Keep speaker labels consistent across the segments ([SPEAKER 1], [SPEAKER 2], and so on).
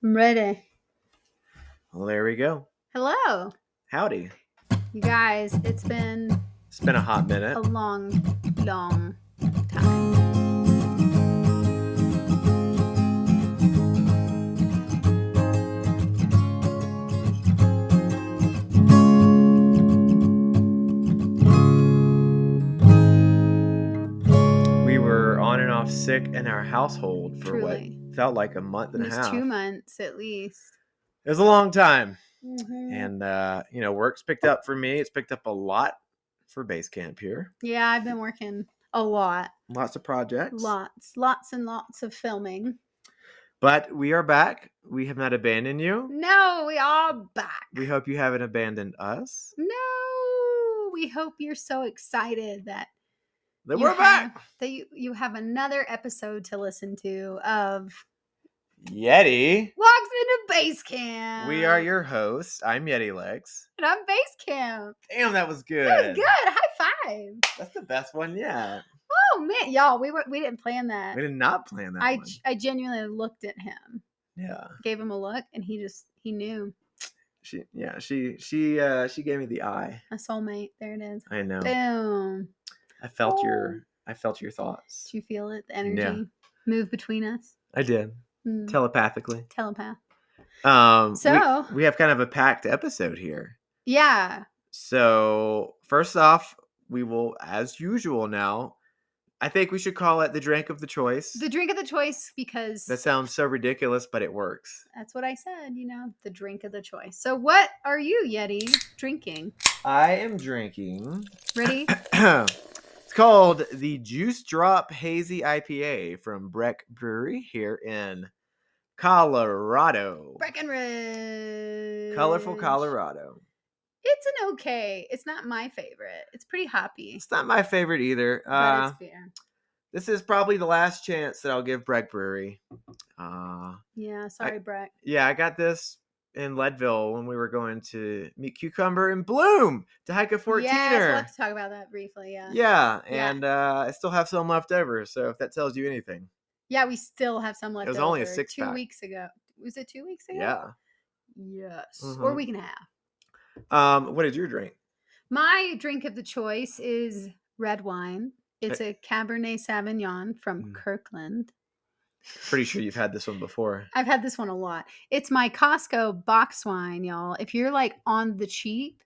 [SPEAKER 1] I'm ready.
[SPEAKER 2] Well, there we go.
[SPEAKER 1] Hello,
[SPEAKER 2] Howdy.
[SPEAKER 1] you guys. It's been
[SPEAKER 2] It's been a hot minute.
[SPEAKER 1] a long time.
[SPEAKER 2] We were on and off sick in our household for
[SPEAKER 1] Truly.
[SPEAKER 2] what felt like a month
[SPEAKER 1] It
[SPEAKER 2] and a
[SPEAKER 1] was
[SPEAKER 2] half.
[SPEAKER 1] 2 months at least.
[SPEAKER 2] It was a long time.
[SPEAKER 1] Mm-hmm.
[SPEAKER 2] And, work's picked up for me. It's picked up a lot for Basecamp here.
[SPEAKER 1] Yeah, I've been working a lot.
[SPEAKER 2] Lots of projects.
[SPEAKER 1] Lots and lots of filming.
[SPEAKER 2] But we are back. We have not abandoned you.
[SPEAKER 1] No, we are back.
[SPEAKER 2] We hope you haven't abandoned us.
[SPEAKER 1] No, we hope you're so excited that
[SPEAKER 2] We're back.
[SPEAKER 1] That you have another episode to listen to of
[SPEAKER 2] Yeti
[SPEAKER 1] Walks into Basecamp.
[SPEAKER 2] We are your hosts. I'm Yeti Legs.
[SPEAKER 1] And I'm Basecamp.
[SPEAKER 2] Damn, that was good.
[SPEAKER 1] That was good. High five.
[SPEAKER 2] That's the best one yet.
[SPEAKER 1] Oh man, y'all, we didn't plan that.
[SPEAKER 2] We did not plan that one.
[SPEAKER 1] I genuinely looked at him.
[SPEAKER 2] Yeah.
[SPEAKER 1] Gave him a look, and he knew.
[SPEAKER 2] She gave me the eye.
[SPEAKER 1] A soulmate. There it is.
[SPEAKER 2] I know.
[SPEAKER 1] Boom.
[SPEAKER 2] I felt your thoughts.
[SPEAKER 1] Did you feel it? The energy move between us.
[SPEAKER 2] I did. Telepathically.
[SPEAKER 1] Telepath.
[SPEAKER 2] So we have kind of a packed episode here.
[SPEAKER 1] Yeah.
[SPEAKER 2] So first off, we will, as usual now, I think we should call it the drink of the choice.
[SPEAKER 1] The drink of the choice, because
[SPEAKER 2] that sounds so ridiculous, but it works.
[SPEAKER 1] That's what I said, the drink of the choice. So what are you, Yeti, drinking?
[SPEAKER 2] I am drinking.
[SPEAKER 1] Ready?
[SPEAKER 2] It's called the Juice Drop Hazy IPA from Breck Brewery here in Colorado.
[SPEAKER 1] Breckenridge.
[SPEAKER 2] Colorful Colorado.
[SPEAKER 1] It's an okay. It's not my favorite. It's pretty hoppy.
[SPEAKER 2] It's not my favorite either.
[SPEAKER 1] But it's beer.
[SPEAKER 2] This is probably the last chance that I'll give Breck Brewery.
[SPEAKER 1] Yeah, sorry, Breck.
[SPEAKER 2] Yeah, I got this in Leadville when we were going to meet Cucumber and Bloom to hike a 14er.
[SPEAKER 1] Yeah, so we'll have to talk about that briefly, yeah.
[SPEAKER 2] Yeah, and I still have some left over, so if that tells you anything.
[SPEAKER 1] Yeah, we still have some left over.
[SPEAKER 2] It was only a 6-pack.
[SPEAKER 1] 2 weeks ago. Was it 2 weeks ago?
[SPEAKER 2] Yeah.
[SPEAKER 1] Yes.
[SPEAKER 2] Mm-hmm.
[SPEAKER 1] Or a week and a half.
[SPEAKER 2] What is your drink?
[SPEAKER 1] My drink of the choice is red wine. It's a Cabernet Sauvignon from Kirkland.
[SPEAKER 2] Pretty sure you've had this one before.
[SPEAKER 1] I've had this one a lot. It's my Costco box wine, y'all. If you're like on the cheap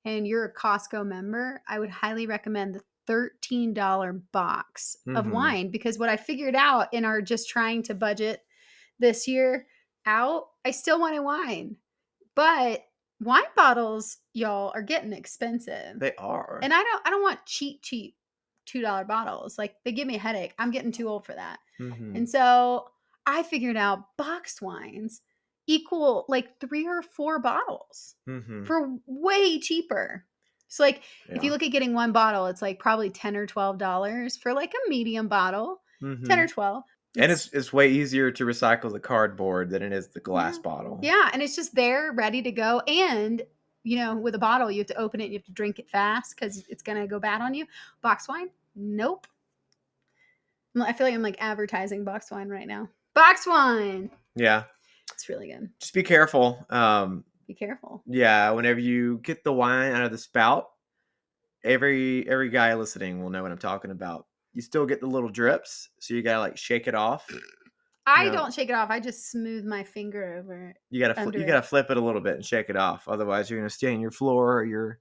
[SPEAKER 1] and you're a Costco member, I would highly recommend the $13 box of wine, because what I figured out in our just trying to budget this year out, I still wanted wine. But wine bottles, y'all, are getting expensive.
[SPEAKER 2] They are.
[SPEAKER 1] And I don't want cheap $2 bottles. Like, they give me a headache. I'm getting too old for that. And so I figured out boxed wines equal like 3 or 4 bottles for way cheaper. So like if you look at getting one bottle, it's like probably $10 or $12 for like a medium bottle. 10 or 12.
[SPEAKER 2] And it's way easier to recycle the cardboard than it is the glass bottle.
[SPEAKER 1] Yeah, and it's just there ready to go. And with a bottle, you have to open it and you have to drink it fast because it's going to go bad on you. Box wine? Nope. I feel like I'm like advertising box wine right now. Box wine.
[SPEAKER 2] Yeah.
[SPEAKER 1] It's really good.
[SPEAKER 2] Just be careful.
[SPEAKER 1] Be careful.
[SPEAKER 2] Yeah. Whenever you get the wine out of the spout, every guy listening will know what I'm talking about. You still get the little drips. So you got to like shake it off.
[SPEAKER 1] I don't shake it off. I just smooth my finger over it.
[SPEAKER 2] You got to flip it a little bit and shake it off. Otherwise you're going to stain your floor or your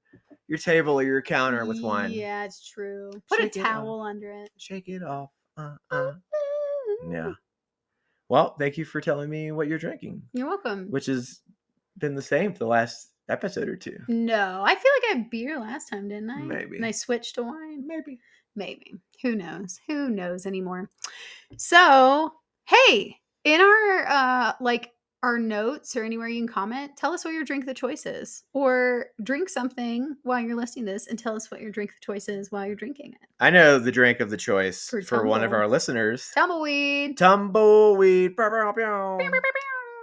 [SPEAKER 2] table or your counter with wine.
[SPEAKER 1] Yeah, it's true. Put a towel under it.
[SPEAKER 2] Shake it off. Yeah. Well, thank you for telling me what you're drinking.
[SPEAKER 1] You're welcome.
[SPEAKER 2] Which has been the same for the last episode or two.
[SPEAKER 1] No, I feel like I had beer last time, didn't I?
[SPEAKER 2] Maybe.
[SPEAKER 1] And I switched to wine.
[SPEAKER 2] Maybe.
[SPEAKER 1] Who knows? Who knows anymore? So, hey, in our our notes or anywhere you can comment, tell us what your drink of the choice is, or drink something while you're listening to this and tell us what your drink of the choice is while you're drinking it.
[SPEAKER 2] I know the drink of the choice for one of our listeners.
[SPEAKER 1] Tumbleweed.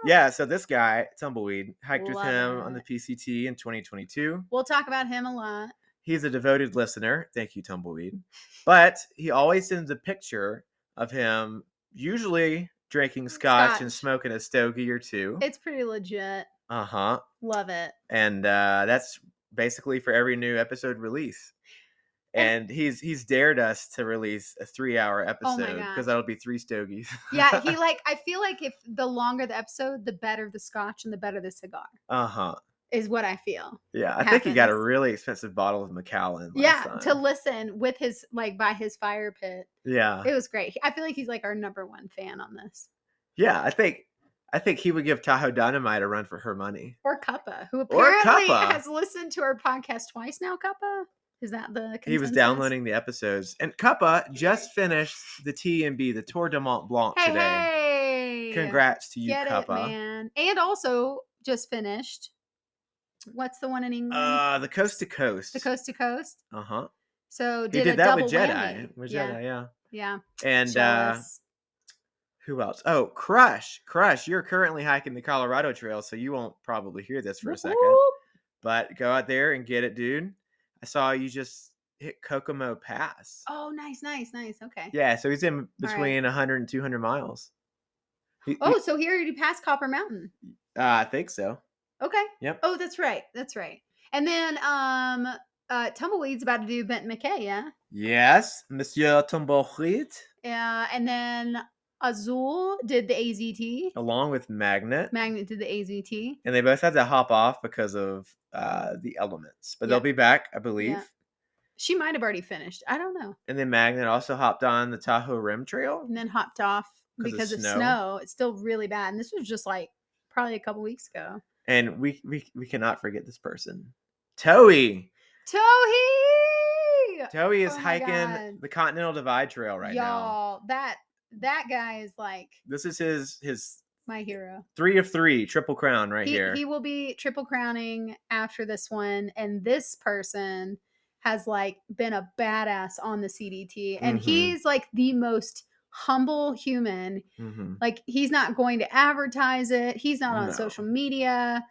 [SPEAKER 1] Yeah,
[SPEAKER 2] so this guy, Tumbleweed, hiked with him on the PCT in 2022.
[SPEAKER 1] We'll talk about him a lot.
[SPEAKER 2] He's a devoted listener. Thank you, Tumbleweed. But he always sends a picture of him, usually drinking scotch and
[SPEAKER 1] Scotch.
[SPEAKER 2] smoking a stogie or two.
[SPEAKER 1] It's pretty legit.
[SPEAKER 2] Uh-huh.
[SPEAKER 1] Love it.
[SPEAKER 2] And that's basically for every new episode release. And he's dared us to release a 3-hour episode
[SPEAKER 1] gosh.
[SPEAKER 2] because that'll be 3 stogies.
[SPEAKER 1] Yeah, I feel like if the longer the episode, the better the scotch and the better the cigar.
[SPEAKER 2] Uh-huh.
[SPEAKER 1] Is what I feel.
[SPEAKER 2] Yeah, I think he got a really expensive bottle of Macallan last time.
[SPEAKER 1] To listen with his by his fire pit.
[SPEAKER 2] Yeah.
[SPEAKER 1] It was great. I feel like he's like our number one fan on this.
[SPEAKER 2] Yeah, I think he would give Tahoe Dynamite a run for her money.
[SPEAKER 1] Or Cuppa, who apparently has listened to our podcast twice now, Cuppa. Is that the consensus?
[SPEAKER 2] He was downloading the episodes. And Cuppa just finished the T&B, the Tour de Mont Blanc today.
[SPEAKER 1] Hey!
[SPEAKER 2] Congrats to you,
[SPEAKER 1] Get
[SPEAKER 2] Cuppa.
[SPEAKER 1] It, man. And also just finished. What's the one in England?
[SPEAKER 2] The Coast to Coast.
[SPEAKER 1] The Coast to Coast?
[SPEAKER 2] Uh-huh.
[SPEAKER 1] So
[SPEAKER 2] he did that with Jedi. With Jedi, yeah.
[SPEAKER 1] Yeah.
[SPEAKER 2] And who else? Oh, Crush. Crush, you're currently hiking the Colorado Trail, so you won't probably hear this for a second. But go out there and get it, dude. I saw you just hit Kokomo Pass.
[SPEAKER 1] Oh, nice. Okay.
[SPEAKER 2] Yeah, so he's in between 100 and 200 miles.
[SPEAKER 1] So he already passed Copper Mountain.
[SPEAKER 2] I think so.
[SPEAKER 1] Okay.
[SPEAKER 2] Yep.
[SPEAKER 1] Oh, that's right. And then Tumbleweed's about to do Benton McKay, yeah?
[SPEAKER 2] Yes, Monsieur Tumbleweed.
[SPEAKER 1] Yeah, and then Azul did the AZT.
[SPEAKER 2] Along with Magnet.
[SPEAKER 1] Magnet did the AZT.
[SPEAKER 2] And they both had to hop off because of the elements. But they'll be back, I believe. Yeah.
[SPEAKER 1] She might have already finished. I don't know.
[SPEAKER 2] And then Magnet also hopped on the Tahoe Rim Trail.
[SPEAKER 1] And then hopped off because of snow. It's still really bad. And this was just like probably a couple weeks ago.
[SPEAKER 2] And we cannot forget this person. Toey is hiking the Continental Divide Trail right now.
[SPEAKER 1] Y'all, that guy is like...
[SPEAKER 2] This is his
[SPEAKER 1] my hero.
[SPEAKER 2] 3 of 3 triple crown here.
[SPEAKER 1] He will be triple crowning after this one. And this person has like been a badass on the CDT. And he's like the most humble human. Like he's not going to advertise it. He's not on social media.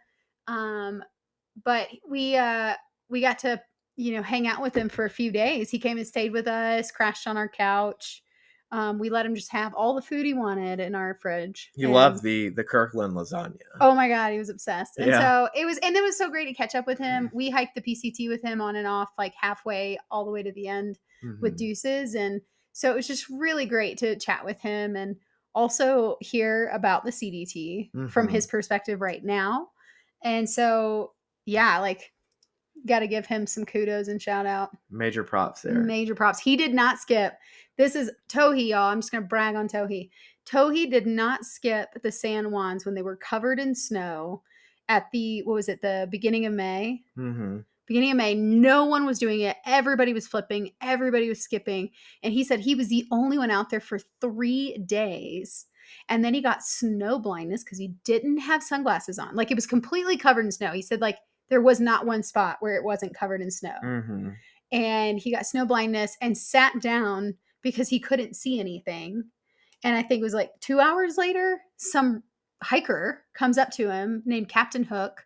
[SPEAKER 1] But we got to, hang out with him for a few days. He came and stayed with us, crashed on our couch. We let him just have all the food he wanted in our fridge.
[SPEAKER 2] He loved the Kirkland lasagna.
[SPEAKER 1] Oh my God, he was obsessed. And so it was so great to catch up with him. We hiked the PCT with him on and off, like halfway all the way to the end with Deuces. And so it was just really great to chat with him and also hear about the CDT from his perspective right now. And so, yeah, like, got to give him some kudos and shout out.
[SPEAKER 2] Major props there.
[SPEAKER 1] Major props. He did not skip. This is Tohi, y'all. I'm just going to brag on Tohi. Tohi did not skip the San Juans when they were covered in snow at the beginning of May? Beginning of May. No one was doing it. Everybody was flipping. Everybody was skipping. And he said he was the only one out there for 3 days. And then he got snow blindness because he didn't have sunglasses on. Like, it was completely covered in snow. He said, like, there was not one spot where it wasn't covered in snow. And he got snow blindness and sat down because he couldn't see anything. And I think it was like 2 hours later, some hiker comes up to him named Captain Hook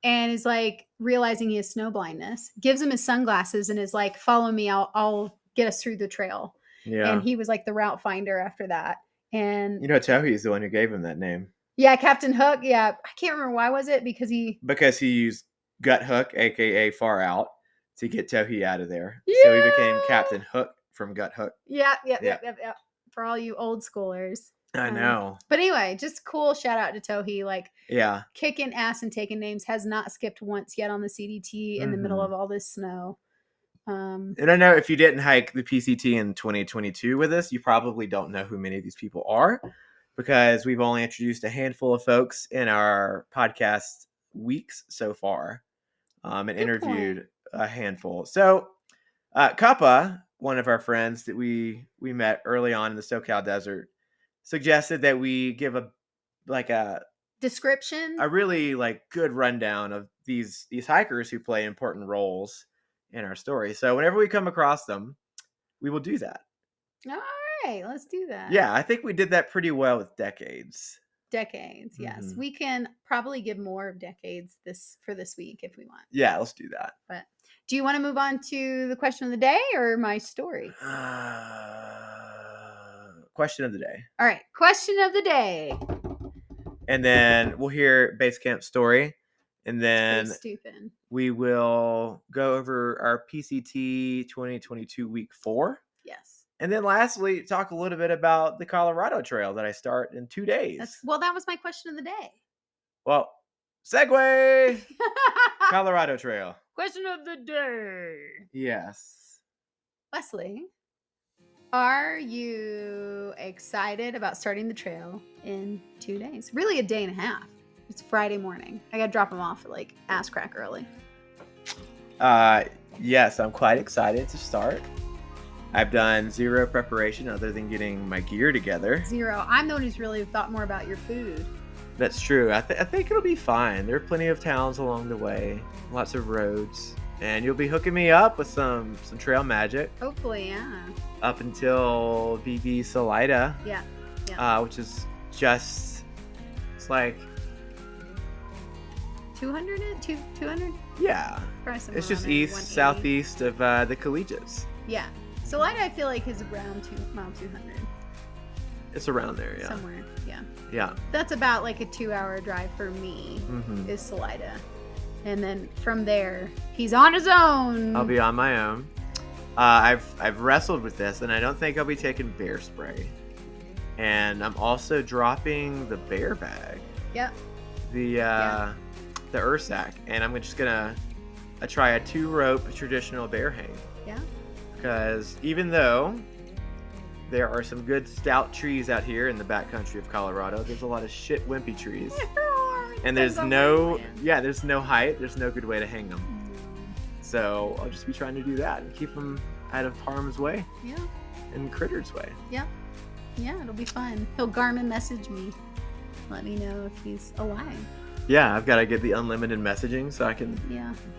[SPEAKER 1] and is like realizing he has snow blindness, gives him his sunglasses and is like, follow me. I'll get us through the trail. Yeah. And he was like the route finder after that. And
[SPEAKER 2] Tohi is the one who gave him that name.
[SPEAKER 1] Yeah, Captain Hook. Yeah, I can't remember why was it because he used
[SPEAKER 2] Gut Hook, aka Far Out, to get Tohi out of there.
[SPEAKER 1] Yeah!
[SPEAKER 2] So he became Captain Hook from Gut Hook.
[SPEAKER 1] Yep. For all you old schoolers.
[SPEAKER 2] I know.
[SPEAKER 1] But anyway, just cool shout out to Tohi. Like,
[SPEAKER 2] yeah,
[SPEAKER 1] kicking ass and taking names, has not skipped once yet on the CDT in the middle of all this snow.
[SPEAKER 2] And I know if you didn't hike the PCT in 2022 with us, you probably don't know who many of these people are because we've only introduced a handful of folks in our podcast weeks so far and interviewed a handful. So Kappa, one of our friends that we met early on in the SoCal desert, suggested that we give a
[SPEAKER 1] description,
[SPEAKER 2] a really good rundown of these hikers who play important roles in our story. So whenever we come across them, we will do that.
[SPEAKER 1] All right, let's do that.
[SPEAKER 2] Yeah, I think we did that pretty well with decades.
[SPEAKER 1] Decades, yes. We can probably give more of decades for this week if we want.
[SPEAKER 2] Yeah, let's do that.
[SPEAKER 1] But do you want to move on to the question of the day or my story?
[SPEAKER 2] question of the day.
[SPEAKER 1] All right. Question of the day.
[SPEAKER 2] And then we'll hear Basecamp story. And
[SPEAKER 1] Pretty
[SPEAKER 2] then
[SPEAKER 1] stupid.
[SPEAKER 2] we will go over our PCT 2022 week 4.
[SPEAKER 1] Yes.
[SPEAKER 2] And then lastly, talk a little bit about the Colorado Trail that I start in 2 days.
[SPEAKER 1] That was my question of the day.
[SPEAKER 2] Well, segue! Colorado Trail.
[SPEAKER 1] Question of the day.
[SPEAKER 2] Yes.
[SPEAKER 1] Wesley, are you excited about starting the trail in 2 days? Really, a day and a half. It's Friday morning. I got to drop him off at like ass crack early.
[SPEAKER 2] Yes, I'm quite excited to start. I've done zero preparation other than getting my gear together.
[SPEAKER 1] Zero. I'm the one who's really thought more about your food.
[SPEAKER 2] That's true. I think it'll be fine. There are plenty of towns along the way, lots of roads, and you'll be hooking me up with some trail magic.
[SPEAKER 1] Hopefully, yeah.
[SPEAKER 2] Up until BB Salida.
[SPEAKER 1] Yeah.
[SPEAKER 2] Which is just, it's like
[SPEAKER 1] 200? 200?
[SPEAKER 2] Yeah. It's just east, southeast of the Collegiates.
[SPEAKER 1] Yeah. Salida, I feel like, is around 200.
[SPEAKER 2] It's around there, yeah.
[SPEAKER 1] Somewhere, yeah.
[SPEAKER 2] Yeah.
[SPEAKER 1] That's about like a 2-hour drive for me, is Salida. And then from there, he's on his own.
[SPEAKER 2] I'll be on my own. I've wrestled with this, and I don't think I'll be taking bear spray. And I'm also dropping the bear bag.
[SPEAKER 1] Yep.
[SPEAKER 2] The Ursack, and I'm just gonna try a 2-rope traditional bear hang.
[SPEAKER 1] Yeah.
[SPEAKER 2] Because even though there are some good stout trees out here in the backcountry of Colorado, there's a lot of shit wimpy trees. And there's no height, there's no good way to hang them. So I'll just be trying to do that and keep them out of harm's way.
[SPEAKER 1] Yeah.
[SPEAKER 2] And critters' way.
[SPEAKER 1] Yeah. Yeah, it'll be fun. He'll Garmin message me. Let me know if he's alive.
[SPEAKER 2] Yeah, I've got to get the unlimited messaging so I can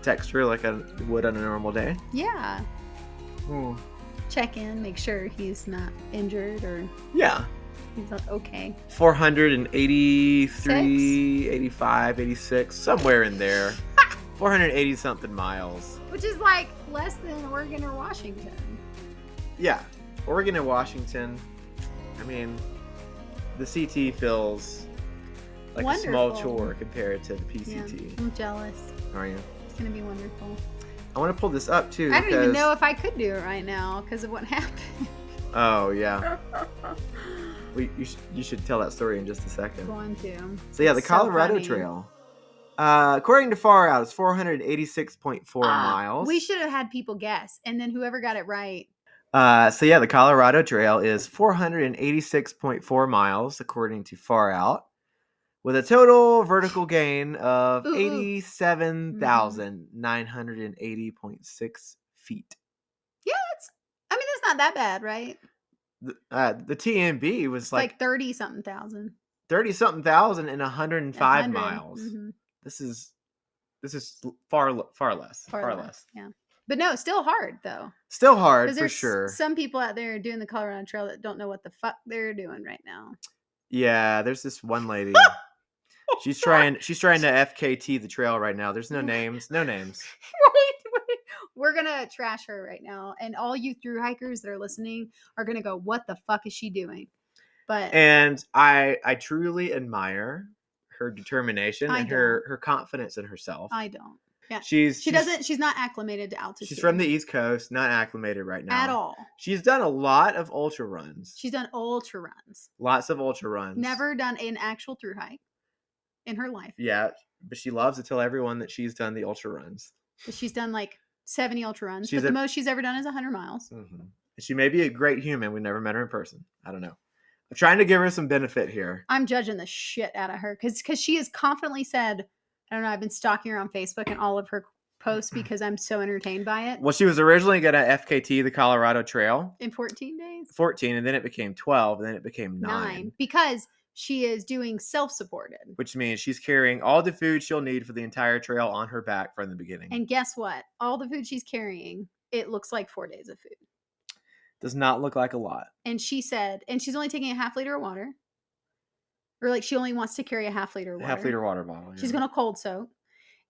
[SPEAKER 2] text her like I would on a normal day.
[SPEAKER 1] Yeah. Check in, make sure he's not injured or he's not okay.
[SPEAKER 2] 483, 85, 86, somewhere in there. 480 something miles.
[SPEAKER 1] Which is like less than Oregon or Washington.
[SPEAKER 2] Yeah, Oregon and Washington. I mean, the CT feels like a small chore compared to the PCT.
[SPEAKER 1] Yeah, I'm jealous.
[SPEAKER 2] Are you?
[SPEAKER 1] It's going to be wonderful.
[SPEAKER 2] I want to pull this up too.
[SPEAKER 1] I don't even know if I could do it right now because of what happened.
[SPEAKER 2] Oh, yeah. You should tell that story in just a second.
[SPEAKER 1] Going to.
[SPEAKER 2] So yeah, the Colorado Trail. According to Far Out, it's 486.4 miles.
[SPEAKER 1] We should have had people guess, and then whoever got it right.
[SPEAKER 2] So yeah, the Colorado Trail is 486.4 miles, according to Far Out, with a total vertical gain of 87,980.6 feet.
[SPEAKER 1] Yeah, that's not that bad, right?
[SPEAKER 2] The TMB was like
[SPEAKER 1] 30-something thousand.
[SPEAKER 2] 30-something thousand and 105 miles.
[SPEAKER 1] Mm-hmm.
[SPEAKER 2] This is far less.
[SPEAKER 1] Yeah. But no, still hard though.
[SPEAKER 2] Still hard for sure.
[SPEAKER 1] Some people out there doing the Colorado Trail that don't know what the fuck they're doing right now.
[SPEAKER 2] Yeah, there's this one lady. She's trying to FKT the trail right now. There's no names. Wait.
[SPEAKER 1] We're gonna trash her right now, and all you thru hikers that are listening are gonna go, "What the fuck is she doing?"
[SPEAKER 2] And I truly admire her determination and her confidence in herself.
[SPEAKER 1] I don't. Yeah. She's not acclimated to altitude.
[SPEAKER 2] She's from the East Coast, not acclimated right now.
[SPEAKER 1] At all.
[SPEAKER 2] She's done a lot of ultra runs. Lots of ultra runs.
[SPEAKER 1] Never done an actual thru hike in her life.
[SPEAKER 2] Yeah, but she loves to tell everyone that she's done the ultra runs.
[SPEAKER 1] But she's done like 70 ultra runs, but the most she's ever done is 100 miles.
[SPEAKER 2] Mm-hmm. She may be a great human. We never met her in person. I don't know. I'm trying to give her some benefit here.
[SPEAKER 1] I'm judging the shit out of her because she has confidently said, I don't know, I've been stalking her on Facebook and all of her posts because I'm so entertained by it.
[SPEAKER 2] Well, she was originally going to FKT the Colorado Trail.
[SPEAKER 1] In 14 days?
[SPEAKER 2] 14, and then it became 12, and then it became 9.
[SPEAKER 1] Because she is doing self-supported.
[SPEAKER 2] Which means she's carrying all the food she'll need for the entire trail on her back from the beginning.
[SPEAKER 1] And guess what? All the food she's carrying, it looks like 4 days of food.
[SPEAKER 2] Does not look like a lot.
[SPEAKER 1] And she said, and she's only taking a half liter of water. Or like she only wants to carry a half liter of water.
[SPEAKER 2] Half liter water bottle. Yeah.
[SPEAKER 1] She's going to cold soak.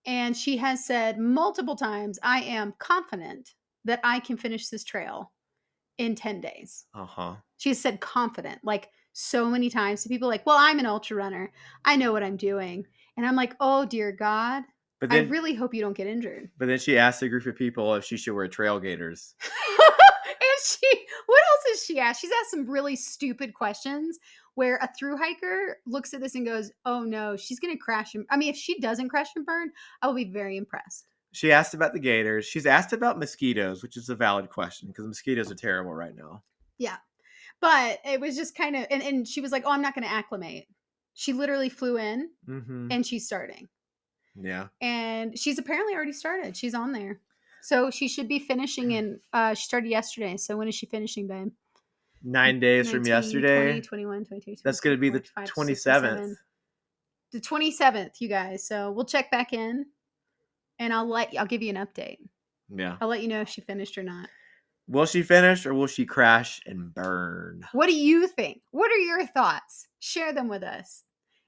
[SPEAKER 1] And she has said multiple times, I am confident that I can finish this trail in 10 days.
[SPEAKER 2] Uh-huh.
[SPEAKER 1] She has said confident, like so many times to people like, well, I'm an ultra runner. I know what I'm doing. And I'm like, oh, dear God,
[SPEAKER 2] But
[SPEAKER 1] I
[SPEAKER 2] then
[SPEAKER 1] really hope you don't get injured.
[SPEAKER 2] she asked a group of people if she should wear trail gaiters.
[SPEAKER 1] And what else has she asked? She's asked some really stupid questions where a thru hiker looks at this and goes, oh no, she's going to crash. I mean, if she doesn't crash and burn, I will be very impressed.
[SPEAKER 2] She asked about the gators. She's asked about mosquitoes, which is a valid question because mosquitoes are terrible right now.
[SPEAKER 1] Yeah. But it was just kind of, and she was like, oh, I'm not going to acclimate. She literally flew in and she's starting.
[SPEAKER 2] Yeah.
[SPEAKER 1] And she's apparently already started. She's on there. So she should be finishing in, she started yesterday. So when is she finishing, babe?
[SPEAKER 2] 9 days
[SPEAKER 1] 19,
[SPEAKER 2] from yesterday.
[SPEAKER 1] 20, 21, 22,
[SPEAKER 2] That's going to be the 27th.
[SPEAKER 1] The 27th, you guys. So we'll check back in and I'll give you an update.
[SPEAKER 2] Yeah.
[SPEAKER 1] I'll let you know if she finished or not.
[SPEAKER 2] Will she finish or will she crash and burn?
[SPEAKER 1] What do you think? What are your thoughts? Share them with us.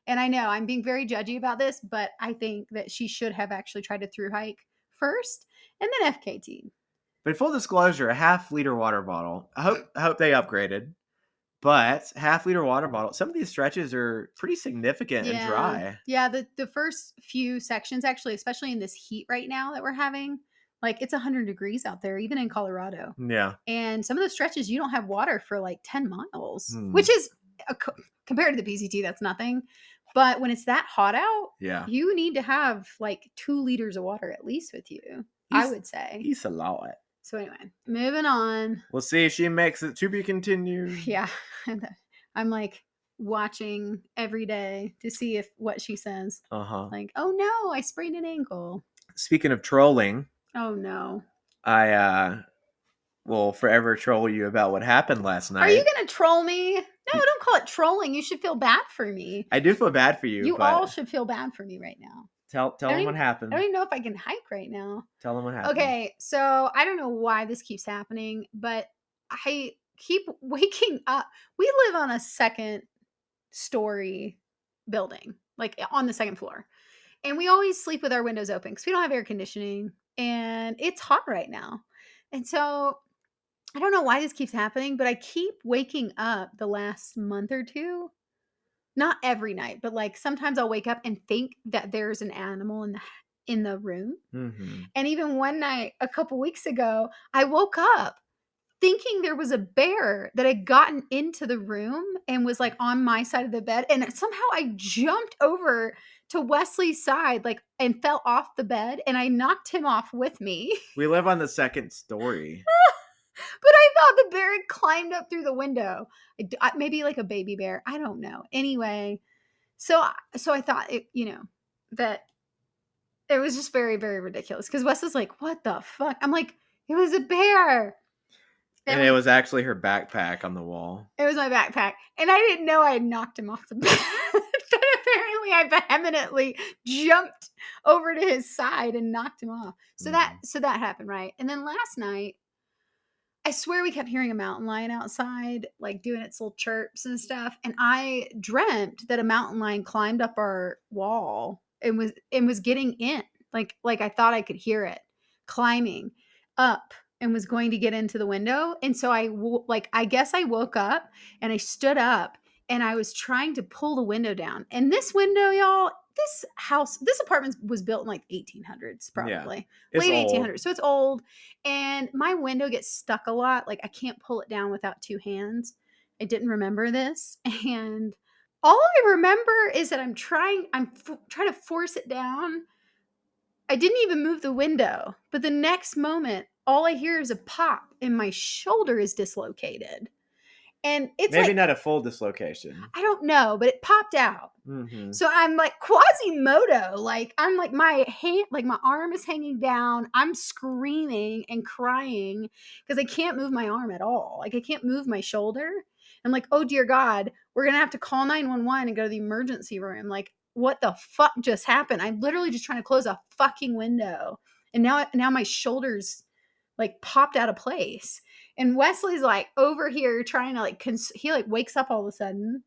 [SPEAKER 1] And I know I'm being very judgy about this, but I think that she should have actually tried to thru hike first and then FKT.
[SPEAKER 2] But full disclosure, a half-liter water bottle. I hope they upgraded. But half-liter water bottle. Some of these stretches are pretty significant and dry.
[SPEAKER 1] Yeah, the first few sections, actually, especially in this heat right now that we're having, like it's 100 degrees out there, even in Colorado.
[SPEAKER 2] Yeah.
[SPEAKER 1] And some of those stretches, you don't have water for like 10 miles, which is, compared to the PCT, that's nothing. But when it's that hot out, you need to have like 2 liters of water at least with you, I would say.
[SPEAKER 2] It's a lot.
[SPEAKER 1] So anyway, moving on.
[SPEAKER 2] We'll see if she makes it to be continued.
[SPEAKER 1] Yeah. I'm like watching every day to see what she says. Like, oh no, I sprained an ankle.
[SPEAKER 2] Speaking of trolling.
[SPEAKER 1] Oh no.
[SPEAKER 2] I will forever troll you about what happened last night.
[SPEAKER 1] Are you going to troll me? No, don't call it trolling. You should feel bad for me.
[SPEAKER 2] I do feel bad for you.
[SPEAKER 1] You all should feel bad for me right now.
[SPEAKER 2] Tell them what happened.
[SPEAKER 1] I don't even know if I can hike right now.
[SPEAKER 2] Tell them what happened.
[SPEAKER 1] Okay, so I don't know why this keeps happening, but I keep waking up. We live on a 2nd story building, like on the 2nd floor. And we always sleep with our windows open because we don't have air conditioning. And it's hot right now. And so I don't know why this keeps happening, but I keep waking up the last month or two. Not every night, but like sometimes I'll wake up and think that there's an animal in the room. And even one night a couple weeks ago, I woke up thinking there was a bear that had gotten into the room and was like on my side of the bed. And somehow I jumped over to Wesley's side, like, and fell off the bed and I knocked him off with me.
[SPEAKER 2] We live on the 2nd story.
[SPEAKER 1] But I thought the bear had climbed up through the window. Maybe like a baby bear. I don't know. Anyway, so I thought that it was just very, very ridiculous. Because Wes was like, what the fuck? I'm like, it was a bear.
[SPEAKER 2] And it was actually her backpack on the wall.
[SPEAKER 1] It was my backpack. And I didn't know I had knocked him off the bed. But apparently I vehemently jumped over to his side and knocked him off. So that happened, right? And then last night, I swear we kept hearing a mountain lion outside, like doing its little chirps and stuff. And I dreamt that a mountain lion climbed up our wall and was getting in. Like I thought I could hear it climbing up and was going to get into the window. And so I guess I woke up and I stood up and I was trying to pull the window down. And this window, y'all, this apartment was built in like 1800s, probably late 1800s. So it's old. And my window gets stuck a lot. Like I can't pull it down without 2 hands. I didn't remember this. And all I remember is that I'm trying to force it down. I didn't even move the window, but the next moment, all I hear is a pop and my shoulder is dislocated. And it's
[SPEAKER 2] maybe not a full dislocation.
[SPEAKER 1] I don't know, but it popped out. So I'm like Quasimodo. Like I'm like my hand, like my arm is hanging down. I'm screaming and crying because I can't move my arm at all. Like I can't move my shoulder. I'm like, oh dear God, we're gonna have to call 911 and go to the emergency room. Like, what the fuck just happened? I'm literally just trying to close a fucking window, and now my shoulders like popped out of place. And Wesley's like over here trying to like, he like wakes up all of a sudden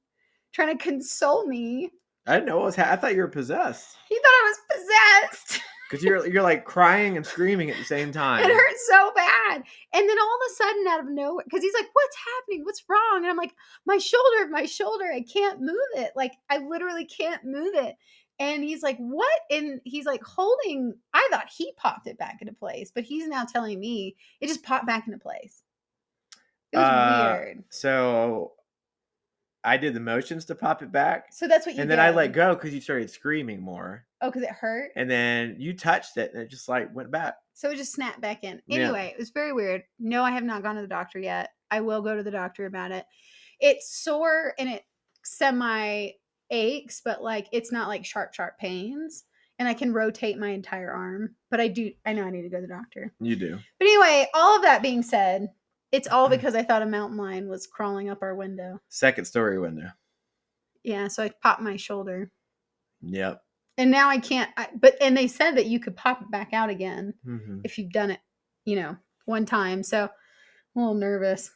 [SPEAKER 1] trying to console me.
[SPEAKER 2] I didn't know what was happening. I thought you were possessed.
[SPEAKER 1] He thought I was possessed.
[SPEAKER 2] Because you're like crying and screaming at the same time.
[SPEAKER 1] It hurt so God. And then all of a sudden out of nowhere, because he's like, what's happening? What's wrong? And I'm like, my shoulder, I can't move it. Like, I literally can't move it. And he's like, what? And he's like holding, I thought he popped it back into place, but he's now telling me it just popped back into place. It was weird.
[SPEAKER 2] So I did the motions to pop it back.
[SPEAKER 1] So that's what you did.
[SPEAKER 2] And then I let go because you started screaming more.
[SPEAKER 1] Oh, because it hurt?
[SPEAKER 2] And then you touched it and it just like went back.
[SPEAKER 1] So it just snapped back in. Anyway, It was very weird. No, I have not gone to the doctor yet. I will go to the doctor about it. It's sore and it semi aches, but like it's not like sharp pains. And I can rotate my entire arm. But I know I need to go to the doctor.
[SPEAKER 2] You do.
[SPEAKER 1] But anyway, all of that being said, it's all because I thought a mountain lion was crawling up our window.
[SPEAKER 2] Second story window.
[SPEAKER 1] Yeah, so I popped my shoulder.
[SPEAKER 2] Yep.
[SPEAKER 1] And now I can't, and they said that you could pop it back out again if you've done it, one time. So I'm a little nervous.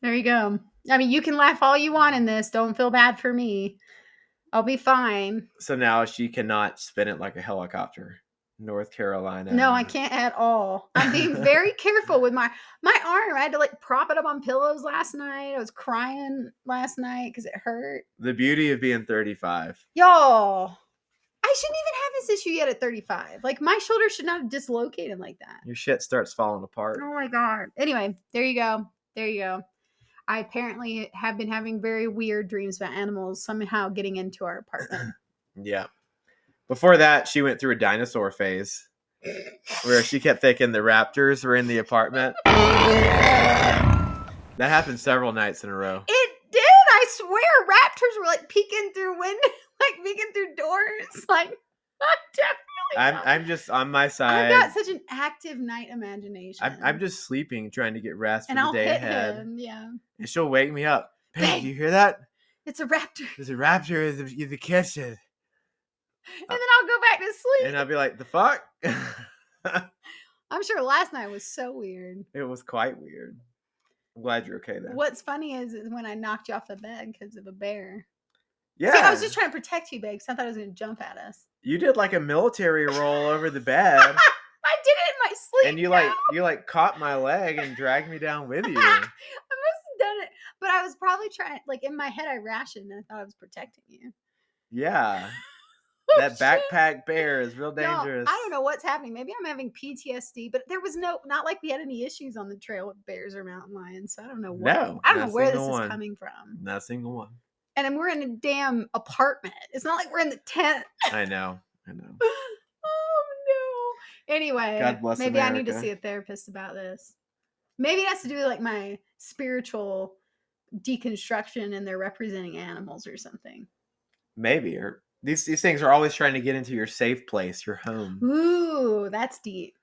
[SPEAKER 1] There you go. I mean, you can laugh all you want in this. Don't feel bad for me. I'll be fine.
[SPEAKER 2] So now she cannot spin it like a helicopter. North Carolina.
[SPEAKER 1] No, I can't at all. I'm being very careful with my arm. I had to like prop it up on pillows last night. I was crying last night because it hurt.
[SPEAKER 2] The beauty of being 35.
[SPEAKER 1] Y'all, I shouldn't even have this issue yet at 35. Like my shoulder should not have dislocated like that.
[SPEAKER 2] Your shit starts falling apart.
[SPEAKER 1] Oh my God. Anyway, there you go. I apparently have been having very weird dreams about animals somehow getting into our apartment.
[SPEAKER 2] Yeah. Before that, she went through a dinosaur phase where she kept thinking the raptors were in the apartment. That happened several nights in a row.
[SPEAKER 1] It did. I swear raptors were like peeking through windows, like peeking through doors. Like,
[SPEAKER 2] I'm just on my side.
[SPEAKER 1] I've got such an active night imagination.
[SPEAKER 2] I'm just sleeping, trying to get rest for
[SPEAKER 1] and
[SPEAKER 2] the
[SPEAKER 1] I'll
[SPEAKER 2] day
[SPEAKER 1] hit
[SPEAKER 2] ahead.
[SPEAKER 1] him, yeah.
[SPEAKER 2] And she'll wake me up. Hey, do you hear that?
[SPEAKER 1] It's a raptor.
[SPEAKER 2] There's a raptor in the kitchen.
[SPEAKER 1] And then I'll go back to sleep.
[SPEAKER 2] And I'll be like, the fuck?
[SPEAKER 1] I'm sure last night was so weird.
[SPEAKER 2] It was quite weird. I'm glad you're okay though.
[SPEAKER 1] What's funny is when I knocked you off the bed because of a bear.
[SPEAKER 2] Yeah.
[SPEAKER 1] See, I was just trying to protect you, babe, because I thought it was going to jump at us.
[SPEAKER 2] You did like a military roll over the bed.
[SPEAKER 1] I did it in my sleep.
[SPEAKER 2] And you caught my leg and dragged me down with you.
[SPEAKER 1] I must have done it. But I was probably trying, like in my head, I rationed and I thought I was protecting you.
[SPEAKER 2] Yeah. That backpack bear is real dangerous.
[SPEAKER 1] No, I don't know what's happening. Maybe I'm having PTSD, but there was not like we had any issues on the trail with bears or mountain lions. So I don't know I don't know where this is coming from.
[SPEAKER 2] Not a single one.
[SPEAKER 1] And we're in a damn apartment. It's not like we're in the tent.
[SPEAKER 2] I know.
[SPEAKER 1] Oh no. Anyway,
[SPEAKER 2] God bless
[SPEAKER 1] maybe
[SPEAKER 2] America.
[SPEAKER 1] I need to see a therapist about this. Maybe it has to do with like my spiritual deconstruction and they're representing animals or something.
[SPEAKER 2] Maybe. Or these things are always trying to get into your safe place, your home.
[SPEAKER 1] Ooh, that's deep.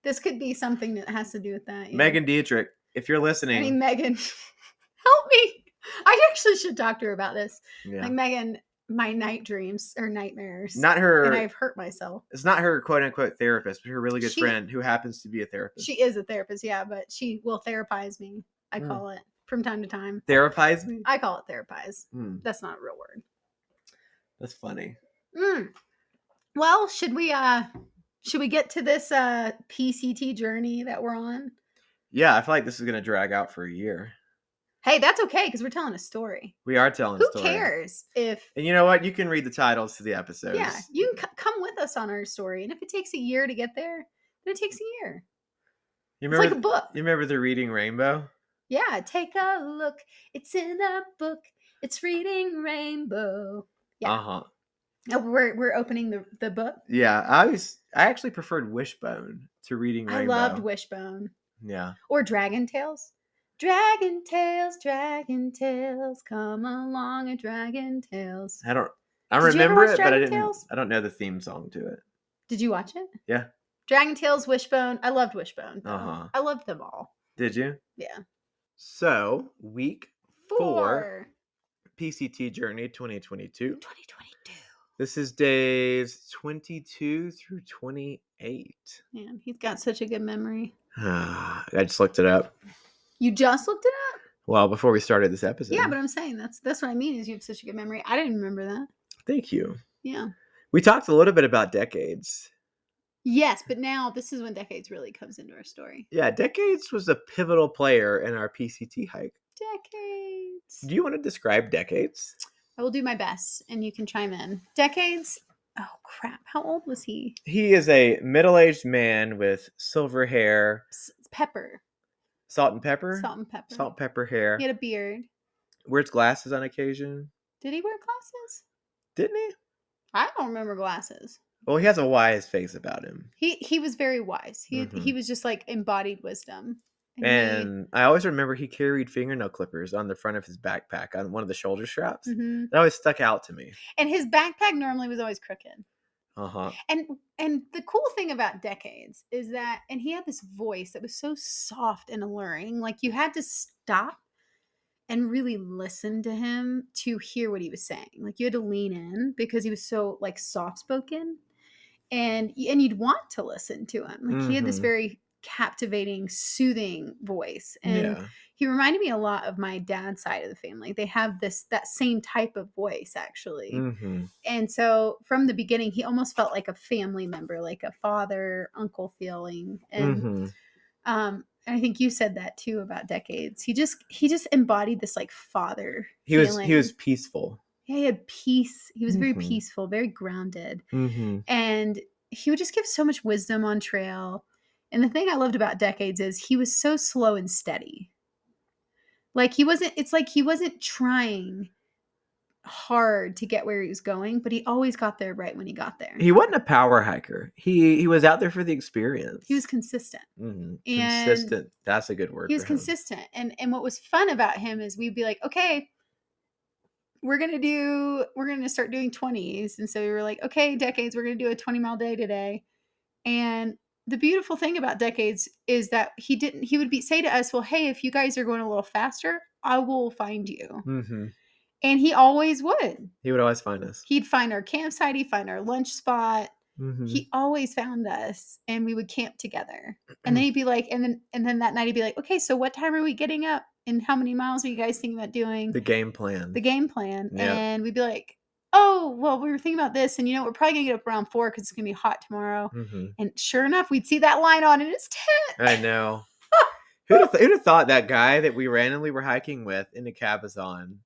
[SPEAKER 1] This could be something that has to do with that.
[SPEAKER 2] Megan Dietrich, if you're listening.
[SPEAKER 1] I mean, Megan, help me. I actually should talk to her about this.
[SPEAKER 2] Yeah.
[SPEAKER 1] Like, Megan, my night dreams or nightmares.
[SPEAKER 2] Not her.
[SPEAKER 1] And I've hurt myself.
[SPEAKER 2] It's not her quote unquote therapist, but her really good friend who happens to be a therapist.
[SPEAKER 1] She is a therapist, yeah, but she will therapize me. I call it from time to time.
[SPEAKER 2] Therapize me?
[SPEAKER 1] I call it therapize. That's not a real word.
[SPEAKER 2] That's funny.
[SPEAKER 1] Well, should we get to this PCT journey that we're on?
[SPEAKER 2] Yeah, I feel like this is going to drag out for a year.
[SPEAKER 1] Hey, that's okay because we're telling a story.
[SPEAKER 2] We are telling a story.
[SPEAKER 1] Who cares if...
[SPEAKER 2] And you know what? You can read the titles to the episodes.
[SPEAKER 1] Yeah, you can come with us on our story. And if it takes a year to get there, then it takes a year. It's like a book.
[SPEAKER 2] You remember the Reading Rainbow?
[SPEAKER 1] Yeah, take a look. It's in a book. It's Reading Rainbow. Yeah.
[SPEAKER 2] Uh-huh.
[SPEAKER 1] Oh, we're opening the book.
[SPEAKER 2] Yeah, I actually preferred Wishbone to Reading Rainbow.
[SPEAKER 1] I loved Wishbone.
[SPEAKER 2] Yeah.
[SPEAKER 1] Or Dragon Tales. Dragon Tales, come along and Dragon Tales.
[SPEAKER 2] I remember it, but
[SPEAKER 1] I
[SPEAKER 2] don't know the theme song to it.
[SPEAKER 1] Did you watch it?
[SPEAKER 2] Yeah.
[SPEAKER 1] Dragon Tales, Wishbone. I loved Wishbone.
[SPEAKER 2] Uh-huh.
[SPEAKER 1] I loved them all.
[SPEAKER 2] Did you?
[SPEAKER 1] Yeah.
[SPEAKER 2] So, week 4. PCT Journey 2022. This is days 22 through 28.
[SPEAKER 1] Man, he's got such a good memory.
[SPEAKER 2] I just looked it up.
[SPEAKER 1] You just looked it up?
[SPEAKER 2] Well, before we started this episode.
[SPEAKER 1] Yeah, but I'm saying that's what I mean is you have such a good memory. I didn't remember that.
[SPEAKER 2] Thank you.
[SPEAKER 1] Yeah.
[SPEAKER 2] We talked a little bit about decades.
[SPEAKER 1] Yes, but now this is when decades really comes into our story.
[SPEAKER 2] Yeah, Decades was a pivotal player in our PCT hike.
[SPEAKER 1] Decades.
[SPEAKER 2] Do you want to describe Decades?
[SPEAKER 1] I will do my best, and you can chime in. Decades. Oh crap! How old was he?
[SPEAKER 2] He is a middle-aged man with silver hair,
[SPEAKER 1] Pepper.
[SPEAKER 2] salt and pepper,
[SPEAKER 1] Salt and pepper.
[SPEAKER 2] salt and pepper
[SPEAKER 1] He
[SPEAKER 2] hair.
[SPEAKER 1] had a beard.
[SPEAKER 2] Wears glasses on occasion.
[SPEAKER 1] Did he wear glasses?
[SPEAKER 2] Didn't he?
[SPEAKER 1] I don't remember glasses.
[SPEAKER 2] Well, he has a wise face about him.
[SPEAKER 1] He was very wise. He
[SPEAKER 2] Mhm.
[SPEAKER 1] was just like embodied wisdom.
[SPEAKER 2] And I always remember he carried fingernail clippers on the front of his backpack on one of the shoulder straps.
[SPEAKER 1] Mhm.
[SPEAKER 2] That always stuck out to me.
[SPEAKER 1] And his backpack normally was always crooked.
[SPEAKER 2] Uh-huh.
[SPEAKER 1] And the cool thing about Decades is that, and he had this voice that was so soft and alluring, like you had to stop and really listen to him to hear what he was saying. Like you had to lean in because he was so like soft spoken, and you'd want to listen to him. Like he had this
[SPEAKER 2] Mhm.
[SPEAKER 1] very captivating, soothing voice, and
[SPEAKER 2] Yeah.
[SPEAKER 1] he reminded me a lot of my dad's side of the family. They have that same type of voice actually.
[SPEAKER 2] Mhm.
[SPEAKER 1] And so from the beginning, he almost felt like a family member, like a father, uncle feeling. And
[SPEAKER 2] Mhm.
[SPEAKER 1] and I think you said that too about Decades. He just embodied this like father
[SPEAKER 2] He
[SPEAKER 1] feeling.
[SPEAKER 2] was peaceful.
[SPEAKER 1] Yeah, he had peace. He was very
[SPEAKER 2] Mhm.
[SPEAKER 1] peaceful, very grounded.
[SPEAKER 2] Mhm.
[SPEAKER 1] And he would just give so much wisdom on trail. And the thing I loved about Decades is he was so slow and steady. Like it's like he wasn't trying hard to get where he was going, but he always got there right when he got there.
[SPEAKER 2] He wasn't a power hiker. He was out there for the experience.
[SPEAKER 1] He was consistent.
[SPEAKER 2] Mhm.
[SPEAKER 1] And
[SPEAKER 2] Consistent. That's a good word
[SPEAKER 1] he was
[SPEAKER 2] for him.
[SPEAKER 1] consistent. And what was fun about him is we'd be like, okay, we're gonna start doing 20s. And so we were like, okay, Decades, we're gonna do a 20-mile day today. And the beautiful thing about Decades is that he would say to us, well, hey, if you guys are going a little faster, I will find you.
[SPEAKER 2] Mhm.
[SPEAKER 1] And he always would.
[SPEAKER 2] He would always find us.
[SPEAKER 1] He'd find our campsite, he'd find our lunch spot.
[SPEAKER 2] Mhm.
[SPEAKER 1] He always found us, and we would camp together. And then he'd be like, and then that night he'd be like, okay, so what time are we getting up? And how many miles are you guys thinking about doing?
[SPEAKER 2] The game plan.
[SPEAKER 1] Yeah.
[SPEAKER 2] Yeah.
[SPEAKER 1] And we'd be like, oh, well, we were thinking about this, and we're probably gonna get up around 4 because it's gonna be hot tomorrow.
[SPEAKER 2] Mhm.
[SPEAKER 1] And sure enough, we'd see that line on in his tent.
[SPEAKER 2] I know. Who'd have thought that guy that we randomly were hiking with in the Cabazon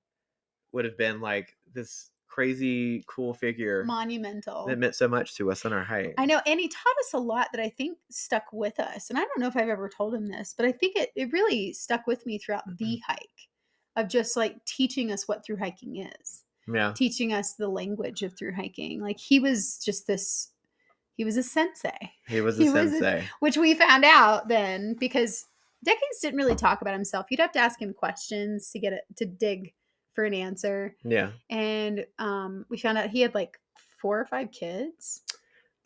[SPEAKER 2] would have been like this crazy cool figure
[SPEAKER 1] Monumental.
[SPEAKER 2] that meant so much to us on our hike.
[SPEAKER 1] I know, and he taught us a lot that I think stuck with us. And I don't know if I've ever told him this, but I think it really stuck with me throughout the hike, of just like teaching us what through hiking is.
[SPEAKER 2] Yeah.
[SPEAKER 1] Teaching us the language of through hiking. Like he was just he was a sensei.
[SPEAKER 2] He was a sensei.
[SPEAKER 1] Which we found out then, because Decades didn't really talk about himself. You'd have to ask him questions to dig for an answer.
[SPEAKER 2] Yeah.
[SPEAKER 1] And we found out he had like 4 or 5 kids.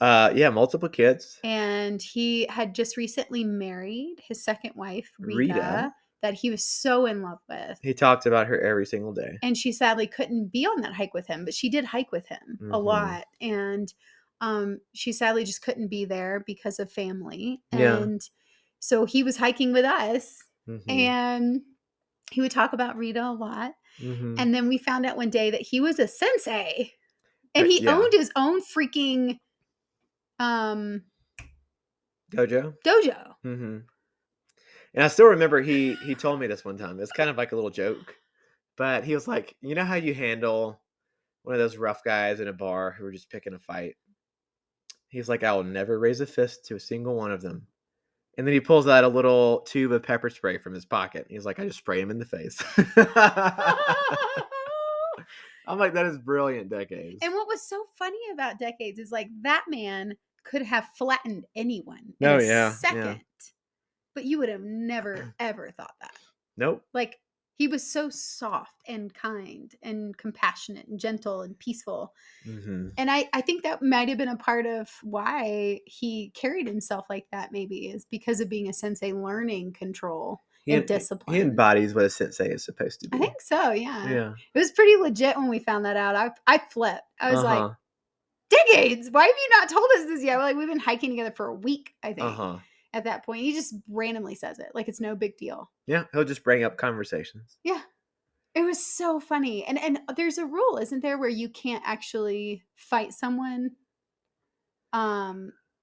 [SPEAKER 2] Yeah, multiple kids.
[SPEAKER 1] And he had just recently married his second wife, Rita, that he was so in love with.
[SPEAKER 2] He talked about her every single day.
[SPEAKER 1] And she sadly couldn't be on that hike with him, but she did hike with him a lot. And she sadly just couldn't be there because of family.
[SPEAKER 2] Yeah.
[SPEAKER 1] And so he was hiking with us, and he would talk about Rita a lot. And then we found out one day that he was a sensei, and he owned his own freaking dojo.
[SPEAKER 2] And I still remember he told me this one time. It's kind of like a little joke, but he was like, you know how you handle one of those rough guys in a bar who are just picking a fight? He's like, I will never raise a fist to a single one of them. And then he pulls out a little tube of pepper spray from his pocket. He's like, I just spray him in the face. I'm like, that is brilliant, Decades.
[SPEAKER 1] And what was so funny about Decades is like that man could have flattened anyone in a second. Yeah. But you would have never, ever thought that.
[SPEAKER 2] Nope.
[SPEAKER 1] Like he was so soft and kind and compassionate and gentle and peaceful. And I think that might have been a part of why he carried himself like that, maybe, is because of being a sensei, learning control and discipline.
[SPEAKER 2] He embodies what a sensei is supposed to be.
[SPEAKER 1] I think so, yeah. It was pretty legit when we found that out. I flipped. I was like, Decades, why have you not told us this yet? Like, we've been hiking together for a week, I think. At that point, he just randomly says it like it's no big deal.
[SPEAKER 2] Yeah, he'll just bring up conversations.
[SPEAKER 1] Yeah. It was so funny. And there's a rule, isn't there, where you can't actually fight someone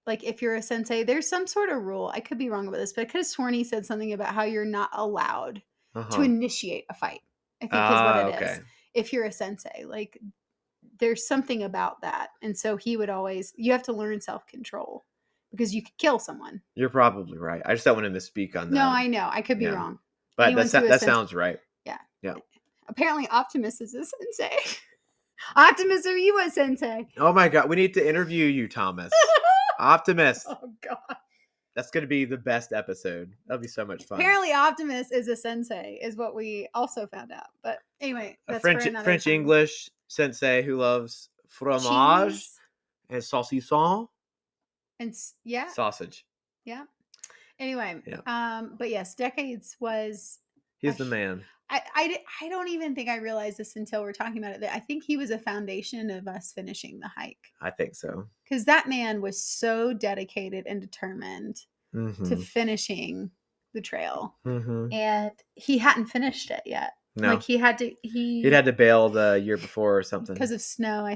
[SPEAKER 1] like if you're a sensei, there's some sort of rule. I could be wrong about this, but I could have sworn he said something about how you're not allowed to
[SPEAKER 2] Uh-huh.
[SPEAKER 1] initiate a fight, I think is what
[SPEAKER 2] Ah,
[SPEAKER 1] it is.
[SPEAKER 2] okay.
[SPEAKER 1] If you're a sensei, like there's something about that. And so he would always, you have to learn self-control because you could kill someone.
[SPEAKER 2] You're probably right. I just don't want to misspeak on
[SPEAKER 1] No,
[SPEAKER 2] that.
[SPEAKER 1] I know. I could be
[SPEAKER 2] Yeah.
[SPEAKER 1] wrong.
[SPEAKER 2] But
[SPEAKER 1] Anyone who is
[SPEAKER 2] that
[SPEAKER 1] sensei.
[SPEAKER 2] sounds right.
[SPEAKER 1] Yeah.
[SPEAKER 2] Yeah.
[SPEAKER 1] Apparently Optimus is a sensei. Optimus, are you a sensei?
[SPEAKER 2] Oh my God. We need to interview you, Thomas. Optimus.
[SPEAKER 1] Oh God.
[SPEAKER 2] That's going to be the best episode. That'll be so much fun.
[SPEAKER 1] Apparently Optimus is a sensei is what we also found out. But anyway, that's for another
[SPEAKER 2] French
[SPEAKER 1] time.
[SPEAKER 2] English sensei who loves fromage
[SPEAKER 1] Cheese
[SPEAKER 2] and saucisson.
[SPEAKER 1] and yeah.
[SPEAKER 2] Sausage.
[SPEAKER 1] Yeah. Anyway,
[SPEAKER 2] Yeah.
[SPEAKER 1] but yes, Decades was
[SPEAKER 2] He's the man.
[SPEAKER 1] I don't even think I realized this until we're talking about it. I think he was a foundation of us finishing the hike.
[SPEAKER 2] I think so.
[SPEAKER 1] Because that man was so dedicated and determined
[SPEAKER 2] Mm-hmm.
[SPEAKER 1] to finishing the trail.
[SPEAKER 2] Mm-hmm.
[SPEAKER 1] And he hadn't finished it yet.
[SPEAKER 2] No.
[SPEAKER 1] Like he'd had
[SPEAKER 2] to bail the year before or something.
[SPEAKER 1] Because of snow.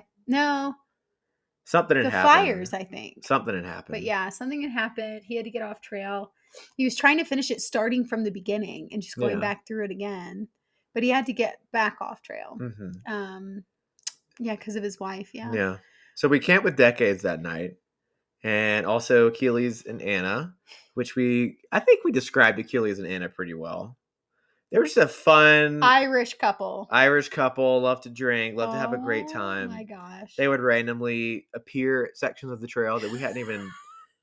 [SPEAKER 2] Something had
[SPEAKER 1] the
[SPEAKER 2] happened.
[SPEAKER 1] Fires, I think.
[SPEAKER 2] Something had happened.
[SPEAKER 1] But yeah, something had happened. He had to get off trail. He was trying to finish it starting from the beginning and just going back through it again. But he had to get back off trail.
[SPEAKER 2] Mm-hmm.
[SPEAKER 1] Yeah, because of his wife. Yeah.
[SPEAKER 2] Yeah. So we camped with Decades that night. And also Achilles and Anna, which I think we described Achilles and Anna pretty well. They were just a fun
[SPEAKER 1] Irish couple,
[SPEAKER 2] love to drink, love to have a great time.
[SPEAKER 1] Oh my gosh.
[SPEAKER 2] They would randomly appear at sections of the trail that we hadn't even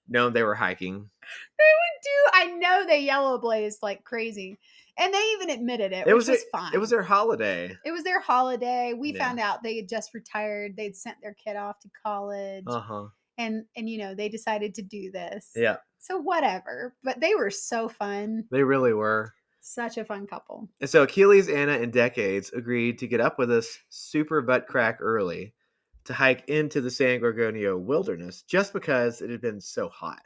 [SPEAKER 2] known they were hiking.
[SPEAKER 1] They would do, I know they yellow blazed like crazy. And they even admitted it, which was fine.
[SPEAKER 2] It was their holiday.
[SPEAKER 1] It was their holiday. We found out they had just retired. They'd sent their kid off to college.
[SPEAKER 2] Uh-huh.
[SPEAKER 1] And they decided to do this.
[SPEAKER 2] Yeah.
[SPEAKER 1] So whatever. But they were so fun.
[SPEAKER 2] They really were.
[SPEAKER 1] Such a fun couple.
[SPEAKER 2] And so Achilles, Anna, and Decades agreed to get up with us super butt crack early to hike into the San Gorgonio wilderness just because it had been so hot.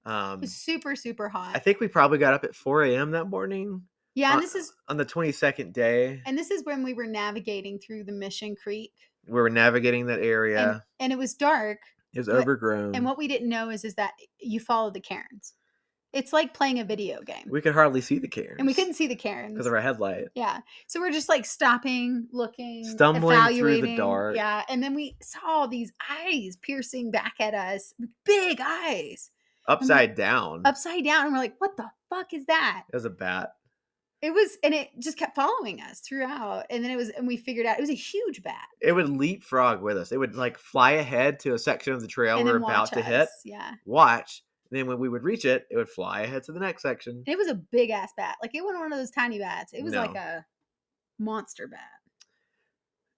[SPEAKER 1] It was super, super hot.
[SPEAKER 2] I think we probably got up at 4 a.m. that morning.
[SPEAKER 1] Yeah, and this is
[SPEAKER 2] on the 22nd day.
[SPEAKER 1] And this is when we were navigating through the Mission Creek.
[SPEAKER 2] We were navigating that area.
[SPEAKER 1] And it was dark.
[SPEAKER 2] It was overgrown.
[SPEAKER 1] And what we didn't know is that you follow the cairns. It's like playing a video game.
[SPEAKER 2] We could hardly see the cairns.
[SPEAKER 1] And we couldn't see the cairns.
[SPEAKER 2] Because of our headlight.
[SPEAKER 1] Yeah. So we're just like stopping, looking,
[SPEAKER 2] stumbling
[SPEAKER 1] evaluating.
[SPEAKER 2] through the dark.
[SPEAKER 1] Yeah. And then we saw these eyes piercing back at us. Big eyes.
[SPEAKER 2] Upside down.
[SPEAKER 1] Upside down. And we're like, what the fuck is that?
[SPEAKER 2] It was a bat.
[SPEAKER 1] It was, and it just kept following us throughout. And then and we figured out it was a huge bat.
[SPEAKER 2] It would leapfrog with us. It would like fly ahead to a section of the trail we're about to hit.
[SPEAKER 1] Yeah.
[SPEAKER 2] Watch. And then when we would reach it, it would fly ahead to the next section.
[SPEAKER 1] And it was a big ass bat. Like it wasn't one of those tiny bats. It was like a monster bat.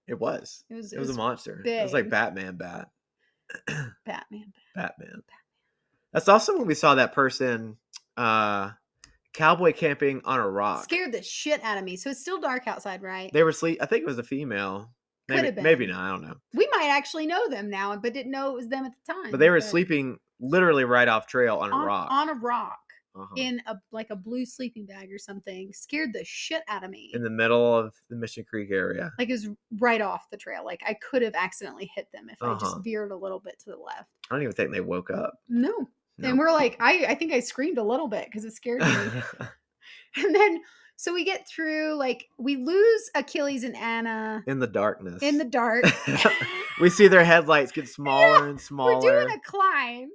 [SPEAKER 2] It was. It was a monster.
[SPEAKER 1] Big.
[SPEAKER 2] It was like Batman bat.
[SPEAKER 1] Batman.
[SPEAKER 2] That's also when we saw that person cowboy camping on a rock.
[SPEAKER 1] Scared the shit out of me. So it's still dark outside, right?
[SPEAKER 2] They were I think it was a female. Maybe not. I don't know.
[SPEAKER 1] We might actually know them now, but didn't know it was them at the time.
[SPEAKER 2] But they were sleeping literally right off trail on a rock.
[SPEAKER 1] On a rock. In a blue sleeping bag or something. Scared the shit out of me.
[SPEAKER 2] In the middle of the Mission Creek area.
[SPEAKER 1] Like it was right off the trail. Like I could have accidentally hit them if I just veered a little bit to the left.
[SPEAKER 2] I don't even think they woke up.
[SPEAKER 1] No. And we're like, I think I screamed a little bit because it scared me. And then, so we get through, like, we lose Achilles and Anna.
[SPEAKER 2] In the darkness.
[SPEAKER 1] In the dark.
[SPEAKER 2] We see their headlights get smaller and smaller.
[SPEAKER 1] We're doing a climb.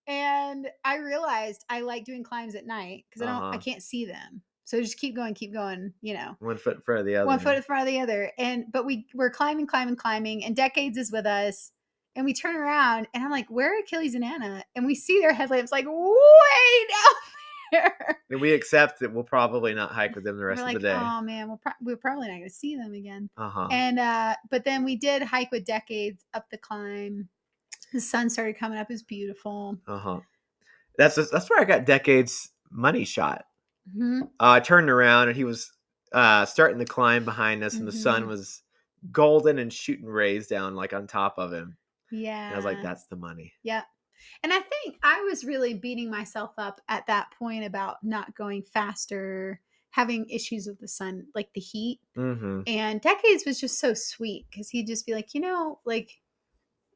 [SPEAKER 1] And I realized I like doing climbs at night because I can't see them. So just keep going,
[SPEAKER 2] 1 foot in front of the other.
[SPEAKER 1] 1 foot in front of the other. But we're climbing. And Decades is with us. And we turn around and I'm like, where are Achilles and Anna? And we see their headlamps like way down there.
[SPEAKER 2] And we accept that we'll probably not hike with them the rest of the day.
[SPEAKER 1] Oh man, we're probably not going to see them again.
[SPEAKER 2] Uh-huh.
[SPEAKER 1] And but then we did hike with Decades up the climb. The sun started coming up. It was beautiful.
[SPEAKER 2] Uh-huh. That's where I got Decades' money shot.
[SPEAKER 1] Mm-hmm.
[SPEAKER 2] I turned around and he was starting to climb behind us, and the sun was golden and shooting rays down like on top of him.
[SPEAKER 1] Yeah.
[SPEAKER 2] And I was like, that's the money.
[SPEAKER 1] Yeah. And I think I was really beating myself up at that point about not going faster, having issues with the sun, like the heat.
[SPEAKER 2] Mm-hmm.
[SPEAKER 1] And Decades was just so sweet because he'd just be like, like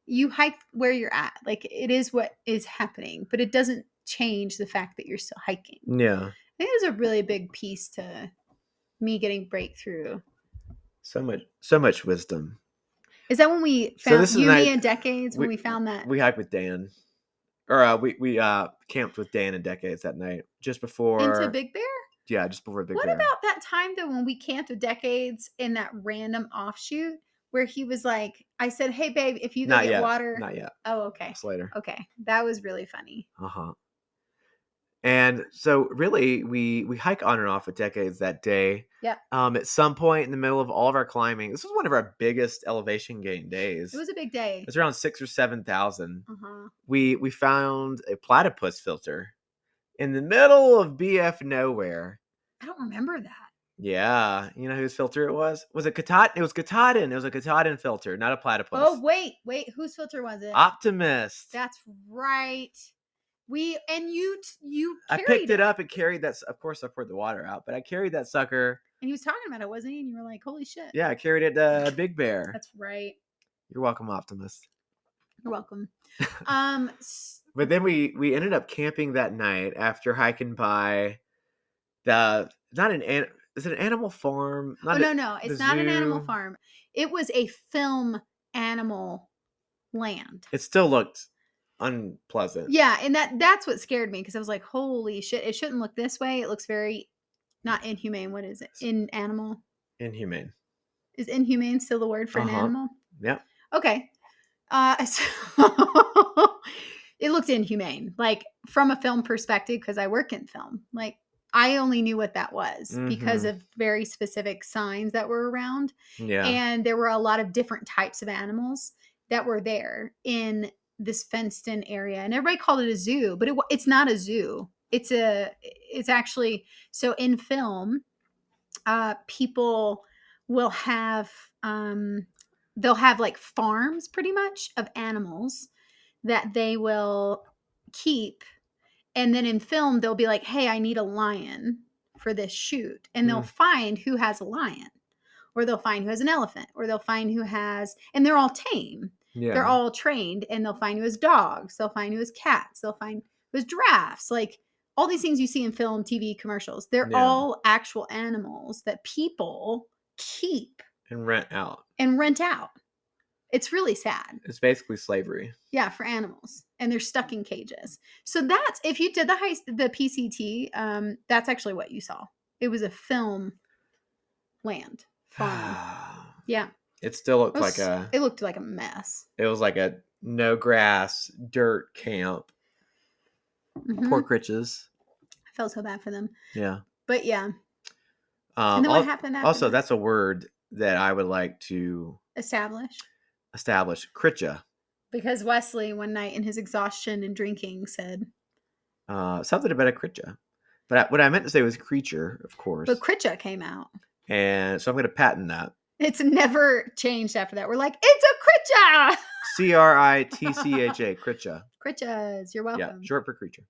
[SPEAKER 1] you hike where you're at. Like, it is what is happening, but it doesn't change the fact that you're still hiking.
[SPEAKER 2] Yeah.
[SPEAKER 1] I think it was a really big piece to me getting breakthrough.
[SPEAKER 2] So much wisdom.
[SPEAKER 1] Is that when we
[SPEAKER 2] So
[SPEAKER 1] found
[SPEAKER 2] this is
[SPEAKER 1] Yumi and Decades? When
[SPEAKER 2] we
[SPEAKER 1] we found that?
[SPEAKER 2] we hiked with Dan, or we camped with Dan and Decades that night, just before
[SPEAKER 1] Into Big Bear?
[SPEAKER 2] Yeah, just before Big
[SPEAKER 1] What
[SPEAKER 2] Bear.
[SPEAKER 1] about that time though when we camped with Decades in that random offshoot where he was like, I said, "Hey babe, if you go
[SPEAKER 2] Not
[SPEAKER 1] get
[SPEAKER 2] yet.
[SPEAKER 1] water."
[SPEAKER 2] Not yet.
[SPEAKER 1] Oh, okay.
[SPEAKER 2] It's later.
[SPEAKER 1] Okay. That was really funny.
[SPEAKER 2] Uh-huh. And so really we hike on and off with Decades that day.
[SPEAKER 1] Yep.
[SPEAKER 2] At some point in the middle of all of our climbing, this was one of our biggest elevation gain days.
[SPEAKER 1] It was a big day.
[SPEAKER 2] It's around 6,000 or 7,000.
[SPEAKER 1] Uh-huh.
[SPEAKER 2] We found a platypus filter in the middle of BF nowhere.
[SPEAKER 1] I don't remember that.
[SPEAKER 2] Yeah, you know whose filter it was? Was it Katahdin? It was Katahdin. It was a Katahdin filter, not a platypus.
[SPEAKER 1] Oh, wait, whose filter was it?
[SPEAKER 2] Optimist.
[SPEAKER 1] That's right. You
[SPEAKER 2] I
[SPEAKER 1] carried
[SPEAKER 2] picked it up and carried that. Of course, I poured the water out, but I carried that sucker.
[SPEAKER 1] And he was talking about it, wasn't he? And you were like, "Holy shit!"
[SPEAKER 2] Yeah, I carried it to Big Bear.
[SPEAKER 1] That's right.
[SPEAKER 2] You're welcome, Optimist.
[SPEAKER 1] You're welcome.
[SPEAKER 2] But then we ended up camping that night after hiking by is it an animal farm?
[SPEAKER 1] No, it's not an animal farm. It was a film animal land.
[SPEAKER 2] It still looked unpleasant.
[SPEAKER 1] Yeah, and that's what scared me because I was like, "Holy shit! It shouldn't look this way. It looks very not inhumane. What is it? Inhumane. Is inhumane still the word for an animal?
[SPEAKER 2] Yeah.
[SPEAKER 1] Okay. So it looked inhumane, like from a film perspective, because I work in film. Like, I only knew what that was because of very specific signs that were around.
[SPEAKER 2] Yeah.
[SPEAKER 1] And there were a lot of different types of animals that were there in this fenced in area. And everybody called it a zoo, but it's not a zoo. It's actually, so in film, people will have, they'll have like farms pretty much of animals that they will keep. And then in film, they'll be like, "Hey, I need a lion for this shoot." And they'll find who has a lion, or they'll find who has an elephant, or they'll find who has, and they're all tame.
[SPEAKER 2] Yeah.
[SPEAKER 1] They're all trained, and they'll find who has dogs. They'll find who has cats. They'll find who has giraffes. Like all these things you see in film, TV, commercials, they're all actual animals that people keep
[SPEAKER 2] and rent out.
[SPEAKER 1] It's really sad.
[SPEAKER 2] It's basically slavery.
[SPEAKER 1] Yeah, for animals. And they're stuck in cages. So that's, if you did the PCT, that's actually what you saw. It was a film land farm. Yeah.
[SPEAKER 2] It still looked
[SPEAKER 1] it looked like a mess.
[SPEAKER 2] It was like a no grass dirt camp. Poor Critches.
[SPEAKER 1] I felt so bad for them.
[SPEAKER 2] Yeah.
[SPEAKER 1] But yeah. And then what happened after
[SPEAKER 2] Also,
[SPEAKER 1] that?
[SPEAKER 2] that's a word that I would like to
[SPEAKER 1] establish.
[SPEAKER 2] Critcha.
[SPEAKER 1] Because Wesley one night in his exhaustion and drinking said
[SPEAKER 2] something about a Critcha. But what I meant to say was creature, of course.
[SPEAKER 1] But Critcha came out.
[SPEAKER 2] And so I'm going to patent that.
[SPEAKER 1] It's never changed after that. We're like, it's a Critcha!
[SPEAKER 2] Critcha. Critcha.
[SPEAKER 1] Critchas, you're welcome.
[SPEAKER 2] Yeah, short for creature.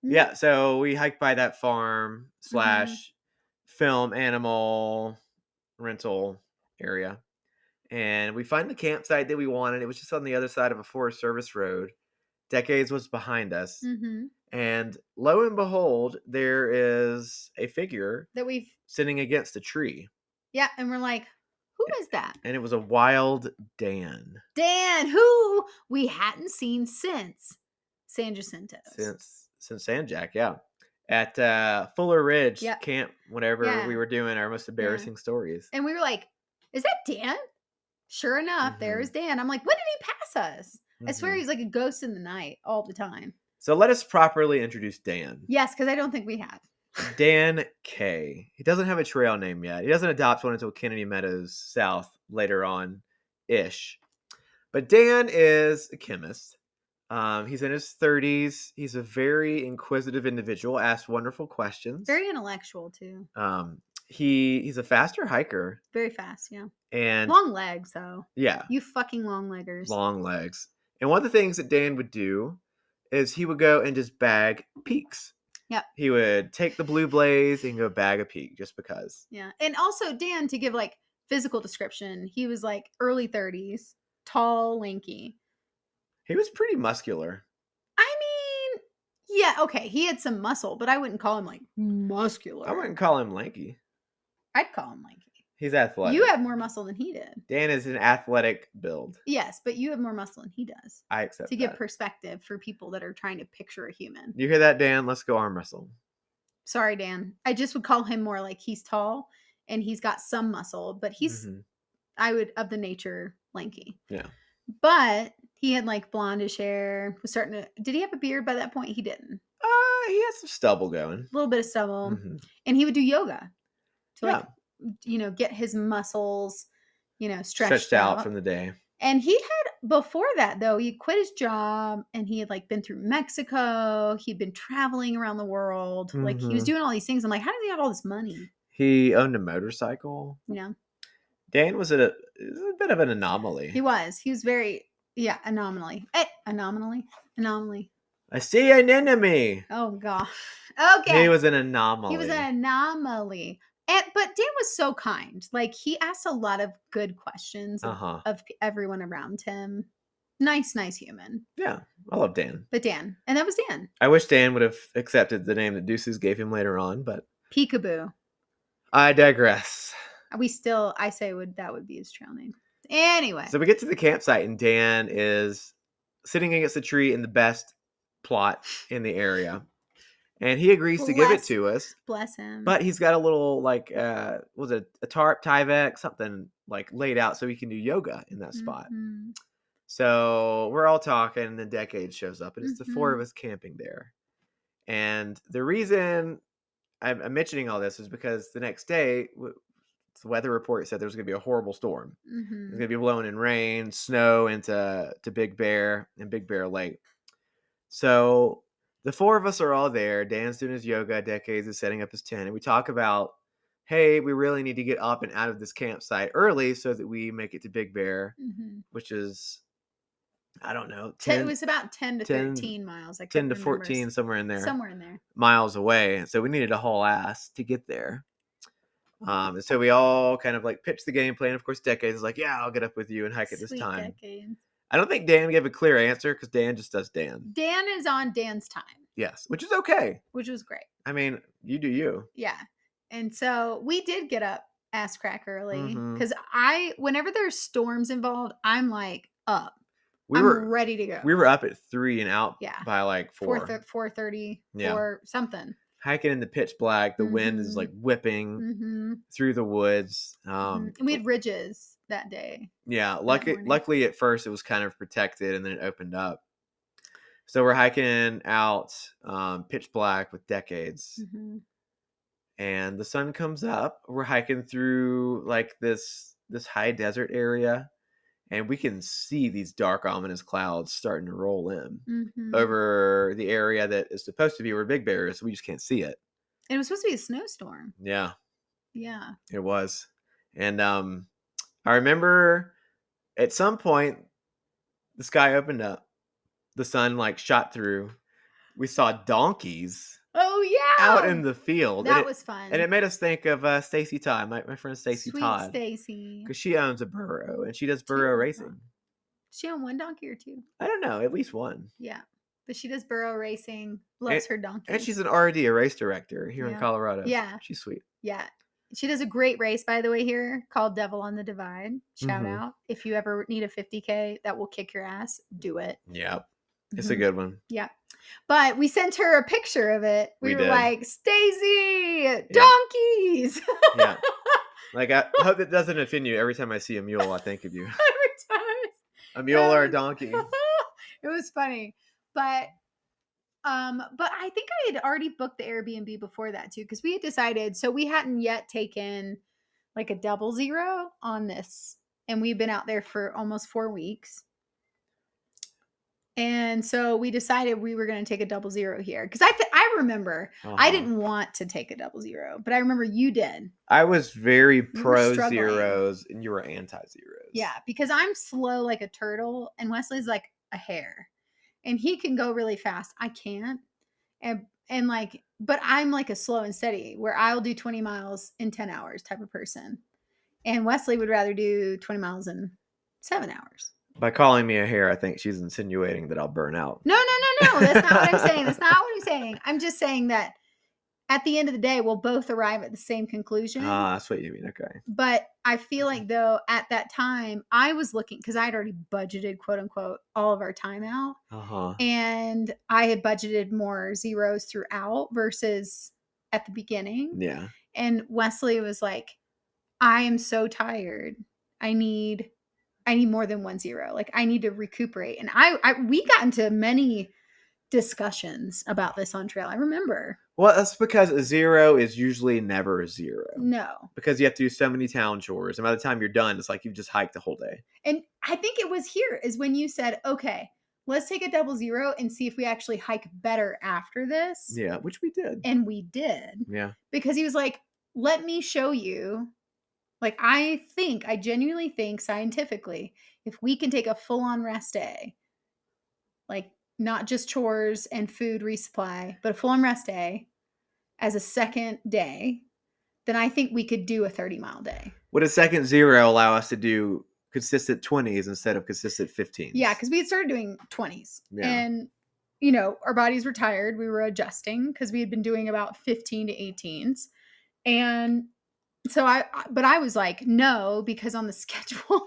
[SPEAKER 2] Yeah, so we hiked by that farm / film animal rental area. And we find the campsite that we wanted. It was just on the other side of a Forest Service road. Decades was behind us. And lo and behold, there is a figure
[SPEAKER 1] that we've
[SPEAKER 2] sitting against a tree.
[SPEAKER 1] Yeah, and we're like, who is that?
[SPEAKER 2] And it was a wild Dan.
[SPEAKER 1] Dan, who we hadn't seen since San Jacinto.
[SPEAKER 2] Since San Jack, yeah. At Fuller Ridge camp, whenever we were doing our most embarrassing stories.
[SPEAKER 1] And we were like, is that Dan? Sure enough, there's Dan. I'm like, when did he pass us? I swear he's like a ghost in the night all the time.
[SPEAKER 2] So let us properly introduce Dan.
[SPEAKER 1] Yes, because I don't think we have.
[SPEAKER 2] Dan K. He doesn't have a trail name yet. He doesn't adopt one until Kennedy Meadows South later on-ish. But Dan is a chemist. He's in his 30s. He's a very inquisitive individual, asks wonderful questions.
[SPEAKER 1] Very intellectual, too.
[SPEAKER 2] He's a faster hiker.
[SPEAKER 1] Very fast, yeah.
[SPEAKER 2] And
[SPEAKER 1] long legs, though.
[SPEAKER 2] Yeah.
[SPEAKER 1] You fucking long leggers.
[SPEAKER 2] Long legs. And one of the things that Dan would do is he would go and just bag peaks.
[SPEAKER 1] Yep.
[SPEAKER 2] He would take the Blue Blaze and go bag a peak just because.
[SPEAKER 1] Yeah. And also Dan, to give like physical description, he was like early 30s, tall, lanky,
[SPEAKER 2] He was pretty muscular.
[SPEAKER 1] I mean, yeah, okay, he had some muscle, but I wouldn't call him like muscular.
[SPEAKER 2] I wouldn't call him lanky.
[SPEAKER 1] I'd call him lanky.
[SPEAKER 2] He's athletic.
[SPEAKER 1] You have more muscle than he did.
[SPEAKER 2] Dan is an athletic build.
[SPEAKER 1] Yes, but you have more muscle than he does.
[SPEAKER 2] I accept
[SPEAKER 1] to
[SPEAKER 2] that.
[SPEAKER 1] give perspective for people that are trying to picture a human.
[SPEAKER 2] You hear that, Dan? Let's go arm wrestle.
[SPEAKER 1] Sorry, Dan. I just would call him more like he's tall and he's got some muscle, but he's, I would, of the nature, lanky.
[SPEAKER 2] Yeah.
[SPEAKER 1] But he had like blondish hair. Was starting to. Did he have a beard by that point? He didn't.
[SPEAKER 2] He had some stubble going.
[SPEAKER 1] A little bit of stubble, and he would do yoga to like, get his muscles, stretched out
[SPEAKER 2] from the day.
[SPEAKER 1] And he had, before that though, he quit his job and he had like been through Mexico. He'd been traveling around the world. Like he was doing all these things. I'm like, how does he have all this money?
[SPEAKER 2] He owned a motorcycle.
[SPEAKER 1] Yeah.
[SPEAKER 2] Dan was a bit of an anomaly.
[SPEAKER 1] He was very, anomaly. Anomaly.
[SPEAKER 2] I see an enemy.
[SPEAKER 1] Oh gosh. Okay.
[SPEAKER 2] He was an anomaly.
[SPEAKER 1] He was an anomaly. But Dan was so kind. Like he asked a lot of good questions of everyone around him. Nice human.
[SPEAKER 2] Yeah, I love Dan.
[SPEAKER 1] But Dan, and that was Dan.
[SPEAKER 2] I wish Dan would have accepted the name that Deuces gave him later on, but
[SPEAKER 1] Peekaboo.
[SPEAKER 2] I digress.
[SPEAKER 1] That would be his trail name. Anyway.
[SPEAKER 2] So we get to the campsite and Dan is sitting against a tree in the best plot in the area. And he agrees to give it to us.
[SPEAKER 1] Bless him.
[SPEAKER 2] But he's got a little, like, was it a tarp, Tyvek, something, like, laid out so he can do yoga in that spot. So we're all talking, and then Decade shows up, and it's the four of us camping there. And the reason I'm mentioning all this is because the next day, the weather report said there was going to be a horrible storm. It's going to be blowing in rain, snow into Big Bear and Big Bear Lake. So the four of us are all there. Dan's doing his yoga. Decades is setting up his tent. And we talk about, hey, we really need to get up and out of this campsite early so that we make it to Big Bear, which is, I don't know.
[SPEAKER 1] It was about 10 to 13 miles.
[SPEAKER 2] 10 to 14, somewhere in there.
[SPEAKER 1] Somewhere in there.
[SPEAKER 2] Miles away. So we needed a haul ass to get there. And so we all kind of like pitched the game plan. Of course, Decades is like, yeah, I'll get up with you and hike at this time.
[SPEAKER 1] Decades.
[SPEAKER 2] I don't think Dan gave a clear answer because Dan just does Dan.
[SPEAKER 1] Dan is on Dan's time.
[SPEAKER 2] Yes, which is okay.
[SPEAKER 1] Which was great.
[SPEAKER 2] I mean, you do you.
[SPEAKER 1] Yeah. And so we did get up ass crack early because whenever there's storms involved, I'm like up. I'm ready to go.
[SPEAKER 2] We were up at 3 and out by like 4.
[SPEAKER 1] 4:30, 4 something.
[SPEAKER 2] Hiking in the pitch black. The wind is like whipping through the woods.
[SPEAKER 1] And we had ridges that day.
[SPEAKER 2] Yeah. Luckily at first it was kind of protected and then it opened up. So we're hiking out pitch black with Decades. And the sun comes up. We're hiking through like this high desert area. And we can see these dark, ominous clouds starting to roll in over the area that is supposed to be where Big Bear is. So we just can't see it.
[SPEAKER 1] And it was supposed to be a snowstorm.
[SPEAKER 2] Yeah.
[SPEAKER 1] Yeah.
[SPEAKER 2] It was. And I remember at some point, the sky opened up. The sun like shot through. We saw donkeys.
[SPEAKER 1] Oh, yeah.
[SPEAKER 2] Out in the field.
[SPEAKER 1] That was fun.
[SPEAKER 2] And it made us think of Stacy Todd, my friend Stacy Todd.
[SPEAKER 1] Sweet Stacy.
[SPEAKER 2] Because she owns a burro and she does burro racing.
[SPEAKER 1] Does she own one donkey or 2?
[SPEAKER 2] I don't know. At least one.
[SPEAKER 1] Yeah. But she does burro racing. Loves her donkey.
[SPEAKER 2] And she's an RD, a race director here in Colorado.
[SPEAKER 1] Yeah.
[SPEAKER 2] She's sweet.
[SPEAKER 1] Yeah. She does a great race, by the way, here called Devil on the Divide. Shout out. If you ever need a 50K that will kick your ass, do it.
[SPEAKER 2] Yep. It's a good one.
[SPEAKER 1] Yeah. But we sent her a picture of it. We were
[SPEAKER 2] did.
[SPEAKER 1] like, Stacey, donkeys.
[SPEAKER 2] Yeah. Like, I hope that doesn't offend you. Every time I see a mule, I think of you.
[SPEAKER 1] Every time.
[SPEAKER 2] A mule or a donkey.
[SPEAKER 1] It was funny. But I think I had already booked the Airbnb before that too, because we had decided, so we hadn't yet taken like a 00 on this. And we've been out there for almost 4 weeks. And so we decided we were going to take a 00 here. Because I remember I didn't want to take a 00, but I remember you did.
[SPEAKER 2] I was very pro zeros and you were anti zeros.
[SPEAKER 1] Yeah, because I'm slow like a turtle and Wesley's like a hare. And he can go really fast. I can't. And like, but I'm like a slow and steady where I'll do 20 miles in 10 hours type of person. And Wesley would rather do 20 miles in 7 hours.
[SPEAKER 2] By calling me a hare, I think she's insinuating that I'll burn out.
[SPEAKER 1] No. That's not what I'm saying. That's not what I'm saying. I'm just saying that at the end of the day, we'll both arrive at the same conclusion.
[SPEAKER 2] That's what you mean. Okay.
[SPEAKER 1] But I feel like, though, at that time, I was looking, because I had already budgeted, quote unquote, all of our time out. And I had budgeted more zeros throughout versus at the beginning.
[SPEAKER 2] Yeah.
[SPEAKER 1] And Wesley was like, I am so tired. I need more than 1 0. Like, I need to recuperate. And we got into many discussions about this on trail. I remember.
[SPEAKER 2] Well, that's because a 0 is usually never a 0.
[SPEAKER 1] No.
[SPEAKER 2] Because you have to do so many town chores. And by the time you're done, it's like you've just hiked the whole day.
[SPEAKER 1] And I think it was here is when you said, okay, let's take a 0 and see if we actually hike better after this.
[SPEAKER 2] Yeah, which we did.
[SPEAKER 1] And we did.
[SPEAKER 2] Yeah.
[SPEAKER 1] Because he was like, let me show you. Like, I genuinely think scientifically, if we can take a full-on rest day, like not just chores and food resupply, but a full-on rest day as a second day, then I think we could do a 30-mile day.
[SPEAKER 2] Would a second 0 allow us to do consistent 20s instead of consistent 15s?
[SPEAKER 1] Yeah, because we had started doing 20s.
[SPEAKER 2] Yeah.
[SPEAKER 1] And, our bodies were tired. We were adjusting because we had been doing about 15 to 18s. And so I was like, no, because on the schedule,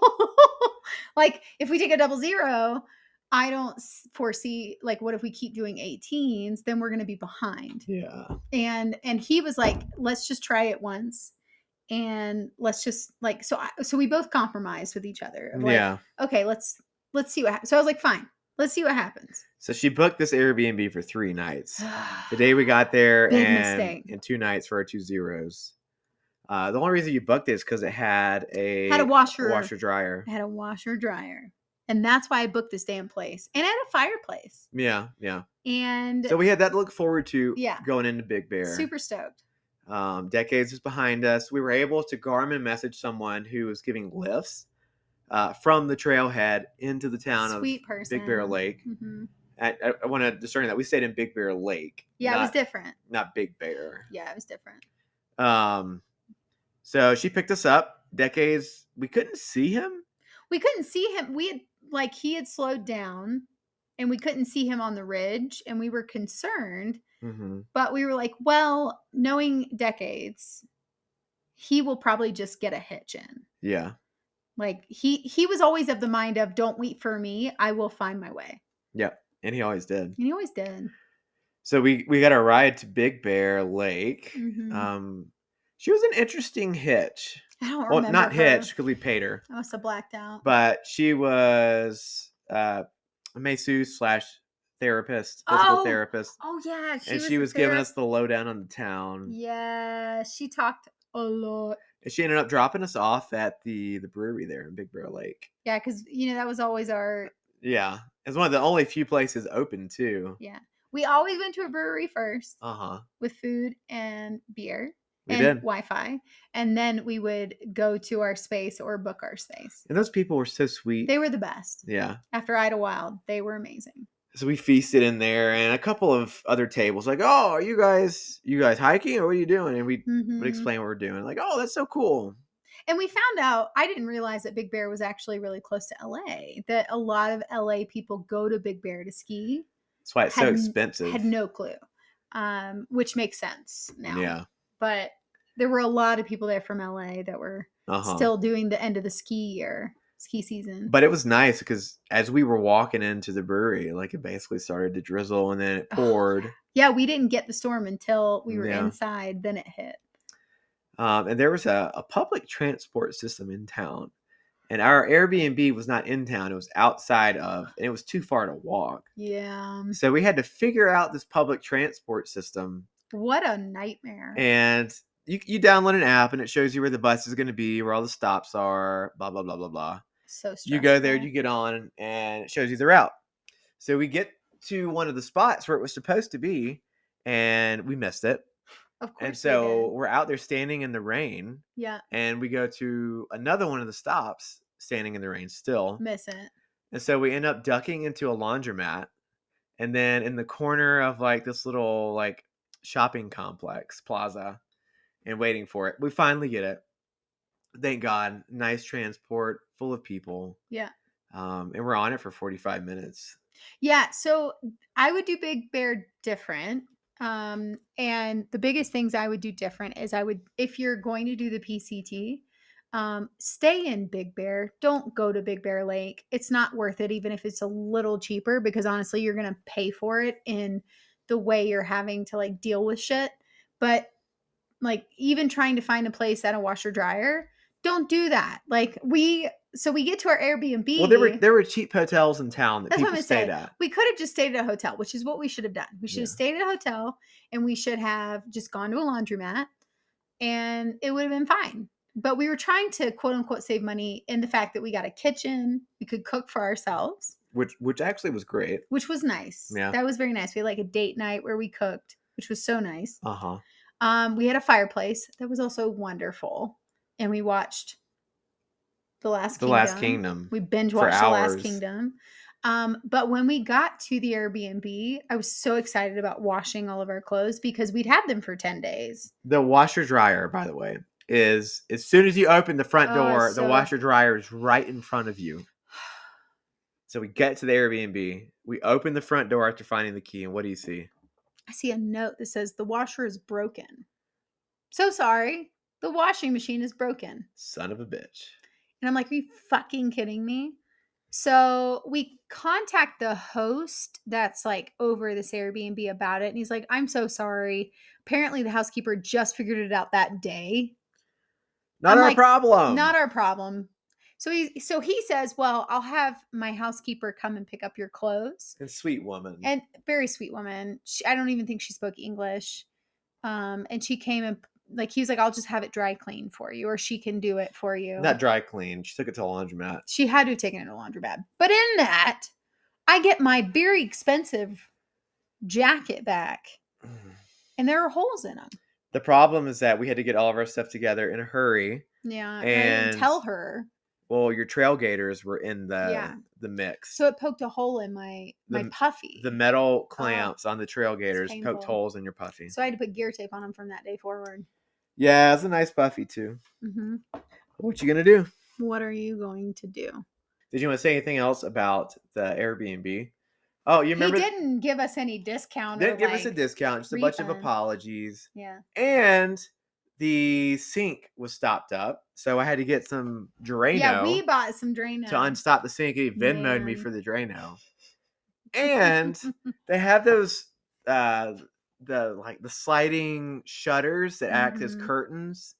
[SPEAKER 1] like if we take a 0, I don't foresee, like, what if we keep doing 18s, then we're going to be behind.
[SPEAKER 2] Yeah.
[SPEAKER 1] And he was like, let's just try it once. And let's just like, so we both compromised with each other. Like,
[SPEAKER 2] yeah.
[SPEAKER 1] Okay, let's see what happens. So I was like, fine, let's see what happens.
[SPEAKER 2] So she booked this Airbnb for 3 nights. The day we got there,
[SPEAKER 1] Big mistake.
[SPEAKER 2] And 2 nights for our 2 zeros. The only reason you booked it is because it had a washer dryer.
[SPEAKER 1] It had a washer dryer. And that's why I booked this damn place. And it had a fireplace.
[SPEAKER 2] Yeah.
[SPEAKER 1] And
[SPEAKER 2] so we had that to look forward to going into Big Bear.
[SPEAKER 1] Super stoked.
[SPEAKER 2] Decades was behind us. We were able to Garmin message someone who was giving lifts from the trailhead into the town of Big Bear Lake.
[SPEAKER 1] Mm-hmm.
[SPEAKER 2] I want to discern that we stayed in Big Bear Lake.
[SPEAKER 1] Yeah, it was different.
[SPEAKER 2] Not Big Bear.
[SPEAKER 1] Yeah, it was different.
[SPEAKER 2] So she picked us up. Decades, we couldn't see him.
[SPEAKER 1] We had he had slowed down and we couldn't see him on the ridge and we were concerned.
[SPEAKER 2] Mm-hmm.
[SPEAKER 1] But we were like, well, knowing Decades, he will probably just get a hitch in.
[SPEAKER 2] Yeah.
[SPEAKER 1] Like he was always of the mind of, don't wait for me. I will find my way.
[SPEAKER 2] Yeah. And he always did. So we got a ride to Big Bear Lake.
[SPEAKER 1] Mm-hmm.
[SPEAKER 2] She was an interesting hitch.
[SPEAKER 1] I don't remember.
[SPEAKER 2] Well, not hitch because we paid her.
[SPEAKER 1] I must have blacked out.
[SPEAKER 2] But she was a masseuse / therapist, physical therapist.
[SPEAKER 1] Oh yeah,
[SPEAKER 2] she was giving us the lowdown on the town.
[SPEAKER 1] Yeah, she talked a lot.
[SPEAKER 2] And she ended up dropping us off at the brewery there in Big Bear Lake.
[SPEAKER 1] Yeah, because that was always our.
[SPEAKER 2] Yeah, it's one of the only few places open too.
[SPEAKER 1] Yeah, we always went to a brewery first.
[SPEAKER 2] With
[SPEAKER 1] food and beer.
[SPEAKER 2] We
[SPEAKER 1] and
[SPEAKER 2] did.
[SPEAKER 1] Wi-Fi, and then we would go to our space or book our space.
[SPEAKER 2] And those people were so sweet.
[SPEAKER 1] They were the best.
[SPEAKER 2] Yeah.
[SPEAKER 1] After Idlewild, they were amazing.
[SPEAKER 2] So we feasted in there, and a couple of other tables like, "Oh, are you guys hiking, or what are you doing?" And we would explain what we're doing. Like, "Oh, that's so cool."
[SPEAKER 1] And we found out, I didn't realize that Big Bear was actually really close to LA. That a lot of LA people go to Big Bear to ski.
[SPEAKER 2] That's why it's so expensive.
[SPEAKER 1] Had no clue, which makes sense now.
[SPEAKER 2] Yeah.
[SPEAKER 1] But there were a lot of people there from LA that were still doing the end of the ski season.
[SPEAKER 2] But it was nice because as we were walking into the brewery, like it basically started to drizzle and then it poured.
[SPEAKER 1] Yeah, we didn't get the storm until we were inside. Then it hit.
[SPEAKER 2] And there was a public transport system in town. And our Airbnb was not in town. It was outside of, and it was too far to walk.
[SPEAKER 1] Yeah.
[SPEAKER 2] So we had to figure out this public transport system.
[SPEAKER 1] What a nightmare.
[SPEAKER 2] And you download an app and it shows you where the bus is going to be, where all the stops are, blah, blah, blah, blah, blah.
[SPEAKER 1] So stressful.
[SPEAKER 2] You go there, you get on, and it shows you the route. So we get to one of the spots where it was supposed to be, and we missed it.
[SPEAKER 1] Of course.
[SPEAKER 2] And so we're out there standing in the rain.
[SPEAKER 1] Yeah.
[SPEAKER 2] And we go to another one of the stops, standing in the rain still.
[SPEAKER 1] Miss it.
[SPEAKER 2] And so we end up ducking into a laundromat. And then in the corner of like this little like shopping complex, plaza, and waiting for it. We finally get it. Thank God. Nice transport, full of people.
[SPEAKER 1] Yeah.
[SPEAKER 2] And we're on it for 45 minutes.
[SPEAKER 1] Yeah, so I would do Big Bear different. And the biggest things I would do different is if you're going to do the PCT, stay in Big Bear. Don't go to Big Bear Lake. It's not worth it, even if it's a little cheaper, because honestly, you're going to pay for it in the way you're having to like deal with shit. But like even trying to find a place at a washer dryer, don't do that. Like we get to our Airbnb.
[SPEAKER 2] Well, there were cheap hotels in town that
[SPEAKER 1] That's what I'm
[SPEAKER 2] people
[SPEAKER 1] gonna
[SPEAKER 2] stayed
[SPEAKER 1] say.
[SPEAKER 2] at.
[SPEAKER 1] We could have just stayed at a hotel, which is what we should have done. We should have
[SPEAKER 2] Yeah.
[SPEAKER 1] stayed at a hotel, and we should have just gone to a laundromat, and it would have been fine. But we were trying to quote unquote save money in the fact that we got a kitchen, we could cook for ourselves,
[SPEAKER 2] Which actually was great.
[SPEAKER 1] which was nice.
[SPEAKER 2] Yeah.
[SPEAKER 1] That was very nice. We had like a date night where we cooked, which was so nice.
[SPEAKER 2] Uh-huh.
[SPEAKER 1] We had a fireplace that was also wonderful, and we watched The Last Kingdom. We binge watched The Last Kingdom. But when we got to the Airbnb, I was so excited about washing all of our clothes because we'd had them for 10 days.
[SPEAKER 2] The washer dryer, by the way, is as soon as you open the front door, the washer dryer is right in front of you. So we get to the Airbnb, we open the front door after finding the key, and what do you see?
[SPEAKER 1] I see a note that says the washer is broken. So sorry. The washing machine is broken.
[SPEAKER 2] Son of a bitch.
[SPEAKER 1] And I'm like, are you fucking kidding me? So we contact the host that's like over this Airbnb about it. And he's like, I'm so sorry. Apparently the housekeeper just figured it out that day.
[SPEAKER 2] Not our problem.
[SPEAKER 1] Not our problem. So he says, well, I'll have my housekeeper come and pick up your clothes.
[SPEAKER 2] And sweet woman.
[SPEAKER 1] And very sweet woman. I don't even think she spoke English. And she came and he was like, I'll just have it dry clean for you, or she can do it for you.
[SPEAKER 2] Not dry clean. She took it to a laundromat.
[SPEAKER 1] She had to have taken it to a laundromat. But in that, I get my very expensive jacket back, and there are holes in them.
[SPEAKER 2] The problem is that we had to get all of our stuff together in a hurry.
[SPEAKER 1] Yeah, and I didn't tell her.
[SPEAKER 2] Well, your trail gaiters were in the mix.
[SPEAKER 1] So it poked a hole in my puffy.
[SPEAKER 2] The metal clamps on the trail gaiters poked holes in your puffy.
[SPEAKER 1] So I had to put gear tape on them from that day forward.
[SPEAKER 2] Yeah, it's a nice puffy too.
[SPEAKER 1] Mm-hmm.
[SPEAKER 2] What you gonna do?
[SPEAKER 1] What are you going to do?
[SPEAKER 2] Did you want to say anything else about the Airbnb? Oh, you remember?
[SPEAKER 1] He didn't give us any discount.
[SPEAKER 2] Didn't give us a discount. Just a bunch of apologies.
[SPEAKER 1] Yeah.
[SPEAKER 2] And the sink was stopped up, so I had to get some Drano.
[SPEAKER 1] Yeah, we bought some Drano
[SPEAKER 2] to unstop the sink. He Venmo'd me for the Drano. And they have those the sliding shutters that act as curtains,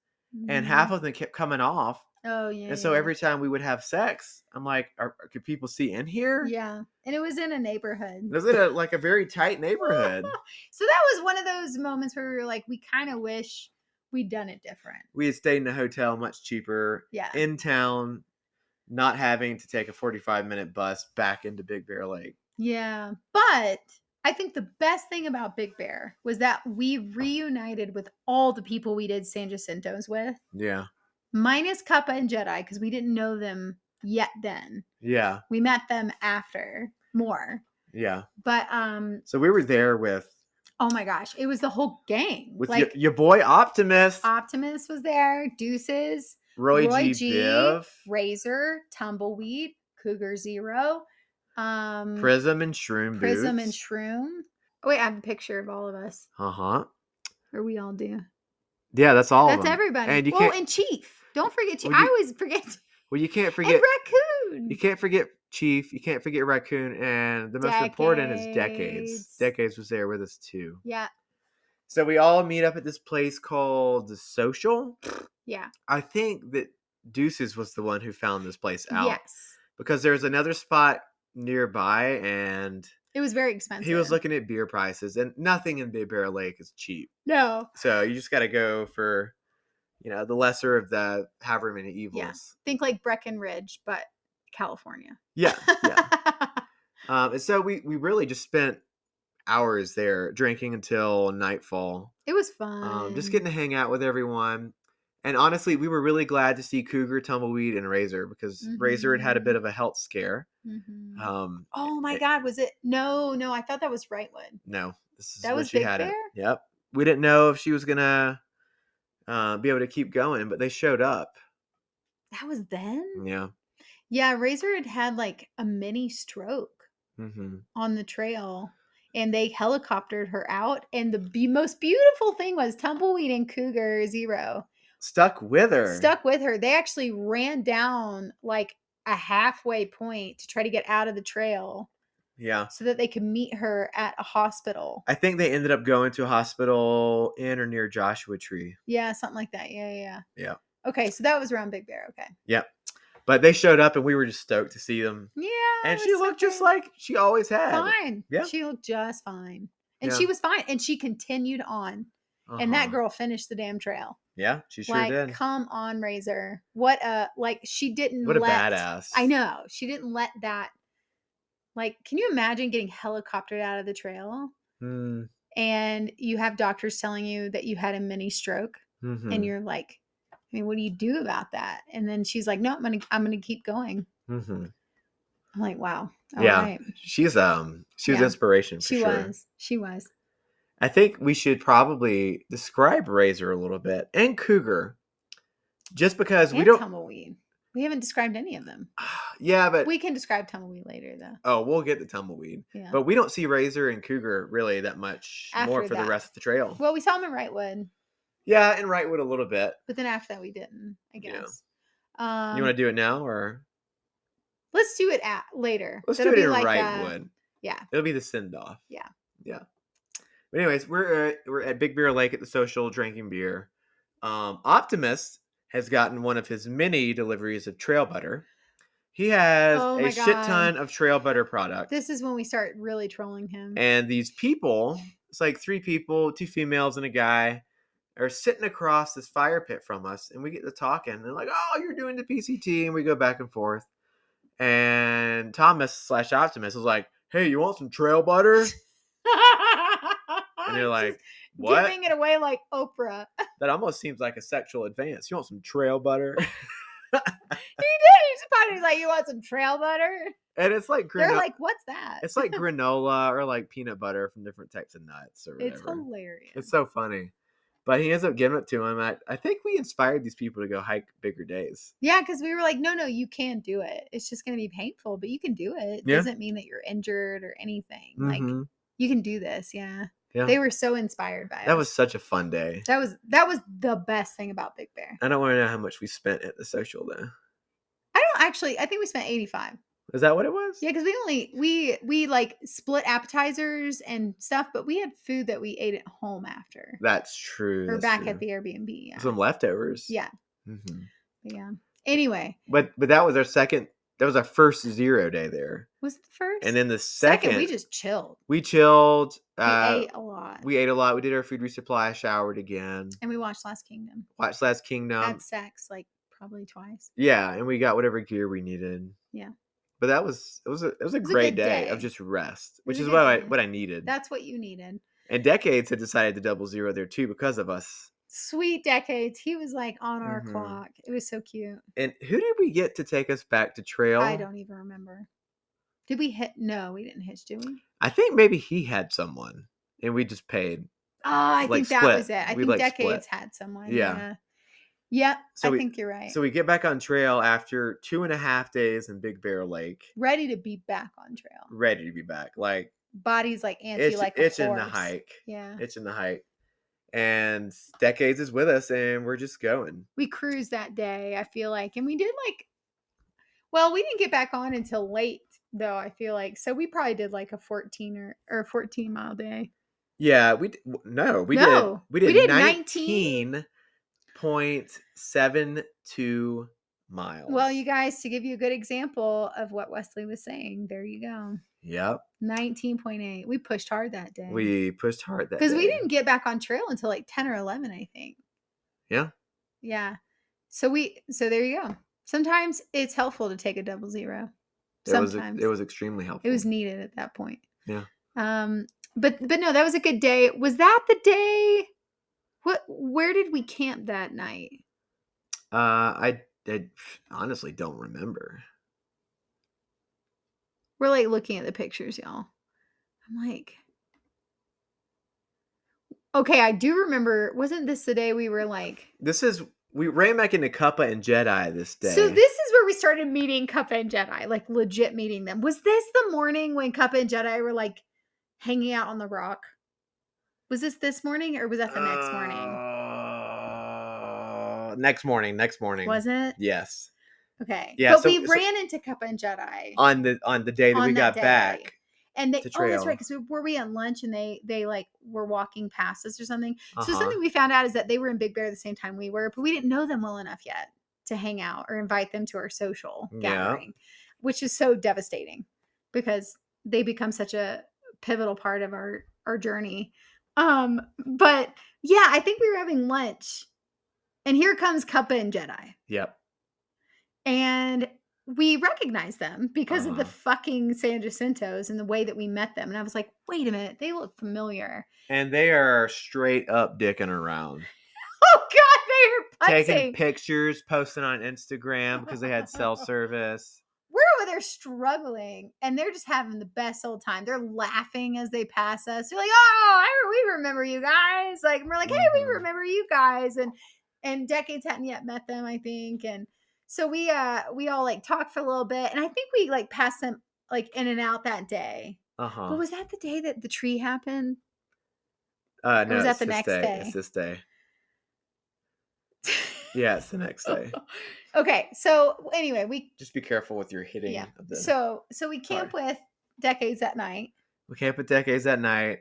[SPEAKER 2] and half of them kept coming off.
[SPEAKER 1] Oh yeah.
[SPEAKER 2] And so every time we would have sex, I'm like, could people see in here?
[SPEAKER 1] Yeah. And it was in a neighborhood.
[SPEAKER 2] It was in a very tight neighborhood.
[SPEAKER 1] So that was one of those moments where we were like, we kind of wish we'd done it different.
[SPEAKER 2] We had stayed in a hotel much cheaper.
[SPEAKER 1] Yeah.
[SPEAKER 2] In town, not having to take a 45-minute bus back into Big Bear Lake.
[SPEAKER 1] Yeah. But I think the best thing about Big Bear was that we reunited with all the people we did San Jacinto's with.
[SPEAKER 2] Yeah.
[SPEAKER 1] Minus Kappa and Jedi, because we didn't know them yet then.
[SPEAKER 2] Yeah.
[SPEAKER 1] We met them after more.
[SPEAKER 2] Yeah.
[SPEAKER 1] But
[SPEAKER 2] so we were there with,
[SPEAKER 1] oh my gosh, it was the whole gang.
[SPEAKER 2] With your boy Optimus.
[SPEAKER 1] Optimus was there, Deuces,
[SPEAKER 2] Roy G. Biv,
[SPEAKER 1] Razor, Tumbleweed, Cougar Zero,
[SPEAKER 2] Prism and Shroom.
[SPEAKER 1] Oh, wait, I have a picture of all of us.
[SPEAKER 2] Uh-huh.
[SPEAKER 1] Or we all do.
[SPEAKER 2] Yeah, that's all of them.
[SPEAKER 1] That's everybody.
[SPEAKER 2] And
[SPEAKER 1] and Chief. Don't forget Chief. I always forget.
[SPEAKER 2] Well, you can't forget.
[SPEAKER 1] And Raccoon.
[SPEAKER 2] You can't forget Chief. You can't forget Raccoon. And the most important is Decades. Decades was there with us too.
[SPEAKER 1] Yeah.
[SPEAKER 2] So we all meet up at this place called The Social.
[SPEAKER 1] Yeah.
[SPEAKER 2] I think that Deuces was the one who found this place out.
[SPEAKER 1] Yes.
[SPEAKER 2] Because there's another spot nearby, and
[SPEAKER 1] it was very expensive.
[SPEAKER 2] He was looking at beer prices, and nothing in Big Bear Lake is cheap.
[SPEAKER 1] No.
[SPEAKER 2] So you just got to go for, the lesser of the however many evils.
[SPEAKER 1] Yeah. Think like Breckenridge, but California.
[SPEAKER 2] Yeah. Yeah. And so we really just spent hours there drinking until nightfall.
[SPEAKER 1] It was fun.
[SPEAKER 2] Just getting to hang out with everyone. And honestly, we were really glad to see Cougar, Tumbleweed, and Razor, because Razor had a bit of a health scare.
[SPEAKER 1] Mm-hmm. Oh my God, was it? No, I thought that was Wrightwood.
[SPEAKER 2] No,
[SPEAKER 1] that was Big Bear?
[SPEAKER 2] Yep. We didn't know if she was gonna be able to keep going, but they showed up.
[SPEAKER 1] That was then?
[SPEAKER 2] Yeah.
[SPEAKER 1] Yeah, Razor had like a mini stroke on the trail, and they helicoptered her out. And the most beautiful thing was Tumbleweed and Cougar Zero
[SPEAKER 2] Stuck with her.
[SPEAKER 1] stuck with her. They actually ran down like a halfway point to try to get out of the trail.
[SPEAKER 2] Yeah.
[SPEAKER 1] So that they could meet her at a hospital.
[SPEAKER 2] I think they ended up going to a hospital in or near Joshua Tree.
[SPEAKER 1] Yeah, something like that. Yeah.
[SPEAKER 2] Yeah.
[SPEAKER 1] Okay, so that was around Big Bear. Okay.
[SPEAKER 2] Yep. But they showed up and we were just stoked to see them.
[SPEAKER 1] Yeah.
[SPEAKER 2] And she looked just like she always had.
[SPEAKER 1] Fine.
[SPEAKER 2] Yeah.
[SPEAKER 1] She looked just fine. And she was fine. And she continued on. And that girl finished the damn trail.
[SPEAKER 2] Yeah, she sure did.
[SPEAKER 1] Come on, Razor. What a, she didn't
[SPEAKER 2] What a badass.
[SPEAKER 1] I know. She didn't let that, can you imagine getting helicoptered out of the trail? And you have doctors telling you that you had a mini stroke. And you're like, I mean, what do you do about that? And then she's like, no, I'm gonna keep going. I'm like, wow. All right.
[SPEAKER 2] She was inspiration for sure.
[SPEAKER 1] She was.
[SPEAKER 2] I think we should probably describe Razor a little bit and Cougar, just because we don't.
[SPEAKER 1] Tumbleweed. We haven't described any of them.
[SPEAKER 2] Yeah, but
[SPEAKER 1] we can describe Tumbleweed later, though.
[SPEAKER 2] Oh, we'll get to Tumbleweed. Yeah. But we don't see Razor and Cougar really that much more for the rest of the trail.
[SPEAKER 1] Well, we saw them in Whitewood.
[SPEAKER 2] Yeah, in Whitewood a little bit.
[SPEAKER 1] But then after that, we didn't, I guess.
[SPEAKER 2] Yeah. You want to do it now, or?
[SPEAKER 1] Let's do it later.
[SPEAKER 2] Let's do it in Whitewood.
[SPEAKER 1] Yeah.
[SPEAKER 2] It'll be the send-off.
[SPEAKER 1] Yeah.
[SPEAKER 2] Yeah. But anyways, we're at Big Bear Lake at the social drinking beer. Optimist has gotten one of his many deliveries of trail butter. He has a shit ton of trail butter product.
[SPEAKER 1] This is when we start really trolling him.
[SPEAKER 2] And these people, it's like 3 people, 2 females and a guy, are sitting across this fire pit from us. And we get to talking. And they're like, oh, you're doing the PCT. And we go back and forth. And Thomas/Optimist was like, hey, you want some trail butter? And you're like, what?
[SPEAKER 1] Giving it away like Oprah.
[SPEAKER 2] That almost seems like a sexual advance. You want some trail butter?
[SPEAKER 1] He did. He's probably like, you want some trail butter?
[SPEAKER 2] And it's like
[SPEAKER 1] they're like, what's that?
[SPEAKER 2] It's like granola or like peanut butter from different types of nuts or whatever.
[SPEAKER 1] It's hilarious.
[SPEAKER 2] It's so funny. But he ends up giving it to him. I think we inspired these people to go hike bigger days.
[SPEAKER 1] Yeah, because we were like, no, you can do it. It's just going to be painful, but you can do it. It doesn't mean that you're injured or anything. Like, you can do this. Yeah. They were so inspired by it.
[SPEAKER 2] That was such a fun day.
[SPEAKER 1] That was the best thing about Big Bear.
[SPEAKER 2] I don't want to know how much we spent at the social though.
[SPEAKER 1] I think we spent $85.
[SPEAKER 2] Is that what it was?
[SPEAKER 1] Yeah, because we like split appetizers and stuff, but we had food that we ate at home after.
[SPEAKER 2] That's true.
[SPEAKER 1] Or back at the Airbnb. Yeah.
[SPEAKER 2] Some leftovers.
[SPEAKER 1] Yeah. Yeah. Anyway.
[SPEAKER 2] But that was our second. That was our first 0 day there.
[SPEAKER 1] Was it the first?
[SPEAKER 2] And then the second,
[SPEAKER 1] we just chilled.
[SPEAKER 2] We chilled.
[SPEAKER 1] We ate a lot.
[SPEAKER 2] We did our food resupply, showered again.
[SPEAKER 1] And we watched Last Kingdom.
[SPEAKER 2] Had
[SPEAKER 1] sex like probably twice.
[SPEAKER 2] Yeah, and we got whatever gear we needed.
[SPEAKER 1] Yeah.
[SPEAKER 2] But it was a great day of just rest, which is what I needed.
[SPEAKER 1] That's what you needed.
[SPEAKER 2] And Decades had decided to double zero there too because of us.
[SPEAKER 1] Sweet Decades. He was like on our clock. It was so cute.
[SPEAKER 2] And who did we get to take us back to trail?
[SPEAKER 1] I don't even remember. Did we hit? No, we didn't hitch, did we?
[SPEAKER 2] I think maybe he had someone and we just paid.
[SPEAKER 1] Oh, I think that was it. I think Decades had someone.
[SPEAKER 2] Yeah.
[SPEAKER 1] Yep. So I think you're right.
[SPEAKER 2] So we get back on trail after 2.5 days in Big Bear Lake.
[SPEAKER 1] Ready to be back on trail.
[SPEAKER 2] Ready to be back. Like
[SPEAKER 1] body's like antsy, like a horse.
[SPEAKER 2] Itching the hike.
[SPEAKER 1] Yeah.
[SPEAKER 2] Itching the hike. And Decades is with us and we're just going.
[SPEAKER 1] We cruised that day, I feel like. And we did we didn't get back on until late though, I feel like. So we probably did like a 14 or a 14 mile day.
[SPEAKER 2] Yeah, we did 19.72 miles.
[SPEAKER 1] Well, you guys, to give you a good example of what Wesley was saying, there you go.
[SPEAKER 2] Yep.
[SPEAKER 1] 19.8. We pushed hard that day.
[SPEAKER 2] Because
[SPEAKER 1] we didn't get back on trail until like 10 or 11, I think.
[SPEAKER 2] Yeah.
[SPEAKER 1] Yeah. So there you go. Sometimes it's helpful to take a 00. Sometimes.
[SPEAKER 2] It was extremely helpful.
[SPEAKER 1] It was needed at that point.
[SPEAKER 2] Yeah.
[SPEAKER 1] But no, that was a good day. Was that the day? Where did we camp that night?
[SPEAKER 2] I honestly don't remember.
[SPEAKER 1] We're like looking at the pictures, y'all. I'm like, okay, I do remember. Wasn't this the day we were like?
[SPEAKER 2] We ran back into Cuppa and Jedi this day.
[SPEAKER 1] So this is where where we started meeting Kappa and Jedi, like legit meeting them. Was this the morning when Kappa and Jedi were like hanging out on the rock? Was this morning or was that the next morning?
[SPEAKER 2] Next morning.
[SPEAKER 1] Was it?
[SPEAKER 2] Yes.
[SPEAKER 1] Okay.
[SPEAKER 2] Yeah,
[SPEAKER 1] But we ran into Kappa and Jedi
[SPEAKER 2] on the day that we got back.
[SPEAKER 1] And they,
[SPEAKER 2] to
[SPEAKER 1] oh, that's
[SPEAKER 2] trail.
[SPEAKER 1] right. Because were we at lunch and they like were walking past us or something? So
[SPEAKER 2] Uh-huh.
[SPEAKER 1] something we found out is that they were in Big Bear the same time we were, but we didn't know them well enough yet to hang out or invite them to our social gathering, which is so devastating because they become such a pivotal part of our journey. But yeah, I think we were having lunch, and here comes Kappa and Jedi.
[SPEAKER 2] Yep.
[SPEAKER 1] And we recognized them because of the
[SPEAKER 2] Uh-huh.
[SPEAKER 1] fucking San Jacintos and the way that we met them. And I was like, wait a minute, they look familiar.
[SPEAKER 2] And they are straight up dicking around.
[SPEAKER 1] Oh God, they are putzing.
[SPEAKER 2] Taking pictures, posting on Instagram because they had cell service.
[SPEAKER 1] We're over there struggling, and they're just having the best old time. They're laughing as they pass us. They're like, "Oh, we remember you guys!" Like, and we're like, "Hey, we remember you guys!" And decades hadn't yet met them, I think. And so we all like talked for a little bit, and I think we like passed them like in and out that day.
[SPEAKER 2] Uh-huh.
[SPEAKER 1] But was that the day that the tree happened?
[SPEAKER 2] No,
[SPEAKER 1] or was that the next day?
[SPEAKER 2] It's this day. Yeah, it's the next day.
[SPEAKER 1] Okay, so anyway, we
[SPEAKER 2] just be careful with your hitting.
[SPEAKER 1] Yeah.
[SPEAKER 2] Of the
[SPEAKER 1] So we camp with Decades that night.
[SPEAKER 2] We camp with Decades that night.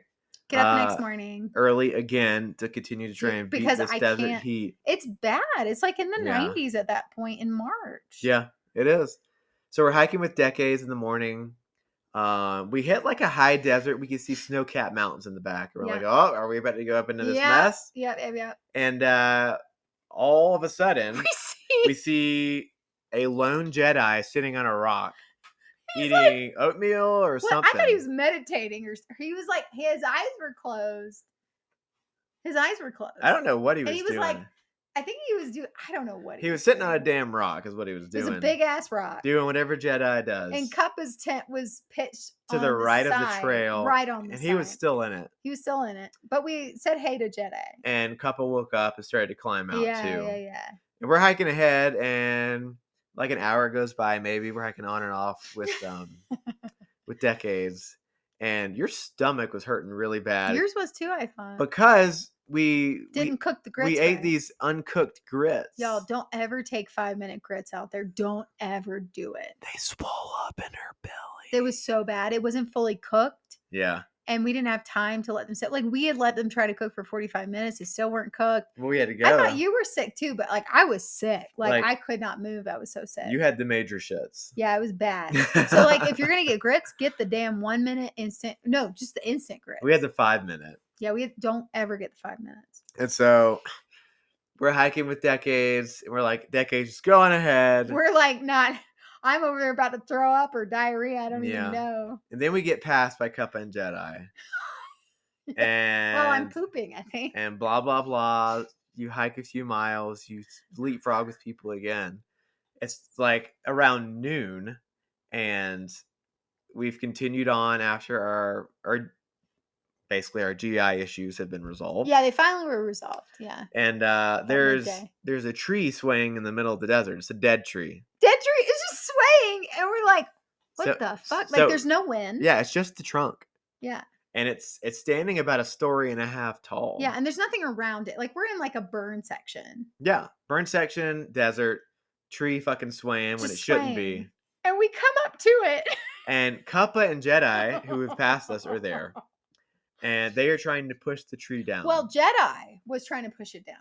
[SPEAKER 1] Get up the next morning
[SPEAKER 2] early again to continue to try and beat this desert heat.
[SPEAKER 1] It's bad. It's like in the 90s at that point in March.
[SPEAKER 2] Yeah, it is. So we're hiking with Decades in the morning. We hit like a high desert. We can see snow-capped mountains in the back. We're like, oh, are we about to go up into this mess?
[SPEAKER 1] Yeah.
[SPEAKER 2] And all of a sudden, we see a lone Jedi sitting on a rock. Eating oatmeal or something.
[SPEAKER 1] I thought he was meditating, or he was like, his eyes were closed. I
[SPEAKER 2] don't know what he was doing.
[SPEAKER 1] And he was like, I think he was doing, I don't know what
[SPEAKER 2] he was sitting on a damn rock is what he was doing.
[SPEAKER 1] It was a big ass rock.
[SPEAKER 2] Doing whatever Jedi does.
[SPEAKER 1] And Kappa's tent was pitched
[SPEAKER 2] to the right of the trail.
[SPEAKER 1] Right on the
[SPEAKER 2] side. And
[SPEAKER 1] he
[SPEAKER 2] he was still in it.
[SPEAKER 1] But we said hey to Jedi.
[SPEAKER 2] And Kappa woke up and started to climb out too.
[SPEAKER 1] Yeah.
[SPEAKER 2] And we're hiking ahead, and like an hour goes by, maybe we're hiking on and off with with Decades, and your stomach was hurting really bad.
[SPEAKER 1] Yours was too, I thought,
[SPEAKER 2] because we
[SPEAKER 1] didn't cook the grits.
[SPEAKER 2] We ate these uncooked grits.
[SPEAKER 1] Y'all, don't ever take 5-minute grits out there. Don't ever do it.
[SPEAKER 2] They swell up in her belly.
[SPEAKER 1] It was so bad. It wasn't fully cooked.
[SPEAKER 2] Yeah.
[SPEAKER 1] And we didn't have time to let them sit. Like, we had let them try to cook for 45 minutes. They still weren't cooked.
[SPEAKER 2] Well, we had to go.
[SPEAKER 1] I thought you were sick too, but like I was sick. Like I could not move. I was so sick.
[SPEAKER 2] You had the major shits.
[SPEAKER 1] Yeah, it was bad. So like if you're going to get grits, get the damn 1 minute instant. No, just the instant grits.
[SPEAKER 2] We had the 5 minute.
[SPEAKER 1] Yeah, don't ever get the 5 minutes.
[SPEAKER 2] And so we're hiking with Decades, and we're like, Decades, just go on ahead.
[SPEAKER 1] We're like I'm over there about to throw up or diarrhea. I don't even know.
[SPEAKER 2] And then we get passed by Kappa and Jedi. And
[SPEAKER 1] well, I'm pooping, I think.
[SPEAKER 2] And blah, blah, blah. You hike a few miles. You leapfrog with people again. It's like around noon. And we've continued on after our basically our GI issues have been resolved.
[SPEAKER 1] Yeah, they finally were resolved. Yeah.
[SPEAKER 2] And there's a tree swaying in the middle of the desert. It's a dead tree.
[SPEAKER 1] Dead tree is just swaying. And we're like, what the fuck? Like there's no wind.
[SPEAKER 2] Yeah, it's just the trunk.
[SPEAKER 1] Yeah.
[SPEAKER 2] And it's standing about 1.5 stories tall.
[SPEAKER 1] Yeah, and there's nothing around it. Like we're in like a burn section.
[SPEAKER 2] Yeah, burn section, desert, tree fucking swaying when it shouldn't be.
[SPEAKER 1] And we come up to it.
[SPEAKER 2] And Kappa and Jedi, who have passed us, are there. And they are trying to push the tree down.
[SPEAKER 1] Well, Jedi was trying to push it down.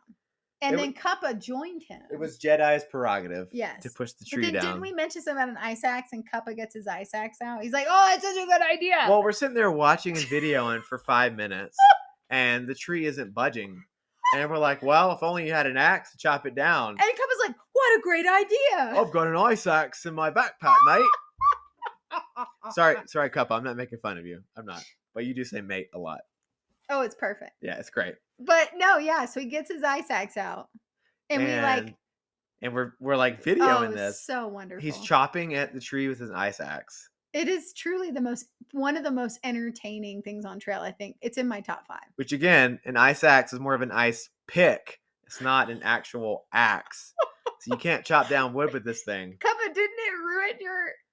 [SPEAKER 1] And then Kappa joined him.
[SPEAKER 2] It was Jedi's prerogative to push the tree down.
[SPEAKER 1] Didn't we mention something about an ice axe and Kappa gets his ice axe out? He's like, oh, that's such a good idea.
[SPEAKER 2] Well, we're sitting there watching and videoing for 5 minutes, and the tree isn't budging. And we're like, well, if only you had an axe to chop it down.
[SPEAKER 1] And Kappa's like, what a great idea.
[SPEAKER 2] I've got an ice axe in my backpack, mate. Sorry, Kappa. I'm not making fun of you. I'm not. But you do say mate a lot.
[SPEAKER 1] Oh, it's perfect.
[SPEAKER 2] Yeah, it's great.
[SPEAKER 1] But no, yeah. So he gets his ice axe out, and we like,
[SPEAKER 2] and we're like videoing this.
[SPEAKER 1] So wonderful.
[SPEAKER 2] He's chopping at the tree with his ice axe.
[SPEAKER 1] It is truly one of the most entertaining things on trail. I think it's in my top 5.
[SPEAKER 2] Which again, an ice axe is more of an ice pick. It's not an actual axe. So you can't chop down wood with this thing.
[SPEAKER 1] Kappa ruined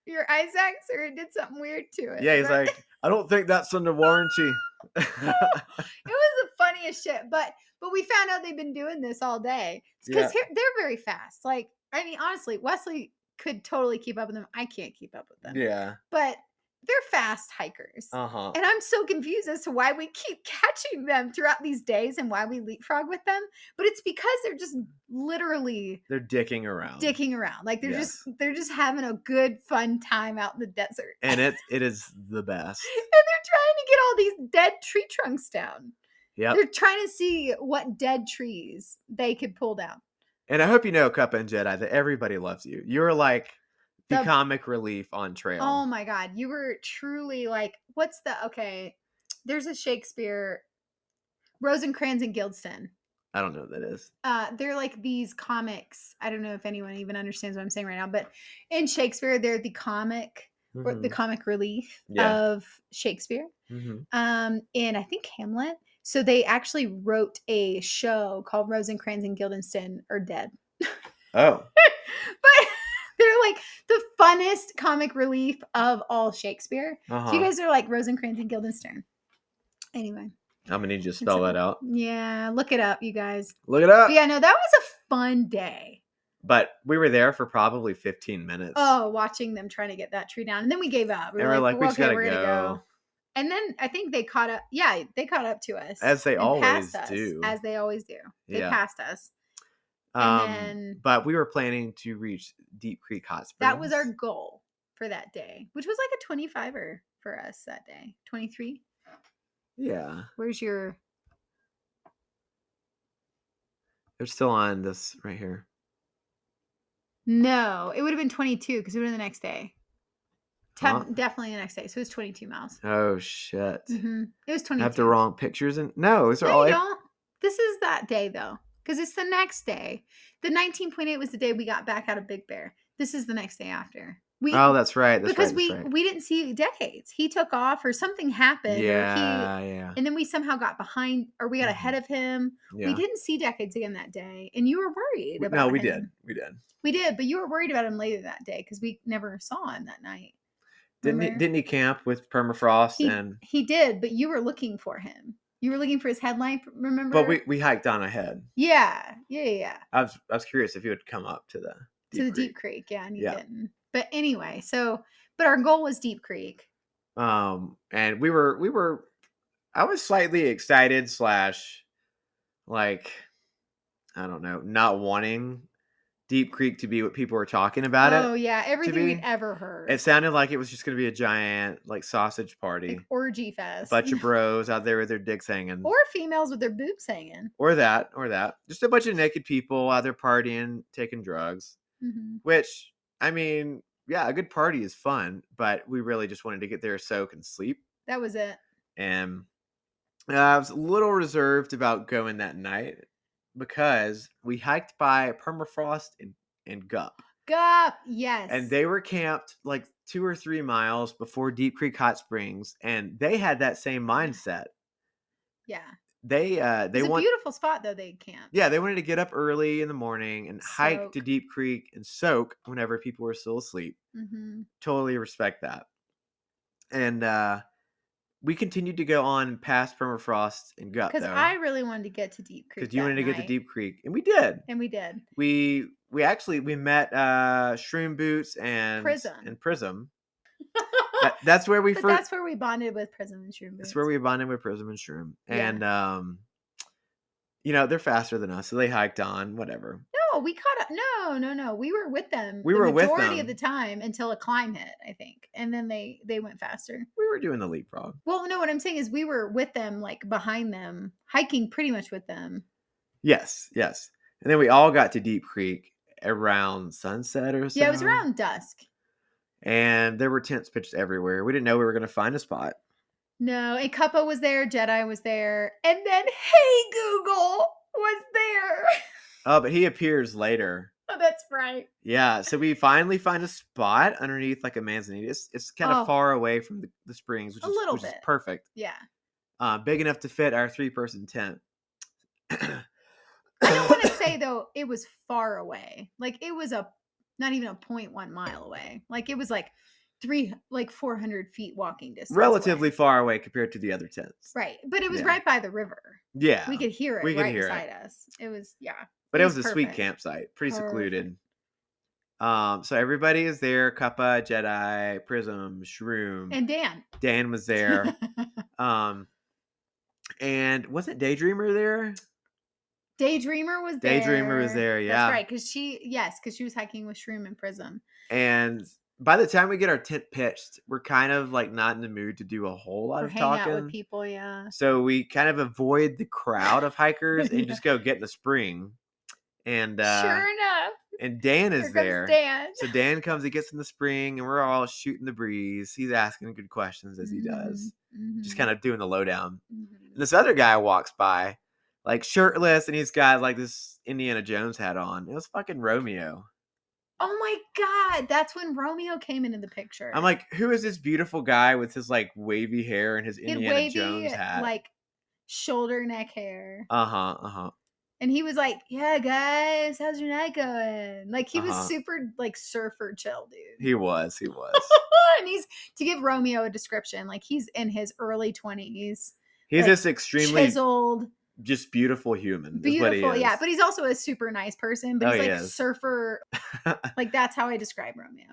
[SPEAKER 1] your ice axe or it did something weird to it.
[SPEAKER 2] Yeah, he's like, I don't think that's under warranty.
[SPEAKER 1] It was the funniest shit. But we found out they've been doing this all day because they're very fast. Like, I mean, honestly, Wesley could totally keep up with them. I can't keep up with them.
[SPEAKER 2] Yeah.
[SPEAKER 1] But they're fast hikers.
[SPEAKER 2] Uh-huh.
[SPEAKER 1] And I'm so confused as to why we keep catching them throughout these days and why we leapfrog with them. But it's because they're just literally
[SPEAKER 2] they're dicking around.
[SPEAKER 1] Like they're just having a good fun time out in the desert.
[SPEAKER 2] And it is the best.
[SPEAKER 1] And they're trying to get all these dead tree trunks down.
[SPEAKER 2] Yeah.
[SPEAKER 1] They're trying to see what dead trees they could pull down.
[SPEAKER 2] And I hope you know, Cuppa and Jedi, that everybody loves you. You're like the comic relief on trail.
[SPEAKER 1] Oh my God. You were truly like, there's a Shakespeare, Rosencrantz and Guildenstern.
[SPEAKER 2] I don't know what that is.
[SPEAKER 1] They're like these comics. I don't know if anyone even understands what I'm saying right now, but in Shakespeare, they're the comic or the comic relief of Shakespeare. And I think Hamlet. So they actually wrote a show called Rosencrantz and Guildenstern Are Dead.
[SPEAKER 2] Oh.
[SPEAKER 1] But they're like the funnest comic relief of all Shakespeare. So you guys are like Rosencrantz and Guildenstern. Anyway.
[SPEAKER 2] I'm going to need you to spell that out.
[SPEAKER 1] Yeah. Look it up, you guys.
[SPEAKER 2] Look it up.
[SPEAKER 1] But yeah, no, that was a fun day.
[SPEAKER 2] But we were there for probably 15 minutes.
[SPEAKER 1] Oh, watching them trying to get that tree down. And then we gave up.
[SPEAKER 2] We were like, we just got to go.
[SPEAKER 1] And then I think they caught up. Yeah, they caught up to us.
[SPEAKER 2] As they always do.
[SPEAKER 1] As they always do. They passed us. And then,
[SPEAKER 2] but we were planning to reach Deep Creek Hot Springs.
[SPEAKER 1] That was our goal for that day, which was like a 25er for us that day. 23?
[SPEAKER 2] Yeah.
[SPEAKER 1] Where's your...
[SPEAKER 2] They're still on this right here.
[SPEAKER 1] No, it would have been 22 because it would have been the next day. Definitely the next day. So it was 22 miles.
[SPEAKER 2] Oh, shit.
[SPEAKER 1] It was 22.
[SPEAKER 2] I have the wrong pictures. No, it's
[SPEAKER 1] all... don't. This is that day, though. Because it's the next day. The 19.8 was the day we got back out of Big Bear. This is the next day after.
[SPEAKER 2] That's right.
[SPEAKER 1] Because we didn't see decades. He took off or something happened.
[SPEAKER 2] Yeah.
[SPEAKER 1] And then we somehow got behind or we got ahead of him. Yeah. We didn't see decades again that day. And you were worried about him.
[SPEAKER 2] No, we did.
[SPEAKER 1] We did. But you were worried about him later that day because we never saw him that night.
[SPEAKER 2] Didn't he camp with permafrost?
[SPEAKER 1] He did, but you were looking for him. You were looking for his headlight, remember?
[SPEAKER 2] But we hiked on ahead.
[SPEAKER 1] Yeah.
[SPEAKER 2] I was curious if he would come up to the
[SPEAKER 1] Deep Creek. Yeah, and he didn't. But anyway, but our goal was Deep Creek.
[SPEAKER 2] And I was slightly excited / like, I don't know, not wanting Deep Creek to be what people were talking about it.
[SPEAKER 1] Oh yeah, everything we'd ever heard.
[SPEAKER 2] It sounded like it was just going to be a giant like sausage party,
[SPEAKER 1] like orgy fest.
[SPEAKER 2] Bunch of bros out there with their dicks hanging,
[SPEAKER 1] or females with their boobs hanging,
[SPEAKER 2] or that. Just a bunch of naked people out there partying, taking drugs. Which, I mean, yeah, a good party is fun, but we really just wanted to get there, soak, and sleep.
[SPEAKER 1] That was it.
[SPEAKER 2] And I was a little reserved about going that night. Because we hiked by permafrost and Gup.
[SPEAKER 1] Yes.
[SPEAKER 2] And they were camped like 2 or 3 miles before Deep Creek Hot Springs, and they had that same mindset.
[SPEAKER 1] Yeah.
[SPEAKER 2] It's a
[SPEAKER 1] beautiful spot though. They camped.
[SPEAKER 2] Yeah, they wanted to get up early in the morning and hike to Deep Creek and soak whenever people were still asleep. Totally respect that. And we continued to go on past permafrost and Gup
[SPEAKER 1] because I really wanted to get to Deep Creek.
[SPEAKER 2] Because you wanted to get to Deep Creek, and we did. We met Shroom Boots and Prism. That's where we first.
[SPEAKER 1] That's where we bonded with Prism and Shroom Boots.
[SPEAKER 2] That's where we bonded with Prism and Shroom, and they're faster than us, so they hiked on. Whatever.
[SPEAKER 1] No, we caught up. No. We were with them.
[SPEAKER 2] We were with them
[SPEAKER 1] majority of the time until a climb hit, I think, and then they went faster.
[SPEAKER 2] We were doing the leapfrog.
[SPEAKER 1] Well, no, what I'm saying is we were with them, like behind them, hiking pretty much with them.
[SPEAKER 2] Yes, and then we all got to Deep Creek around sunset or so.
[SPEAKER 1] Yeah, it was around dusk.
[SPEAKER 2] And there were tents pitched everywhere. We didn't know we were going to find a spot.
[SPEAKER 1] No, and Cuppa was there, Jedi was there, and then Hey Google was there.
[SPEAKER 2] Oh, but he appears later.
[SPEAKER 1] Oh, that's right.
[SPEAKER 2] Yeah, so we finally find a spot underneath like a manzanita. It's kind of far away from the springs, which is perfect.
[SPEAKER 1] Yeah.
[SPEAKER 2] Big enough to fit our 3-person tent.
[SPEAKER 1] I don't want to say though it was far away. Like it was not even a 0.1 mile away. Like, it was like 400 feet walking distance
[SPEAKER 2] Relatively
[SPEAKER 1] away.
[SPEAKER 2] far away compared to the other tents.
[SPEAKER 1] Right. But it was
[SPEAKER 2] Yeah.
[SPEAKER 1] right by the river.
[SPEAKER 2] Yeah.
[SPEAKER 1] We could hear it
[SPEAKER 2] We could
[SPEAKER 1] right
[SPEAKER 2] hear
[SPEAKER 1] beside
[SPEAKER 2] it.
[SPEAKER 1] us. It was, yeah.
[SPEAKER 2] But it was a sweet
[SPEAKER 1] perfect.
[SPEAKER 2] campsite. Pretty secluded.
[SPEAKER 1] Perfect.
[SPEAKER 2] So everybody is there. Cuppa, Jedi, Prism, Shroom.
[SPEAKER 1] And Dan.
[SPEAKER 2] Dan was there. And wasn't Daydreamer there?
[SPEAKER 1] Daydreamer was there.
[SPEAKER 2] Daydreamer was there, yeah.
[SPEAKER 1] That's right, because she was hiking with Shroom and Prism.
[SPEAKER 2] And by the time we get our tent pitched, we're kind of like not in the mood to do a whole lot of
[SPEAKER 1] hang
[SPEAKER 2] talking.
[SPEAKER 1] out with people, yeah.
[SPEAKER 2] So we kind of avoid the crowd of hikers and just go get in the spring. And
[SPEAKER 1] sure enough.
[SPEAKER 2] And Dan is there.
[SPEAKER 1] Dan.
[SPEAKER 2] So Dan comes, he gets in the spring, and we're all shooting the breeze. He's asking good questions as he does. Just kind of doing the lowdown. And this other guy walks by, like shirtless, and he's got like this Indiana Jones hat on. It was fucking Romeo.
[SPEAKER 1] Oh my God. That's when Romeo came into the picture.
[SPEAKER 2] I'm like, who is this beautiful guy with his like wavy hair and his Indiana Jones hat?
[SPEAKER 1] Like shoulder neck hair.
[SPEAKER 2] Uh-huh.
[SPEAKER 1] And he was like, yeah, guys, how's your night going? Like, he was super, like, surfer chill, dude.
[SPEAKER 2] He was.
[SPEAKER 1] And he's, to give Romeo a description, like, he's in his early 20s.
[SPEAKER 2] He's
[SPEAKER 1] like,
[SPEAKER 2] just extremely
[SPEAKER 1] chiseled.
[SPEAKER 2] Just beautiful human.
[SPEAKER 1] Beautiful, yeah. But he's also a super nice person. But he's like surfer. Like, that's how I describe Romeo.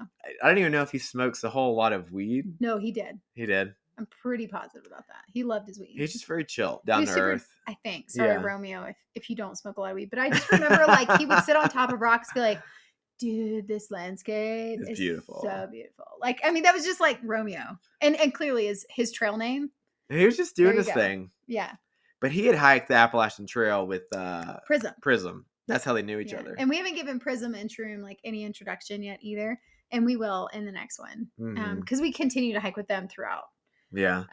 [SPEAKER 2] I don't even know if he smokes a whole lot of weed.
[SPEAKER 1] No, he did.
[SPEAKER 2] He did.
[SPEAKER 1] I'm pretty positive about that. He loved his weed.
[SPEAKER 2] He's just very chill, down to earth.
[SPEAKER 1] I think. Sorry, Romeo, if you don't smoke a lot of weed. But I just remember, like, he would sit on top of rocks and be like, dude, this landscape is beautiful. So beautiful. Like, I mean, that was just like Romeo. And clearly is his trail name.
[SPEAKER 2] And he was just doing his thing.
[SPEAKER 1] Yeah.
[SPEAKER 2] But he had hiked the Appalachian Trail with
[SPEAKER 1] Prism.
[SPEAKER 2] That's how they knew each other.
[SPEAKER 1] And we haven't given Prism and Shroom like any introduction yet either. And we will in the next one. Because we continue to hike with them throughout.
[SPEAKER 2] Yeah.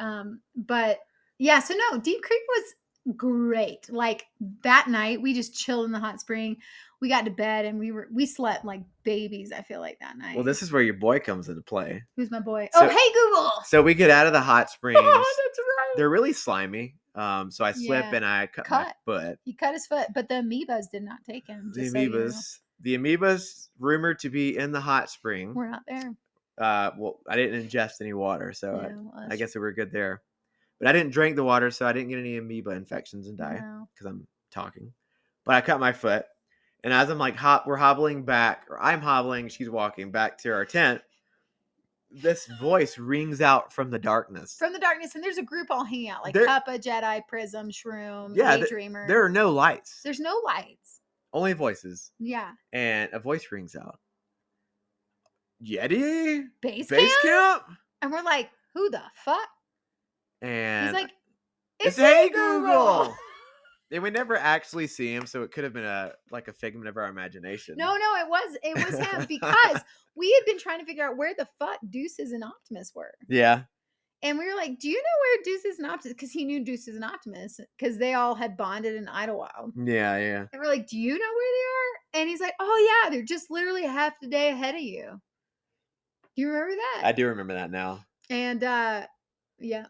[SPEAKER 1] But yeah, so no, Deep Creek was great. Like that night, we just chilled in the hot spring. We got to bed and we slept like babies, I feel like, that night.
[SPEAKER 2] Well, this is where your boy comes into play.
[SPEAKER 1] Who's my boy? So, oh, hey, Google.
[SPEAKER 2] So we get out of the hot springs.
[SPEAKER 1] Oh, that's right.
[SPEAKER 2] They're really slimy. So I slip and I cut my foot.
[SPEAKER 1] He cut his foot, but the amoebas did not take him.
[SPEAKER 2] The amoebas rumored to be in the hot spring.
[SPEAKER 1] We're not there.
[SPEAKER 2] Well, I didn't ingest any water, so I guess we were good there. But I didn't drink the water, so I didn't get any amoeba infections and die because I'm talking. But I cut my foot, and as I'm like we're hobbling back, or I'm hobbling, she's walking back to our tent. This voice rings out from the darkness.
[SPEAKER 1] And there's a group all hanging out, like Cuppa, Jedi, Prism, Shroom, Daydreamer.
[SPEAKER 2] There are no lights.
[SPEAKER 1] There's no lights.
[SPEAKER 2] Only voices.
[SPEAKER 1] Yeah.
[SPEAKER 2] And a voice rings out. Yeti?
[SPEAKER 1] Basecamp? And we're like, who the fuck?
[SPEAKER 2] And
[SPEAKER 1] he's like, it's
[SPEAKER 2] Hey Google! And we never actually see him, so it could have been a figment of our imagination.
[SPEAKER 1] No, it was him because we had been trying to figure out where the fuck Deuces and Optimus were. Yeah. And we were like, do you know where Deuces and Optimus? Because he knew Deuces and Optimus because they all had bonded in Idlewild.
[SPEAKER 2] Yeah.
[SPEAKER 1] And we're like, do you know where they are? And he's like, oh yeah, they're just literally half the day ahead of you. Do you remember that?
[SPEAKER 2] I do remember that now.
[SPEAKER 1] And yeah.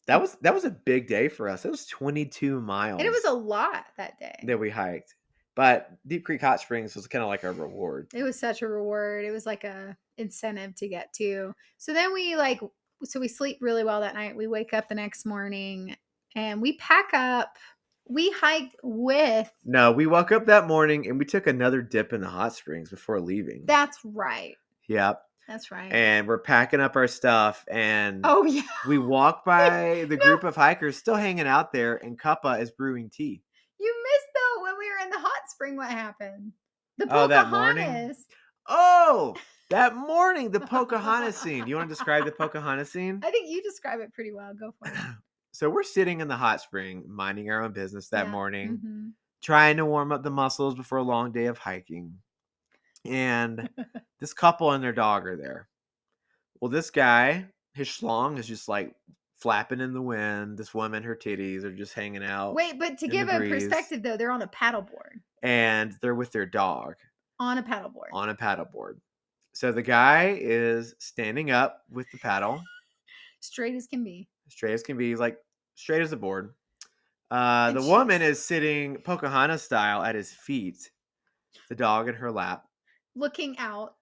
[SPEAKER 2] That was a big day for us. It was 22 miles.
[SPEAKER 1] And it was a lot that day.
[SPEAKER 2] That we hiked. But Deep Creek Hot Springs was kind of like our reward.
[SPEAKER 1] It was such a reward. It was like a incentive to get to. So then we sleep really well that night. We wake up the next morning and we pack up. We hiked with...
[SPEAKER 2] No, we woke up that morning and we took another dip in the hot springs before leaving.
[SPEAKER 1] That's right.
[SPEAKER 2] Yep.
[SPEAKER 1] That's right.
[SPEAKER 2] And we're packing up our stuff and we walk by the group of hikers still hanging out there and Cuppa is brewing tea.
[SPEAKER 1] You missed though when we were in the hot spring what happened. The Pocahontas.
[SPEAKER 2] That morning? Oh, that morning, the Pocahontas scene. You want to describe the Pocahontas scene?
[SPEAKER 1] I think you describe it pretty well. Go for it.
[SPEAKER 2] So we're sitting in the hot spring, minding our own business that morning, trying to warm up the muscles before a long day of hiking. And this couple and their dog are there. Well, this guy, his schlong is just like flapping in the wind. This woman, her titties are just hanging out.
[SPEAKER 1] Wait, but to give a perspective though, they're on a paddleboard.
[SPEAKER 2] And they're with their dog.
[SPEAKER 1] On a paddleboard.
[SPEAKER 2] So the guy is standing up with the paddle.
[SPEAKER 1] Straight as can be.
[SPEAKER 2] He's like straight as a board. The woman is sitting Pocahontas style at his feet. The dog in her lap.
[SPEAKER 1] looking out.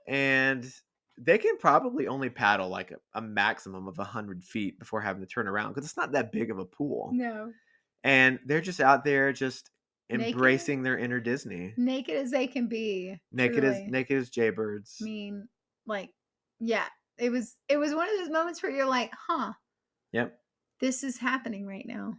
[SPEAKER 2] And they can probably only paddle like a maximum of 100 feet before having to turn around because it's not that big of a pool.
[SPEAKER 1] No.
[SPEAKER 2] And they're just out there just
[SPEAKER 1] Naked?
[SPEAKER 2] embracing their inner Disney.
[SPEAKER 1] Naked as they can be.
[SPEAKER 2] Naked
[SPEAKER 1] truly.
[SPEAKER 2] as jaybirds.
[SPEAKER 1] I mean, like, yeah. It was one of those moments where you're like, huh.
[SPEAKER 2] Yep.
[SPEAKER 1] This is happening right now.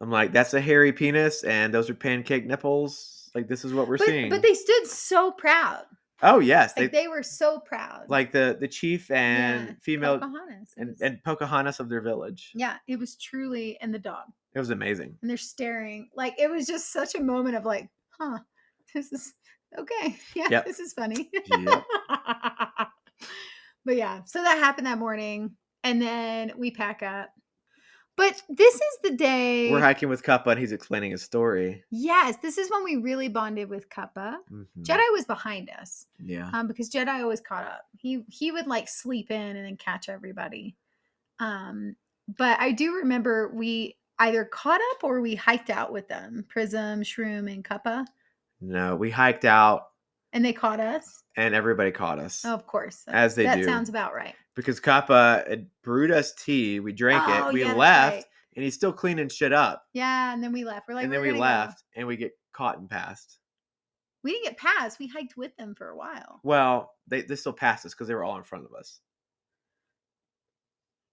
[SPEAKER 2] I'm like, that's a hairy penis and those are pancake nipples. Like, this is what we're seeing.
[SPEAKER 1] But they stood so proud.
[SPEAKER 2] Oh, yes.
[SPEAKER 1] Like, they were so proud.
[SPEAKER 2] Like the chief and female
[SPEAKER 1] Pocahontas.
[SPEAKER 2] and Pocahontas of their village.
[SPEAKER 1] Yeah, it was truly, and the dog.
[SPEAKER 2] It was amazing.
[SPEAKER 1] And they're staring. Like, it was just such a moment of like, huh, this is okay. Yeah,
[SPEAKER 2] Yep.
[SPEAKER 1] This is funny.
[SPEAKER 2] Yep.
[SPEAKER 1] But yeah, so that happened that morning. And then we pack up. But this is the day.
[SPEAKER 2] We're hiking with Kappa and he's explaining his story.
[SPEAKER 1] Yes, this is when we really bonded with Kappa.
[SPEAKER 2] Mm-hmm.
[SPEAKER 1] Jedi was behind us.
[SPEAKER 2] Yeah.
[SPEAKER 1] Because Jedi always caught up. He would like sleep in and then catch everybody. But I do remember we either caught up or we hiked out with them. Prism, Shroom, and Kappa.
[SPEAKER 2] No, we hiked out.
[SPEAKER 1] And they caught us?
[SPEAKER 2] And everybody caught us.
[SPEAKER 1] Oh, of course.
[SPEAKER 2] As they do.
[SPEAKER 1] That sounds about right.
[SPEAKER 2] Because Kappa had brewed us tea. We drank it. We left. Right. And he's still cleaning shit up.
[SPEAKER 1] Yeah, and then we left. We're like,
[SPEAKER 2] and then we left and we get caught and passed.
[SPEAKER 1] We didn't get passed. We hiked with them for a while.
[SPEAKER 2] Well, they still passed us because they were all in front of us.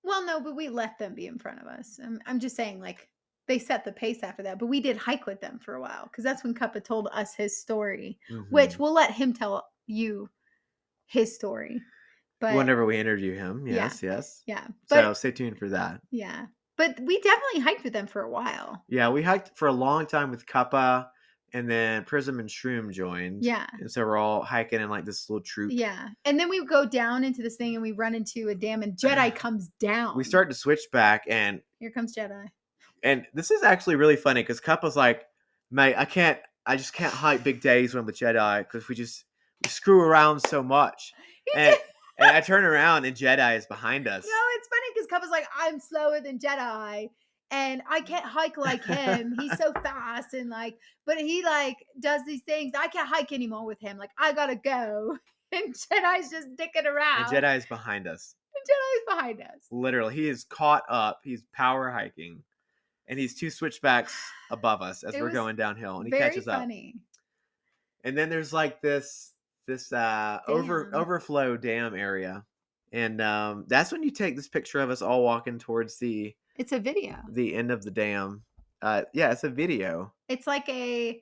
[SPEAKER 1] Well, no, but we let them be in front of us. I'm just saying, like, they set the pace after that. But we did hike with them for a while because that's when Kappa told us his story, which we'll let him tell you his story. But
[SPEAKER 2] whenever we interview him, yes.
[SPEAKER 1] Yeah.
[SPEAKER 2] So stay tuned for that.
[SPEAKER 1] Yeah. But we definitely hiked with them for a while.
[SPEAKER 2] Yeah, we hiked for a long time with Kappa, and then Prism and Shroom joined.
[SPEAKER 1] Yeah.
[SPEAKER 2] And so we're all hiking in like this little troop.
[SPEAKER 1] Yeah. And then we would go down into this thing and we run into a dam and Jedi comes down.
[SPEAKER 2] We start to switch back and
[SPEAKER 1] here comes Jedi.
[SPEAKER 2] And this is actually really funny because Kappa's like, mate, I just can't hike big days when with Jedi because we screw around so much. And I turn around and Jedi is behind us.
[SPEAKER 1] No, it's funny because Kappa's like, I'm slower than Jedi and I can't hike like him. He's so fast and like, but he like does these things. I can't hike anymore with him. Like, I gotta go. And Jedi's just dicking around.
[SPEAKER 2] And Jedi is behind us.
[SPEAKER 1] Literally,
[SPEAKER 2] he is caught up. He's power hiking. And he's 2 switchbacks above us as we're going downhill. And he catches up. And then there's like this overflow dam area. And that's when you take this picture of us all walking towards
[SPEAKER 1] it's a video.
[SPEAKER 2] The end of the dam. Yeah, it's a video.
[SPEAKER 1] It's like a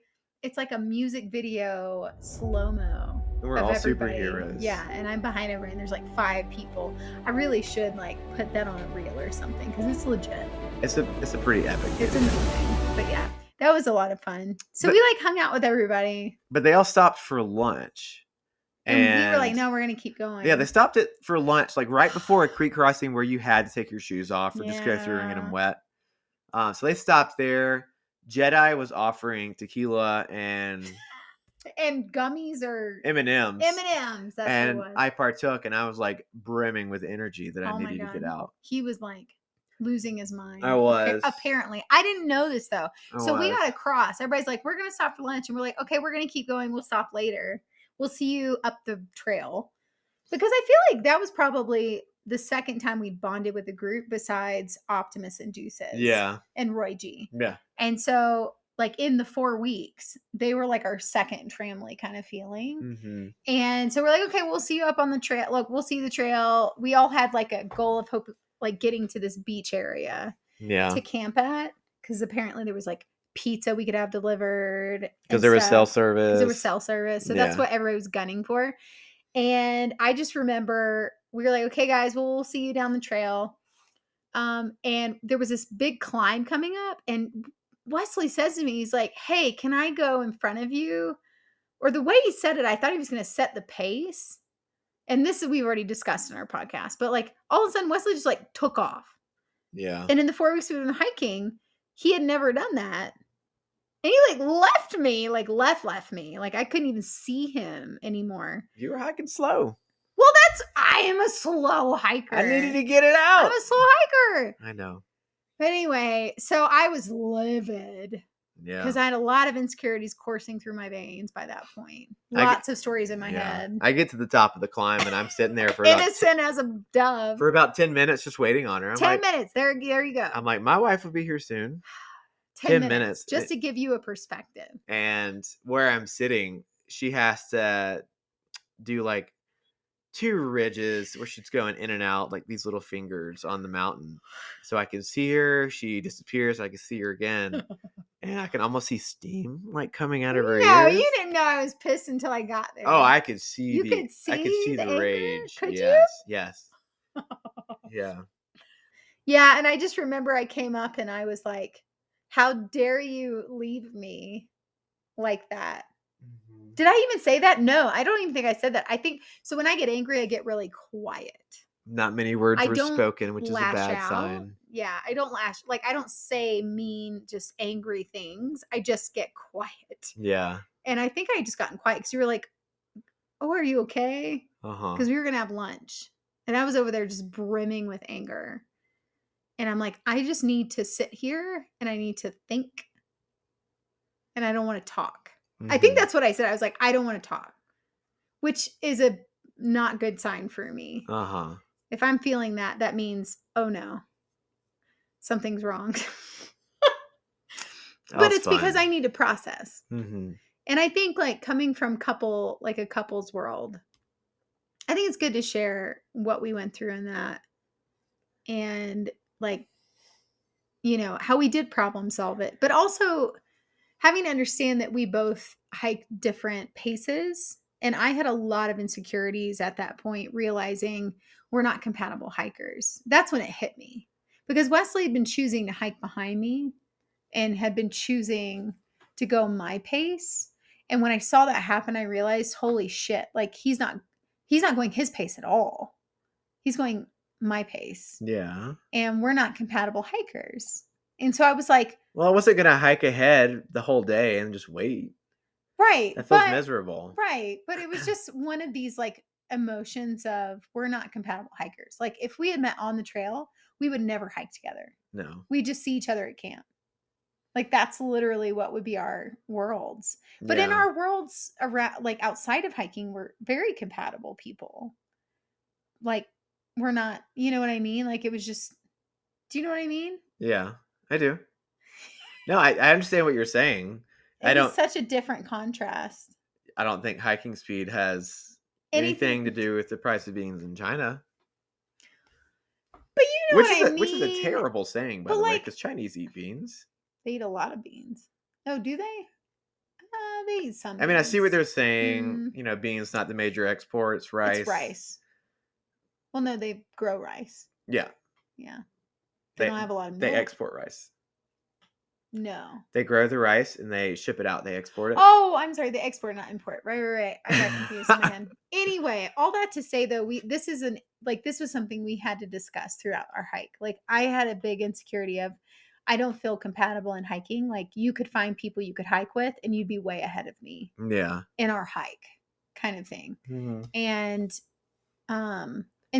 [SPEAKER 1] music video slow-mo.
[SPEAKER 2] And we're all everybody. Superheroes.
[SPEAKER 1] Yeah, and I'm behind everyone and there's like 5 people. I really should like put that on a reel or something because it's legit.
[SPEAKER 2] It's a pretty epic video.
[SPEAKER 1] It's amazing. But yeah, that was a lot of fun. So we like hung out with everybody.
[SPEAKER 2] But they all stopped for lunch.
[SPEAKER 1] And we were like, no, we're going to keep going.
[SPEAKER 2] Yeah, they stopped it for lunch, like right before a creek crossing where you had to take your shoes off or just go through and get them wet. So they stopped there. Jedi was offering tequila and
[SPEAKER 1] gummies or
[SPEAKER 2] M&Ms.
[SPEAKER 1] M&Ms, that's
[SPEAKER 2] and
[SPEAKER 1] what it was.
[SPEAKER 2] I partook and I was like brimming with energy that I needed to get out.
[SPEAKER 1] He was like losing his mind.
[SPEAKER 2] I was.
[SPEAKER 1] Apparently. I didn't know this though. We got to cross. Everybody's like, we're going to stop for lunch. And we're like, okay, we're going to keep going. We'll stop later. We'll see you up the trail. Because I feel like that was probably the second time we bonded with a group besides Optimus and Deuces.
[SPEAKER 2] Yeah.
[SPEAKER 1] And Roy G.
[SPEAKER 2] Yeah.
[SPEAKER 1] And so like in the 4 weeks, they were like our second family kind of feeling.
[SPEAKER 2] Mm-hmm.
[SPEAKER 1] And so we're like, okay, we'll see you up on the trail. Look, we'll see the trail. We all had like a goal of hope, like getting to this beach area to camp at. Because apparently there was like pizza we could have delivered.
[SPEAKER 2] Because there was cell service.
[SPEAKER 1] So that's what everybody was gunning for. And I just remember we were like, okay, guys, well, we'll see you down the trail. And there was this big climb coming up. And Wesley says to me, he's like, hey, can I go in front of you? Or the way he said it, I thought he was going to set the pace. And this is, we've already discussed in our podcast. But like all of a sudden, Wesley just like took off.
[SPEAKER 2] Yeah.
[SPEAKER 1] And in the 4 weeks we've been hiking, he had never done that. And he like left me. Like I couldn't even see him anymore.
[SPEAKER 2] You were hiking slow.
[SPEAKER 1] Well, I am a slow hiker.
[SPEAKER 2] I needed to get it out.
[SPEAKER 1] I'm a slow hiker.
[SPEAKER 2] I know.
[SPEAKER 1] But anyway, so I was livid.
[SPEAKER 2] Yeah.
[SPEAKER 1] Because I had a lot of insecurities coursing through my veins by that point. Lots of stories in my head.
[SPEAKER 2] I get to the top of the climb and I'm sitting there for
[SPEAKER 1] innocent as a dove.
[SPEAKER 2] For about 10 minutes just waiting on her. I'm
[SPEAKER 1] 10 minutes. There you go.
[SPEAKER 2] I'm like, my wife will be here soon.
[SPEAKER 1] 10 minutes. Just to give you a perspective.
[SPEAKER 2] And where I'm sitting, she has to do like 2 ridges where she's going in and out like these little fingers on the mountain. So I can see her. She disappears. I can see her again. And I can almost see steam like coming out of her ears.
[SPEAKER 1] No, you didn't know I was pissed until I got there.
[SPEAKER 2] Oh, I could see
[SPEAKER 1] I could see the
[SPEAKER 2] rage.
[SPEAKER 1] Could
[SPEAKER 2] you? Yes. Yeah.
[SPEAKER 1] Yeah, and I just remember I came up and I was like, how dare you leave me like that? Mm-hmm. Did I even say that? No, I don't even think I said that. I think so. When I get angry, I get really quiet.
[SPEAKER 2] Not many words were spoken, which is a bad sign.
[SPEAKER 1] Yeah, I don't I don't say mean, just angry things. I just get quiet.
[SPEAKER 2] Yeah.
[SPEAKER 1] And I think I just gotten quiet because you were like, oh, are you okay? Because we were going to have lunch. And I was over there just brimming with anger. And I'm like, I just need to sit here and I need to think. And I don't want to talk. Mm-hmm. I think that's what I said. I was like, I don't want to talk, which is a not good sign for me. If I'm feeling that, that means, oh no, something's wrong. But it's fine. Because I need to process. Mm-hmm. And I think like coming from a couple's world, I think it's good to share what we went through in that. And like, you know, how we did problem solve it, but also having to understand that we both hike different paces. And I had a lot of insecurities at that point, realizing we're not compatible hikers. That's when it hit me, because Wesley had been choosing to hike behind me and had been choosing to go my pace. And when I saw that happen, I realized, holy shit, like he's not going his pace at all. He's going my pace.
[SPEAKER 2] Yeah.
[SPEAKER 1] And we're not compatible hikers. And so I was like,
[SPEAKER 2] well, I wasn't going to hike ahead the whole day and just wait.
[SPEAKER 1] Right.
[SPEAKER 2] That feels miserable.
[SPEAKER 1] Right. But it was just one of these like emotions of we're not compatible hikers. Like if we had met on the trail, we would never hike together.
[SPEAKER 2] No.
[SPEAKER 1] We just see each other at camp. Like that's literally what would be our worlds. But in our worlds around, like outside of hiking, we're very compatible people. Like we're not, you know what I mean? Like it was just, do you know what I mean?
[SPEAKER 2] Yeah, I do. No, I understand what you're saying.
[SPEAKER 1] It's such a different contrast.
[SPEAKER 2] I don't think hiking speed has anything to do with the price of beans in China.
[SPEAKER 1] But you know what I mean?
[SPEAKER 2] Which is a terrible saying, by the way, because Chinese eat beans.
[SPEAKER 1] They eat a lot of beans. Oh, do they? They eat some.
[SPEAKER 2] I mean, I see what they're saying. You know, beans not the major exports. Rice.
[SPEAKER 1] It's rice. Well, no, they grow rice.
[SPEAKER 2] Yeah.
[SPEAKER 1] Yeah. They don't have a lot of milk.
[SPEAKER 2] They export rice.
[SPEAKER 1] No.
[SPEAKER 2] They grow the rice and they ship it out. They export it.
[SPEAKER 1] Oh, I'm sorry. They export, not import. Right. I got confused in my head. Anyway, all that to say though, this was something we had to discuss throughout our hike. Like I had a big insecurity of, I don't feel compatible in hiking. Like you could find people you could hike with and you'd be way ahead of me.
[SPEAKER 2] Yeah.
[SPEAKER 1] In our hike kind of thing. Mm-hmm. And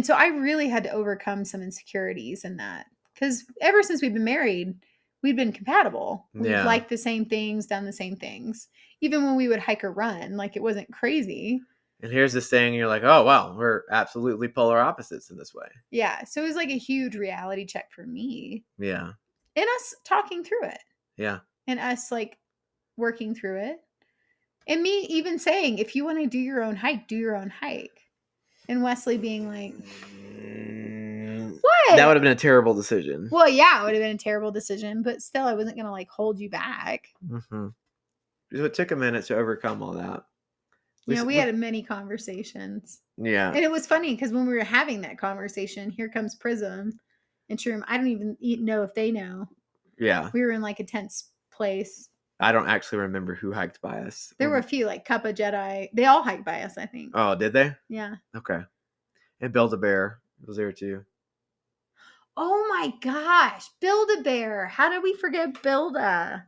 [SPEAKER 1] so I really had to overcome some insecurities in that, because ever since we've been married, we've been compatible. We've liked the same things, done the same things. Even when we would hike or run, like it wasn't crazy.
[SPEAKER 2] And here's this thing, you're like, oh, wow, we're absolutely polar opposites in this way.
[SPEAKER 1] Yeah. So it was like a huge reality check for me.
[SPEAKER 2] Yeah.
[SPEAKER 1] And us talking through it.
[SPEAKER 2] Yeah.
[SPEAKER 1] And us like working through it. And me even saying, if you want to do your own hike, do your own hike. And Wesley being like, what?
[SPEAKER 2] That would have been a terrible decision.
[SPEAKER 1] Well, yeah, it would have been a terrible decision, but still, I wasn't going to like hold you back.
[SPEAKER 2] Mm-hmm. So it took a minute to overcome all that.
[SPEAKER 1] You know, we had many conversations.
[SPEAKER 2] Yeah.
[SPEAKER 1] And it was funny because when we were having that conversation, here comes Prism and Shroom. I don't even know if they know.
[SPEAKER 2] Yeah.
[SPEAKER 1] We were in like a tense place.
[SPEAKER 2] I don't actually remember who hiked by us.
[SPEAKER 1] There were a few, like Kappa Jedi. They all hiked by us, I think.
[SPEAKER 2] Oh, did they?
[SPEAKER 1] Yeah.
[SPEAKER 2] Okay. And Build-A-Bear was there too.
[SPEAKER 1] Oh my gosh. Build-A-Bear. How did we forget Build-A?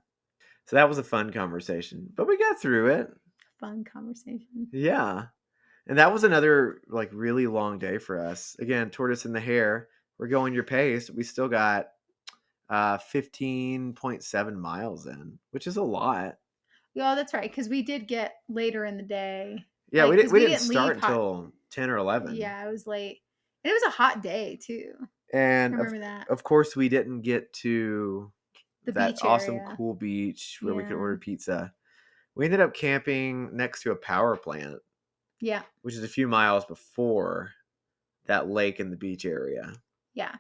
[SPEAKER 2] So that was a fun conversation, but we got through it.
[SPEAKER 1] Fun conversation.
[SPEAKER 2] Yeah. And that was another like really long day for us. Again, tortoise in the hare. We're going your pace. We still got 15.7 miles in, which is a lot.
[SPEAKER 1] Yeah, that's right. Because we did get later in the day.
[SPEAKER 2] Yeah,
[SPEAKER 1] Like, because
[SPEAKER 2] we
[SPEAKER 1] we
[SPEAKER 2] didn't
[SPEAKER 1] didn't leave
[SPEAKER 2] start
[SPEAKER 1] hot.
[SPEAKER 2] until 10 or 11.
[SPEAKER 1] Yeah, it was late. And it was a hot day, too. I
[SPEAKER 2] And
[SPEAKER 1] remember that.
[SPEAKER 2] of course, we didn't get to
[SPEAKER 1] The
[SPEAKER 2] that
[SPEAKER 1] beach
[SPEAKER 2] awesome,
[SPEAKER 1] area.
[SPEAKER 2] cool beach where we could
[SPEAKER 1] Yeah.
[SPEAKER 2] order pizza. We ended up camping next to a power plant,
[SPEAKER 1] Yeah.
[SPEAKER 2] which is a few miles before that lake in the beach area.
[SPEAKER 1] Yeah.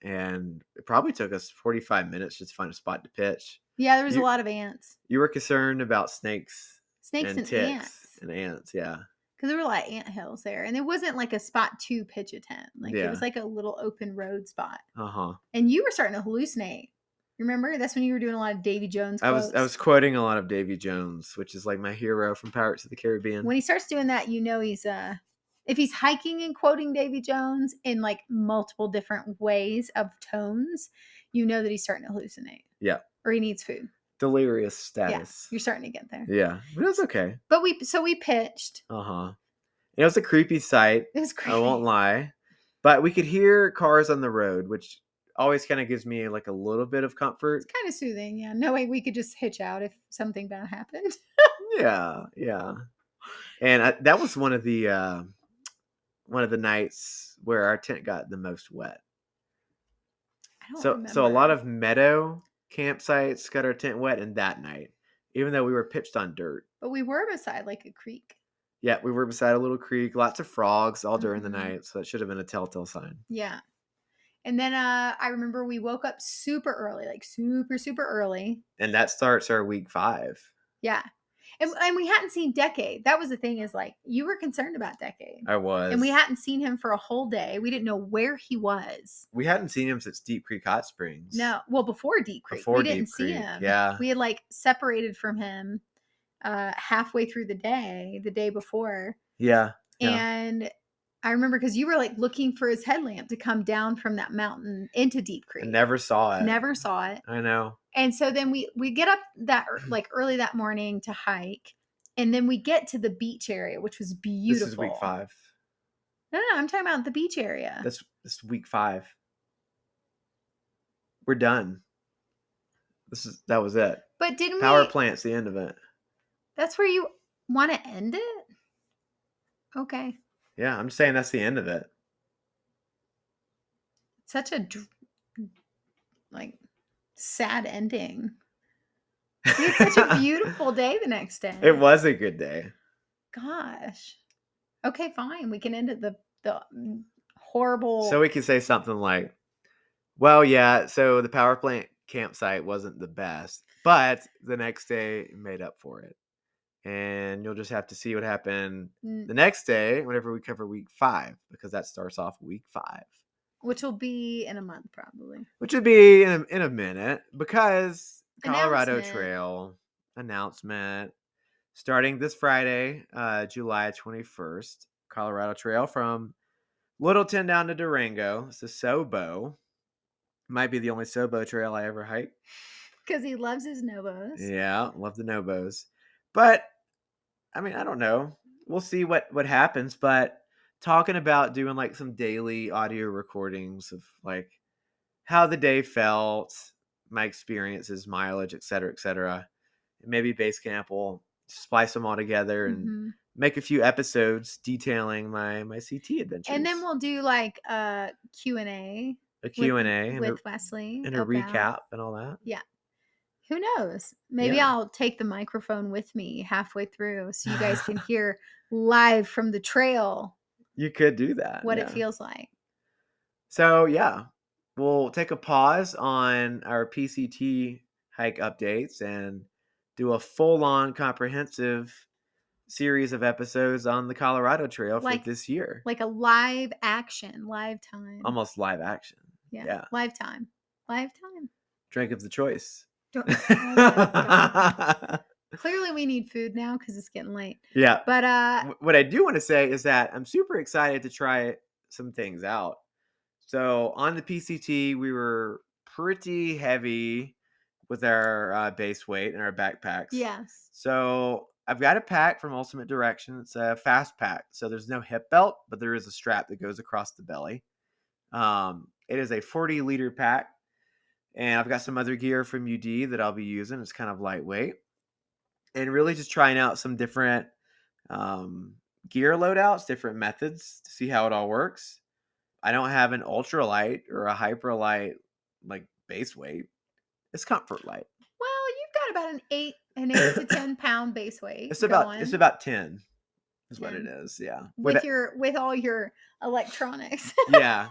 [SPEAKER 2] And it probably took us 45 minutes just to find a spot to pitch.
[SPEAKER 1] Yeah, there was a
[SPEAKER 2] You
[SPEAKER 1] lot of ants.
[SPEAKER 2] you were concerned about snakes
[SPEAKER 1] Snakes
[SPEAKER 2] and
[SPEAKER 1] and
[SPEAKER 2] ticks
[SPEAKER 1] ants.
[SPEAKER 2] and ants, yeah.
[SPEAKER 1] Because there were a lot of ant hills there. And it wasn't like a spot to pitch a tent. Like, it
[SPEAKER 2] Yeah.
[SPEAKER 1] was like a little open road spot.
[SPEAKER 2] Uh-huh.
[SPEAKER 1] And you were starting to hallucinate. Remember? That's when you were doing a lot of Davy Jones quotes.
[SPEAKER 2] I was quoting a lot of Davy Jones, which is like my hero from Pirates of the Caribbean.
[SPEAKER 1] When he starts doing that, you know he's if he's hiking and quoting Davy Jones in like multiple different ways of tones, you know that he's starting to hallucinate.
[SPEAKER 2] Yeah.
[SPEAKER 1] Or he needs food.
[SPEAKER 2] Delirious status.
[SPEAKER 1] Yeah, you're starting to get there.
[SPEAKER 2] Yeah. But it was okay.
[SPEAKER 1] But we pitched.
[SPEAKER 2] Uh-huh. It was a creepy sight.
[SPEAKER 1] It was creepy.
[SPEAKER 2] I won't lie. But we could hear cars on the road, which always kind of gives me like a little bit of comfort.
[SPEAKER 1] It's kind of soothing, yeah. No way we could just hitch out if something bad happened.
[SPEAKER 2] Yeah, yeah. And that was one of the nights where our tent got the most wet.
[SPEAKER 1] I don't
[SPEAKER 2] So
[SPEAKER 1] remember.
[SPEAKER 2] a lot of meadow campsites got our tent wet in that night, even though we were pitched on dirt.
[SPEAKER 1] But we were beside like a creek.
[SPEAKER 2] Yeah, we were beside a little creek, lots of frogs all during the
[SPEAKER 1] Mhm.
[SPEAKER 2] night, so that should have been a telltale sign.
[SPEAKER 1] Yeah. And then I remember we woke up super early, like super, super early.
[SPEAKER 2] And that starts our week 5.
[SPEAKER 1] Yeah. And we hadn't seen Decade. That was the thing, is like you were concerned about Decade.
[SPEAKER 2] I was.
[SPEAKER 1] And we hadn't seen him for a whole day. We didn't know where he was.
[SPEAKER 2] We hadn't seen him since Deep Creek Hot Springs.
[SPEAKER 1] No. Well, before Deep Creek. We didn't see him.
[SPEAKER 2] Yeah.
[SPEAKER 1] We had like separated from him halfway through the day before.
[SPEAKER 2] Yeah.
[SPEAKER 1] And I remember because you were like looking for his headlamp to come down from that mountain into Deep Creek.
[SPEAKER 2] I never saw it.
[SPEAKER 1] Never saw it.
[SPEAKER 2] I know.
[SPEAKER 1] And so then we get up that like early that morning to hike, and then we get to the beach area, which was beautiful.
[SPEAKER 2] This is week 5.
[SPEAKER 1] No, I'm talking about the beach area.
[SPEAKER 2] This is week 5. We're done. That was it.
[SPEAKER 1] But didn't
[SPEAKER 2] Power
[SPEAKER 1] we?
[SPEAKER 2] plant's the end of it.
[SPEAKER 1] That's where you want to end it? Okay.
[SPEAKER 2] Yeah, I'm just saying that's the end of it.
[SPEAKER 1] Such a like sad ending. We had such a beautiful day the next day.
[SPEAKER 2] It was a good day.
[SPEAKER 1] Gosh. Okay, fine. We can end it the horrible.
[SPEAKER 2] So we could say something like, well, yeah, so the power plant campsite wasn't the best, but the next day made up for it. And you'll just have to see what happened the next day whenever we cover week 5, because that starts off week 5.
[SPEAKER 1] Which will be in a month, probably.
[SPEAKER 2] Which would be in a minute, because Colorado Trail announcement starting this Friday, July 21st. Colorado Trail from Littleton down to Durango. It's the Sobo. Might be the only Sobo trail I ever hike.
[SPEAKER 1] Because he loves his Nobos.
[SPEAKER 2] Yeah, love the Nobos. But, I mean, I don't know. We'll see what happens. But talking about doing like some daily audio recordings of like how the day felt, my experiences, mileage, etc. Maybe Basecamp will splice them all together and make a few episodes detailing my CT adventures.
[SPEAKER 1] And then we'll do like a Q&A.
[SPEAKER 2] A Q&A.
[SPEAKER 1] With Wesley.
[SPEAKER 2] And a recap and all that.
[SPEAKER 1] Yeah. Who knows? Maybe I'll take the microphone with me halfway through so you guys can hear live from the trail.
[SPEAKER 2] You could do that.
[SPEAKER 1] What it feels like.
[SPEAKER 2] So, yeah. We'll take a pause on our PCT hike updates and do a full-on comprehensive series of episodes on the Colorado Trail for this year. Like
[SPEAKER 1] a live action, live time.
[SPEAKER 2] Almost live action. Yeah.
[SPEAKER 1] Live time.
[SPEAKER 2] Drink of the choice.
[SPEAKER 1] Clearly we need food now because it's getting late.
[SPEAKER 2] Yeah.
[SPEAKER 1] But
[SPEAKER 2] what I do want to say is that I'm super excited to try some things out. So on the PCT, we were pretty heavy with our base weight and our backpacks.
[SPEAKER 1] Yes.
[SPEAKER 2] So I've got a pack from Ultimate Direction. It's a fast pack. So there's no hip belt, but there is a strap that goes across the belly. It is a 40-liter pack. And I've got some other gear from UD that I'll be using. It's kind of lightweight. And really just trying out some different gear loadouts, different methods to see how it all works. I don't have an ultralight or a hyperlight like base weight. It's comfort light.
[SPEAKER 1] Well, you've got about an 8 to 10 pound base weight.
[SPEAKER 2] It's about 10 is 10. What it is. Yeah.
[SPEAKER 1] With all your electronics.
[SPEAKER 2] Yeah.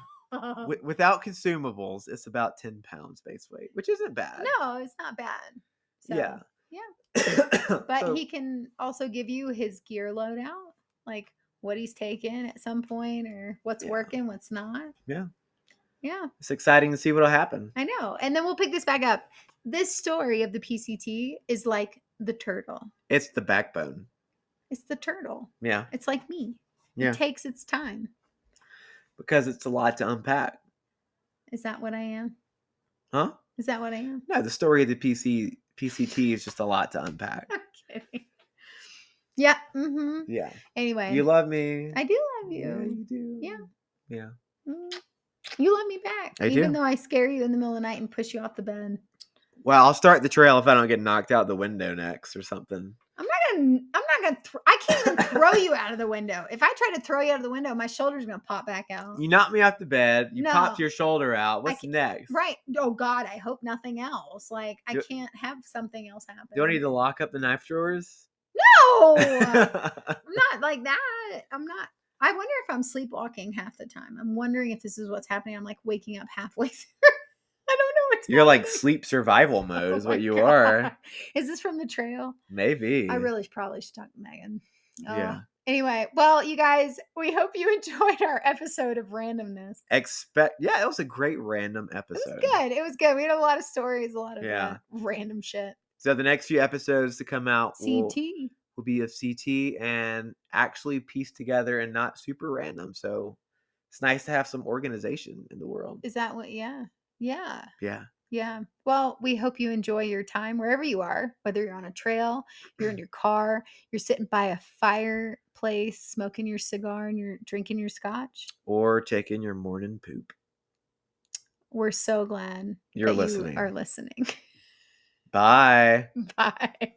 [SPEAKER 2] Without consumables, it's about 10 pounds base weight, which isn't bad.
[SPEAKER 1] No, it's not bad. So,
[SPEAKER 2] yeah.
[SPEAKER 1] But he can also give you his gear loadout, like what he's taken at some point or what's working, what's not.
[SPEAKER 2] Yeah.
[SPEAKER 1] Yeah.
[SPEAKER 2] It's exciting to see what'll happen.
[SPEAKER 1] I know. And then we'll pick this back up. This story of the PCT is like the turtle.
[SPEAKER 2] It's the backbone.
[SPEAKER 1] It's the turtle.
[SPEAKER 2] Yeah.
[SPEAKER 1] It's like me.
[SPEAKER 2] Yeah.
[SPEAKER 1] It takes its time.
[SPEAKER 2] Because it's a lot to unpack.
[SPEAKER 1] Is that what I am?
[SPEAKER 2] Huh?
[SPEAKER 1] Is that what I am?
[SPEAKER 2] No, the story of the PCT is just a lot to unpack.
[SPEAKER 1] I'm kidding. Yeah. Mm-hmm.
[SPEAKER 2] Yeah.
[SPEAKER 1] Anyway.
[SPEAKER 2] You love me.
[SPEAKER 1] I do love you.
[SPEAKER 2] Yeah, you do.
[SPEAKER 1] Yeah.
[SPEAKER 2] Yeah.
[SPEAKER 1] You love me back.
[SPEAKER 2] I do.
[SPEAKER 1] Even though I scare you in the middle of the night and push you off the bed.
[SPEAKER 2] Well, I'll start the trail if I don't get knocked out the window next or something.
[SPEAKER 1] I can't even throw you out of the window. If I try to throw you out of the window, my shoulder's going to pop back out.
[SPEAKER 2] You knocked me off the bed. You popped your shoulder out. What's next?
[SPEAKER 1] Right. Oh, God, I hope nothing else. Like, I can't have something else happen.
[SPEAKER 2] Do I need to lock up the knife drawers?
[SPEAKER 1] No! I'm not like that. I'm not. I wonder if I'm sleepwalking half the time. I'm wondering if this is what's happening. I'm like waking up halfway through. I don't know what's
[SPEAKER 2] You're
[SPEAKER 1] happening.
[SPEAKER 2] like sleep survival mode is what you are.
[SPEAKER 1] Is this from the trail?
[SPEAKER 2] Maybe.
[SPEAKER 1] I really probably should talk to Megan.
[SPEAKER 2] Yeah.
[SPEAKER 1] Anyway, well, you guys, we hope you enjoyed our episode of randomness.
[SPEAKER 2] Yeah, it was a great random episode.
[SPEAKER 1] It was good. We had a lot of stories, a lot of random shit.
[SPEAKER 2] So the next few episodes to come out
[SPEAKER 1] will
[SPEAKER 2] be of CT and actually pieced together and not super random. So it's nice to have some organization in the world.
[SPEAKER 1] Is that what? Yeah. Yeah.
[SPEAKER 2] Yeah.
[SPEAKER 1] Yeah. Well, we hope you enjoy your time wherever you are, whether you're on a trail, you're in your car, you're sitting by a fireplace, smoking your cigar and you're drinking your scotch.
[SPEAKER 2] Or taking your morning poop.
[SPEAKER 1] We're so glad
[SPEAKER 2] you are
[SPEAKER 1] listening.
[SPEAKER 2] Bye.
[SPEAKER 1] Bye.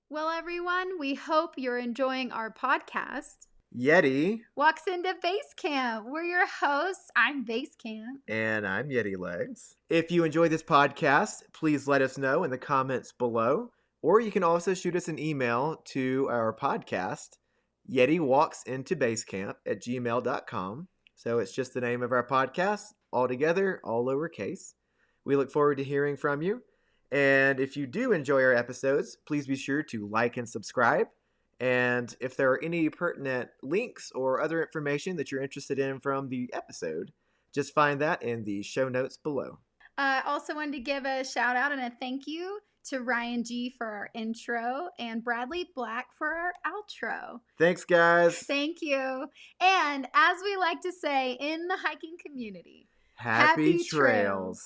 [SPEAKER 1] Well, everyone, we hope you're enjoying our podcast.
[SPEAKER 2] Yeti
[SPEAKER 1] Walks into Basecamp. We're your hosts. I'm Basecamp.
[SPEAKER 2] And I'm Yeti Legs. If you enjoy this podcast, please let us know in the comments below. Or you can also shoot us an email to our podcast, yetiwalksintobasecamp@gmail.com. So it's just the name of our podcast, all together, all lowercase. We look forward to hearing from you. And if you do enjoy our episodes, please be sure to like and subscribe. And if there are any pertinent links or other information that you're interested in from the episode, just find that in the show notes below.
[SPEAKER 1] I also wanted to give a shout out and a thank you to Ryan G for our intro and Bradley Black for our outro.
[SPEAKER 2] Thanks, guys.
[SPEAKER 1] Thank you. And as we like to say in the hiking community,
[SPEAKER 2] happy trails.